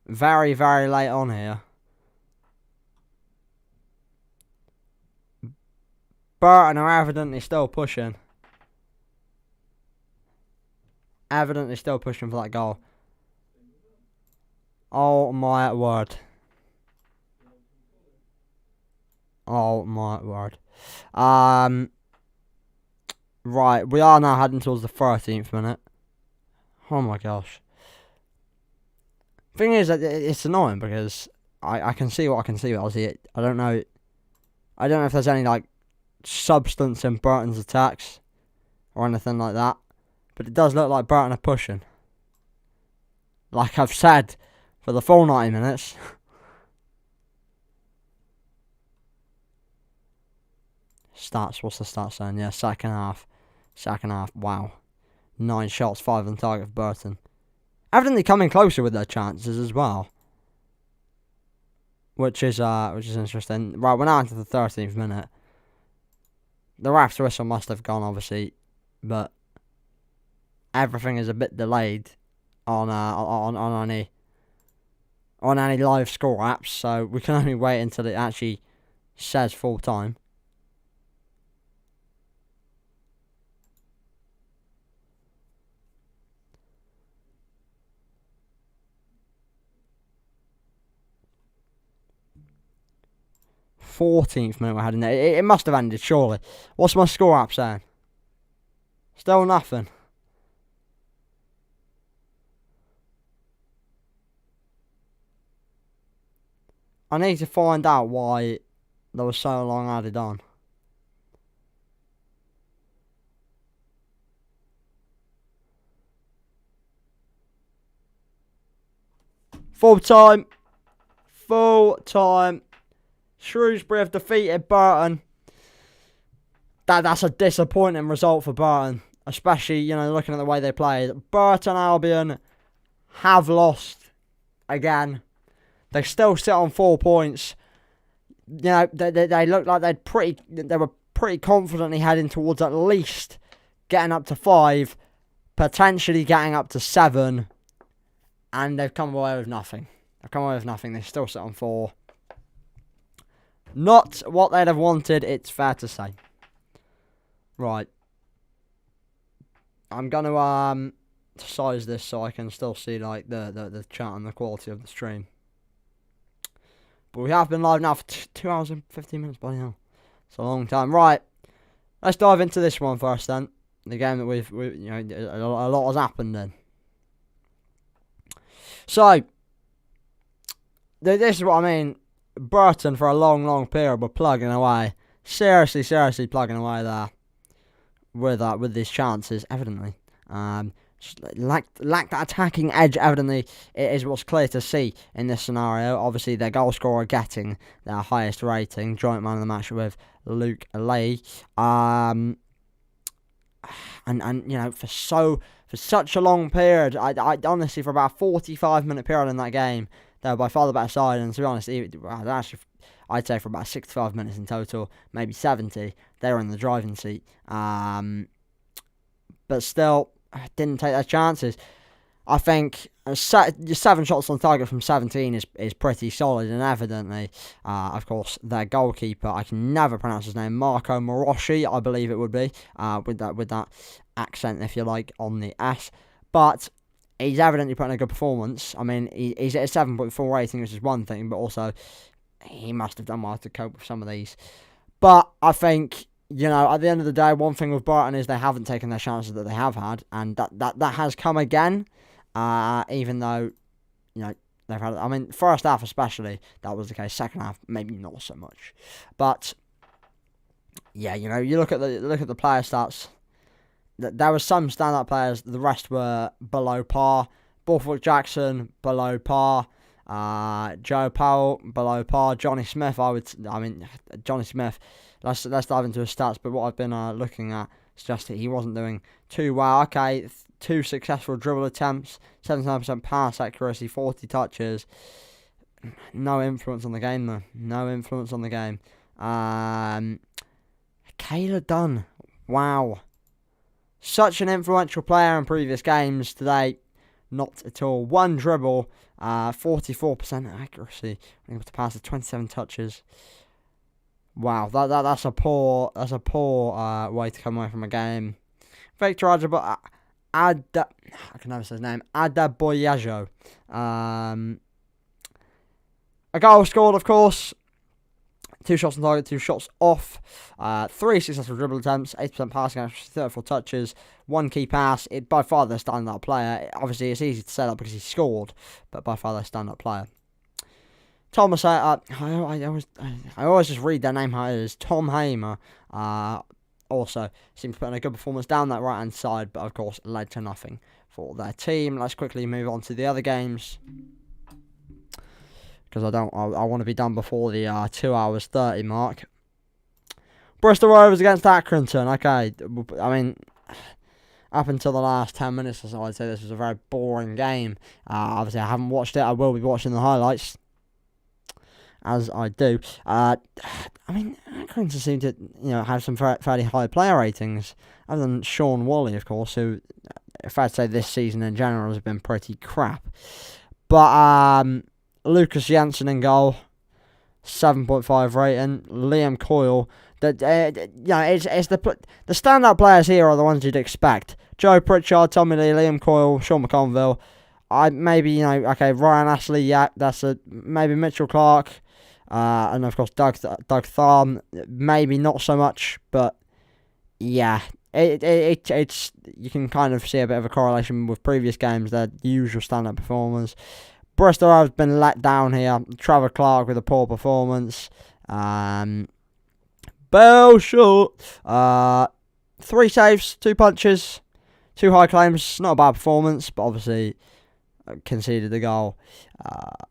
very, very late on here. Burton are evidently still pushing. Evidently still pushing for that goal. Oh my word. Oh my word. Right, we are now heading towards the 13th minute. Oh my gosh. Thing is that it's annoying because I can see what I can see, but obviously I don't know if there's any like substance in Burton's attacks or anything like that, but it does look like Burton are pushing. Like I've said, for the full 90 minutes. Stats, what's the stats saying? Yeah, second half, wow. 9 shots, 5 on target for Burton. Evidently coming closer with their chances as well. Which is interesting. Right, we're now into the 13th minute. The ref's whistle must have gone, obviously, but everything is a bit delayed on any live score apps, so we can only wait until it actually says full time. $14th minute we're heading there. It must have ended, surely. What's my score app saying? Still nothing. I need to find out why there was so long added on. Full time. Shrewsbury have defeated Burton. That's a disappointing result for Burton, especially, looking at the way they played. Burton Albion have lost again. They still sit on 4 points. They looked like they were pretty confidently heading towards at least getting up to 5, potentially getting up to 7, and they've come away with nothing. They still sit on 4. Not what they'd have wanted, it's fair to say. Right. I'm going to size this so I can still see like the chat and the quality of the stream. But we have been live now for 2 hours and 15 minutes, bloody hell. It's a long time. Right. Let's dive into this one first then. The game that we've a lot has happened in. So, this is what I mean. Burton for a long period were plugging away. Seriously plugging away there. With his chances, evidently. Lacked that attacking edge, evidently, it is what's clear to see in this scenario. Obviously, their goal scorer getting their highest rating, joint man of the match with Luke Lee. And for such a long period, I honestly, for about a 45-minute period in that game, they were by far the better side. And to be honest, I'd say for about 65 minutes in total, maybe 70, they were in the driving seat. But still, didn't take their chances. I think 7 shots on target from 17 is pretty solid, and evidently, of course, their goalkeeper, I can never pronounce his name, Marco Moroshi, I believe it would be, with that accent, if you like, on the S. But he's evidently putting a good performance. I mean, he's at a 7.4 rating, which is one thing, but also he must have done well to cope with some of these. But I think, at the end of the day, one thing with Brighton is they haven't taken their chances that they have had, and that has come again. Even though, they've had. I mean, first half especially that was the case. Second half, maybe not so much. But yeah, you look at the player stats. There were some standout players. The rest were below par. Borthwick Jackson below par. Joe Powell below par. Johnny Smith, Johnny Smith. Let's dive into his stats. But what I've been looking at suggests that he wasn't doing too well. Okay, 2 successful dribble attempts, 79% pass accuracy, 40 touches. No influence on the game though. No influence on the game. Kayla Dunn. Wow. Such an influential player in previous games today. Not at all. 1 dribble, 44% accuracy. Able to pass with 27 touches. Wow, that's a poor way to come away from a game. Victor Adebayo, I can never say his name. Adebayo. A goal scored, of course. 2 shots on target, 2 shots off. 3 successful dribble attempts, 80% passing, 34 touches, 1 key pass. By far their standout player. Obviously, it's easy to say that because he scored, but by far their standout player. Thomas, I always just read their name how it is. Tom Hamer. Also seems to put in a good performance down that right hand side, but of course led to nothing for their team. Let's quickly move on to the other games, because I want to be done before the 2 hours 30 mark. Bristol Rovers against Accrington. Okay, I mean, up until the last 10 minutes or so, I'd say this was a very boring game. Obviously, I haven't watched it. I will be watching the highlights, as I do. I mean, Accrington seem to have some fairly high player ratings, other than Sean Wally, of course, who, if I'd say this season in general, has been pretty crap. But Lucas Janssen in goal, 7.5 rating. Liam Coyle. It's the standout players here are the ones you'd expect. Joe Pritchard, Tommy Lee, Liam Coyle, Sean McConville. Ryan Ashley, yeah, that's maybe Mitchell Clark, and of course Doug Tharm. Maybe not so much, but yeah, it's you can kind of see a bit of a correlation with previous games. Their usual standout performers. Bristol have been let down here. Trevor Clark with a poor performance. Bell short. 3 saves, 2 punches, 2 high claims. Not a bad performance, but obviously conceded the goal,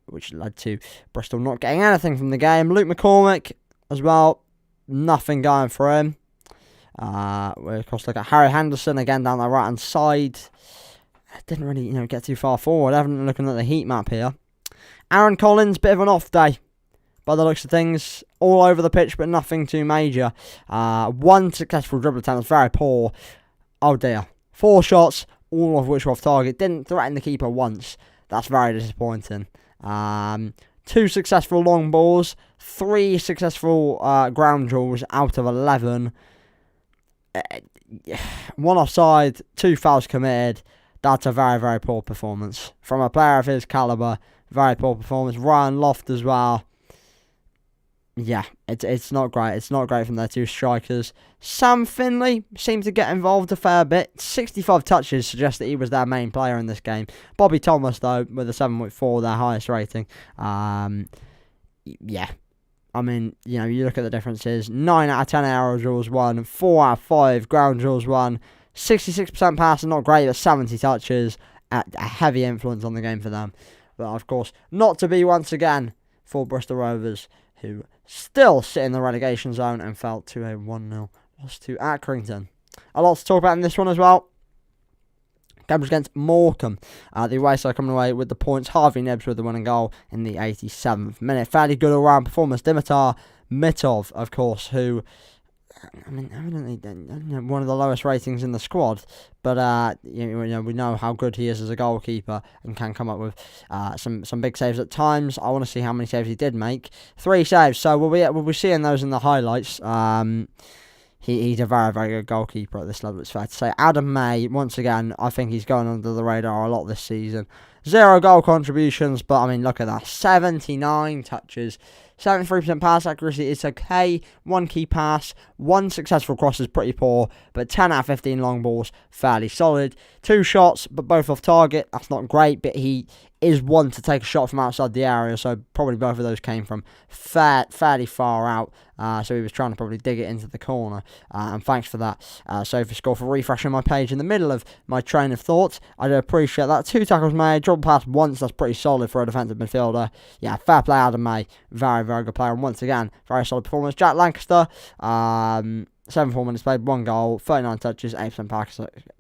which led to Bristol not getting anything from the game. Luke McCormick as well. Nothing going for him. We of course look at Harry Henderson again down the right hand side. Didn't really, get too far forward. Haven't looking at the heat map here. Aaron Collins, bit of an off day by the looks of things. All over the pitch, but nothing too major. 1 successful dribble attempt was very poor. Oh dear. 4 shots, all of which were off target. Didn't threaten the keeper once. That's very disappointing. 2 successful long balls, 3 successful ground duels out of 11. 1 offside, 2 fouls committed. That's a very, very poor performance. From a player of his calibre, very poor performance. Ryan Loft as well. Yeah, it's not great. It's not great from their 2 strikers. Sam Finley seemed to get involved a fair bit. 65 touches suggest that he was their main player in this game. Bobby Thomas, though, with a 7.4, their highest rating. Yeah. I mean, you know, you look at the differences. 9 out of 10 aerial duels won. 4 out of 5 ground duels won. 66% passing, not great, but 70 touches. A heavy influence on the game for them. But, of course, not to be once again for Bristol Rovers, who still sit in the relegation zone and fell to a 1-0 loss to Accrington. A lot to talk about in this one as well. Game was against Morecambe. The away side coming away with the points. Harvey Nibbs with the winning goal in the 87th minute. Fairly good all-round performance. Dimitar Mitov, of course, who, I mean, evidently one of the lowest ratings in the squad, but we know how good he is as a goalkeeper and can come up with some big saves at times. I want to see how many saves he did make. 3 saves, so we'll be seeing those in the highlights. He's a very, very good goalkeeper at this level, it's fair to say. Adam May, once again, I think he's going under the radar a lot this season. 0 goal contributions, but I mean, look at that. 79 touches, 73% pass accuracy, it's okay. 1 key pass, 1 successful cross is pretty poor, but 10 out of 15 long balls, fairly solid. 2 shots, but both off target, that's not great, but he is one to take a shot from outside the area, so probably both of those came from fairly far out, so he was trying to probably dig it into the corner, and thanks for that, SofaScore, for refreshing my page in the middle of my train of thought. I do appreciate that. 2 tackles made, dribble pass once, that's pretty solid for a defensive midfielder. Yeah, fair play Adam May, very, very good player, and once again, very solid performance. Jack Lancaster, 74 minutes played, 1 goal, 39 touches, 8%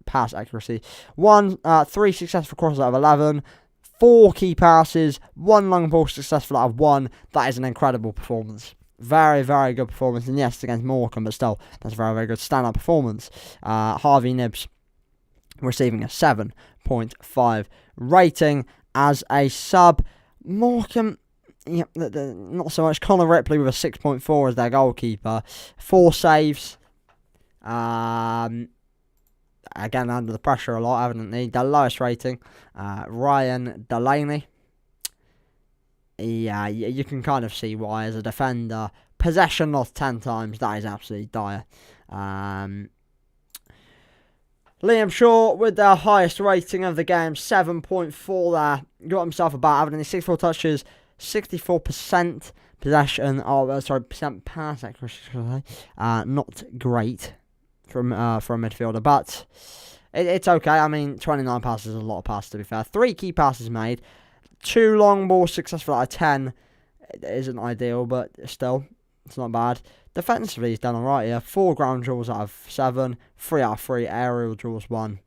pass accuracy, 3 successful crosses out of 11, 4 key passes, 1 long ball successful out of 1. That is an incredible performance. Very, very good performance. And yes, it's against Morecambe, but still, that's a very, very good stand-up performance. Harvey Nibbs receiving a 7.5 rating as a sub. Morecambe, yeah, not so much. Connor Ripley with a 6.4 as their goalkeeper. 4 saves. Again, under the pressure a lot, evidently. The lowest rating, Ryan Delaney. Yeah, you can kind of see why as a defender. Possession lost 10 times, that is absolutely dire. Liam Shaw with their highest rating of the game, 7.4 there. Got himself about, evidently 64 touches, 64% possession, percent pass accuracy, not great for a midfielder, but it's okay. I mean, 29 passes is a lot of passes, to be fair. 3 key passes made, 2 long balls successful out of 10. It isn't ideal, but still, it's not bad. Defensively, he's done alright here. 4 ground duels out of 7, 3 out of 3 aerial duels won.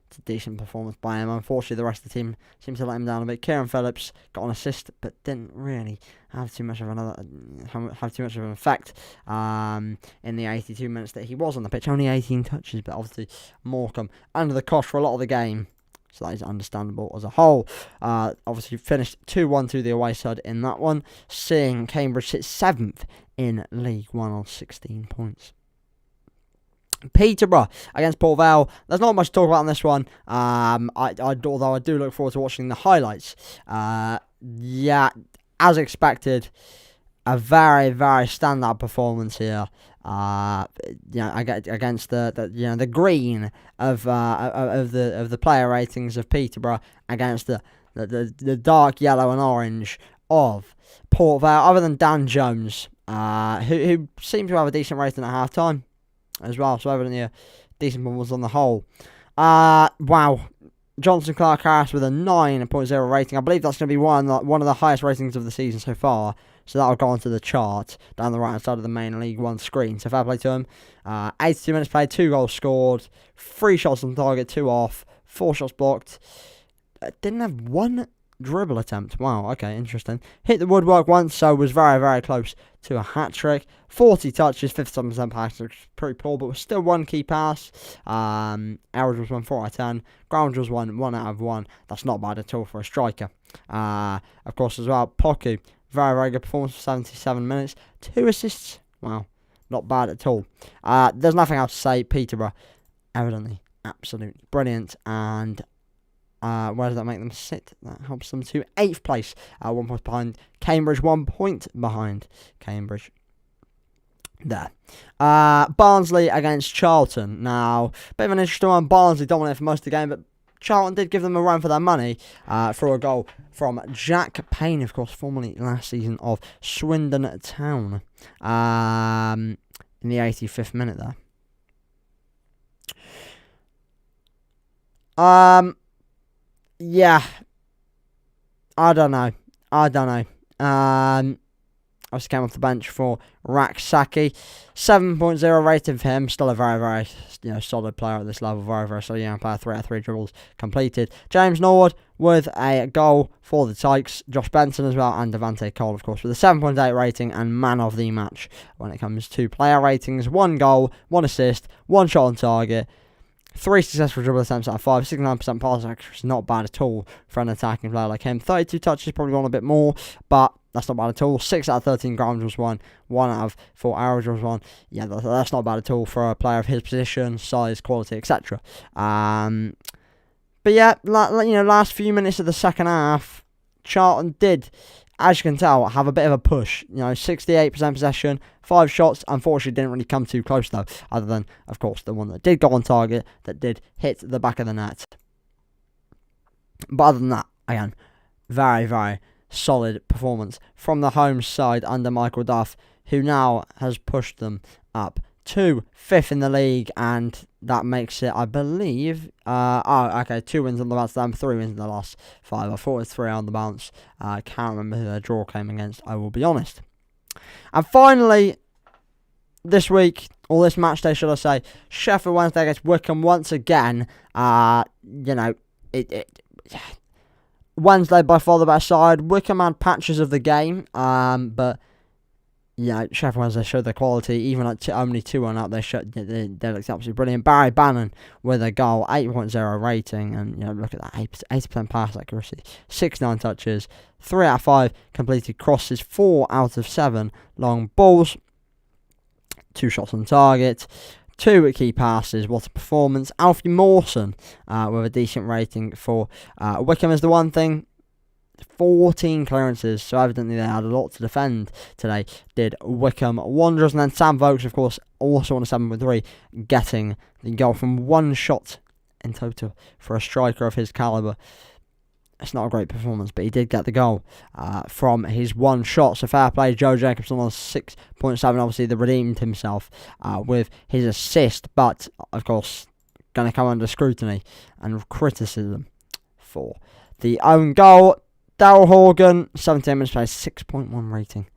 It's a decent performance by him. Unfortunately, the rest of the team seems to let him down a bit. Kieran Phillips got an assist, but didn't really have too much of an effect in the 82 minutes that he was on the pitch. Only 18 touches, but obviously Morecambe under the cosh for a lot of the game, so that is understandable as a whole. Obviously finished 2-1 to the away side in that one, seeing Cambridge sit 7th in League One on 16 points. Peterborough against Port Vale. There's not much to talk about on this one. Although I do look forward to watching the highlights. Yeah, as expected, a very, very standout performance here. Against the green of the player ratings of Peterborough against the dark yellow and orange of Port Vale. Other than Dan Jones, who seemed to have a decent rating at half time as well, so evidently a decent performance on the whole. Wow. Johnson Clark Harris with a 9.0 rating. I believe that's going to be one of the highest ratings of the season so far. So that'll go onto the chart down the right hand side of the main League One screen. So fair play to him. 82 minutes played, 2 goals scored, 3 shots on target, 2 off, 4 shots blocked. Didn't have 1 dribble attempt. Wow, okay, interesting. Hit the woodwork once, so was very, very close to a hat-trick. 40 touches, 57% pass, which is pretty poor, but was still 1 key pass. Average was 4 out of 10. Ground was 1 out of 1. That's not bad at all for a striker. Of course, as well, Poku, Very, very good performance for 77 minutes. 2 assists. Wow, not bad at all. There's nothing else to say. Peterborough, evidently, absolutely brilliant. And where does that make them sit? That helps them to 8th place. 1 point behind Cambridge, 1 point behind Cambridge. There. Barnsley against Charlton. Now, bit of an interesting one. Barnsley dominated for most of the game, but Charlton did give them a run for their money through a goal from Jack Payne, of course, formerly last season of Swindon Town, in the 85th minute there. Yeah, I don't know. Obviously came off the bench for Raksaki. 7.0 rating for him. Still a very, very solid player at this level. Very, very solid young player. 3 out of 3 dribbles completed. James Norwood with a goal for the Tykes. Josh Benson as well. And Devante Cole, of course, with a 7.8 rating and man of the match when it comes to player ratings. 1 goal, 1 assist, 1 shot on target. 3 successful dribble attempts out of 5, 69% pass accuracy, not bad at all for an attacking player like him. 32 touches, probably want a bit more, but that's not bad at all. 6 out of 13 ground drills won, 1 out of 4 arrow drills won. Yeah, that's not bad at all for a player of his position, size, quality, etc. But yeah, last few minutes of the second half, Charlton did, as you can tell, have a bit of a push. 68% possession, 5 shots. Unfortunately, didn't really come too close though, other than, of course, the one that did go on target, that did hit the back of the net. But other than that, again, very, very solid performance from the home side under Michael Duff, who now has pushed them up to 5th in the league, and that makes it, I believe, 2 wins on the bounce, 3 wins in the last 5. I thought it was 3 on the bounce. I can't remember who their draw came against, I will be honest. And finally, this week, or this match day, should I say, Sheffield Wednesday against Wycombe once again. Wednesday by far the best side. Wycombe had patches of the game, but Sheffield Wednesday showed their quality. Even at only 2-1 up, they looked absolutely brilliant. Barry Bannon with a goal, 8.0 rating, and look at that, 80% pass accuracy, 69 touches, 3 out of 5 completed crosses, 4 out of 7 long balls, 2 shots on target, 2 key passes. What a performance. Alfie Mawson with a decent rating for Wycombe is the one thing. 14 clearances, so evidently they had a lot to defend today, did Wycombe Wanderers. And then Sam Vokes, of course, also on a 7.3, getting the goal from 1 shot in total for a striker of his calibre. It's not a great performance, but he did get the goal from his 1 shot. So fair play. Joe Jacobson on 6.7, obviously the redeemed himself with his assist, but of course going to come under scrutiny and criticism for the own goal. Daryl Horgan, 17 minutes played, 6.1 rating.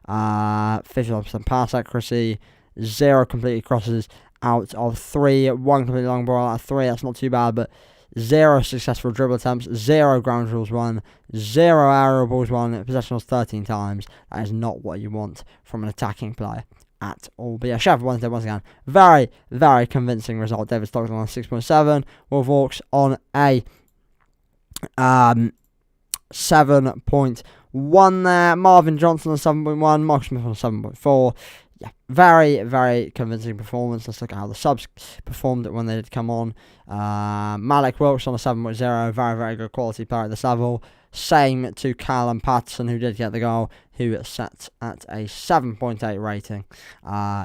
51% pass accuracy, 0 completed crosses out of 3. 1 completely long ball out of 3, that's not too bad, but 0 successful dribble attempts, 0 ground drills won, 0 aerial balls won, possession was 13 times. That is not what you want from an attacking player at all. But yeah, Sheffield Wednesday once again, very, very convincing result. David Stockton on 6.7, Wolf Hawks on a 7.1 there. Marvin Johnson on 7.1. Mark Smith on 7.4. Yeah, very, very convincing performance. Let's look at how the subs performed when they did come on. Malik Wilkes on a 7.0. Very, very good quality player at this level. Same to Callum Patterson, who did get the goal, who sat at a 7.8 rating.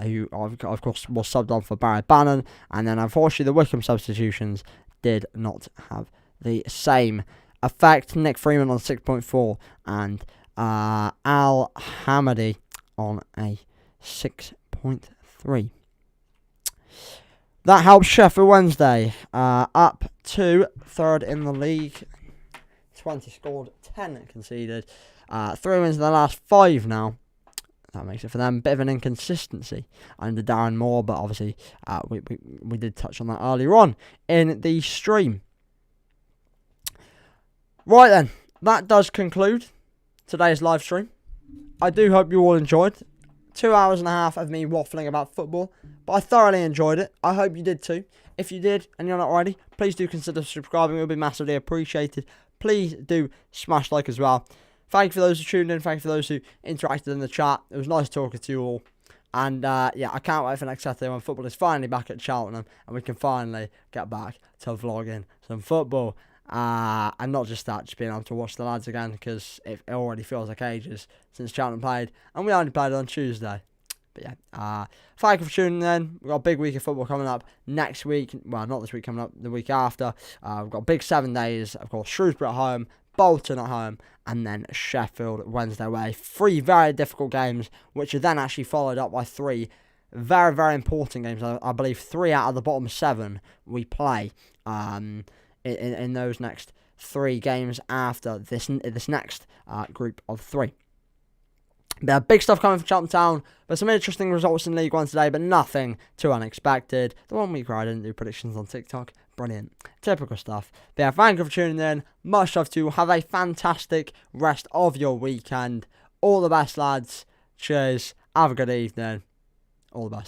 Who, of course, was subbed on for Barry Bannon. And then, unfortunately, the Wycombe substitutions did not have the same effect. Nick Freeman on 6.4 and Al Hamady on a 6.3. That helps Sheffield Wednesday up to 3rd in the league. 20 scored, 10 conceded. 3 wins in the last 5 now. That makes it for them. Bit of an inconsistency under Darren Moore, but obviously we did touch on that earlier on in the stream. Right then, that does conclude today's live stream. I do hope you all enjoyed. 2 hours and a half of me waffling about football, but I thoroughly enjoyed it. I hope you did too. If you did and you're not already, please do consider subscribing. It would be massively appreciated. Please do smash like as well. thank you for those who tuned in. Thank you for those who interacted in the chat. It was nice talking to you all. And yeah, I can't wait for next Saturday when football is finally back at Cheltenham and we can finally get back to vlogging some football. And not just that, just being able to watch the lads again, because it already feels like ages since Cheltenham played, and we only played on Tuesday. But yeah, thank you for tuning in. We've got a big week of football coming up next week. Well, not this week coming up, the week after. We've got a big 7 days. Of course, Shrewsbury at home, Bolton at home, and then Sheffield Wednesday away. 3 very difficult games, which are then actually followed up by 3 very, very important games. I believe 3 out of the bottom 7 we play in those next 3 games after this next group of 3. There are big stuff coming from Cheltenham Town, but some interesting results in League One today, but nothing too unexpected. The one week where I didn't do predictions on TikTok, brilliant. Typical stuff. But yeah, thank you for tuning in. Much love to you. Have a fantastic rest of your weekend. All the best, lads. Cheers. Have a good evening. All the best.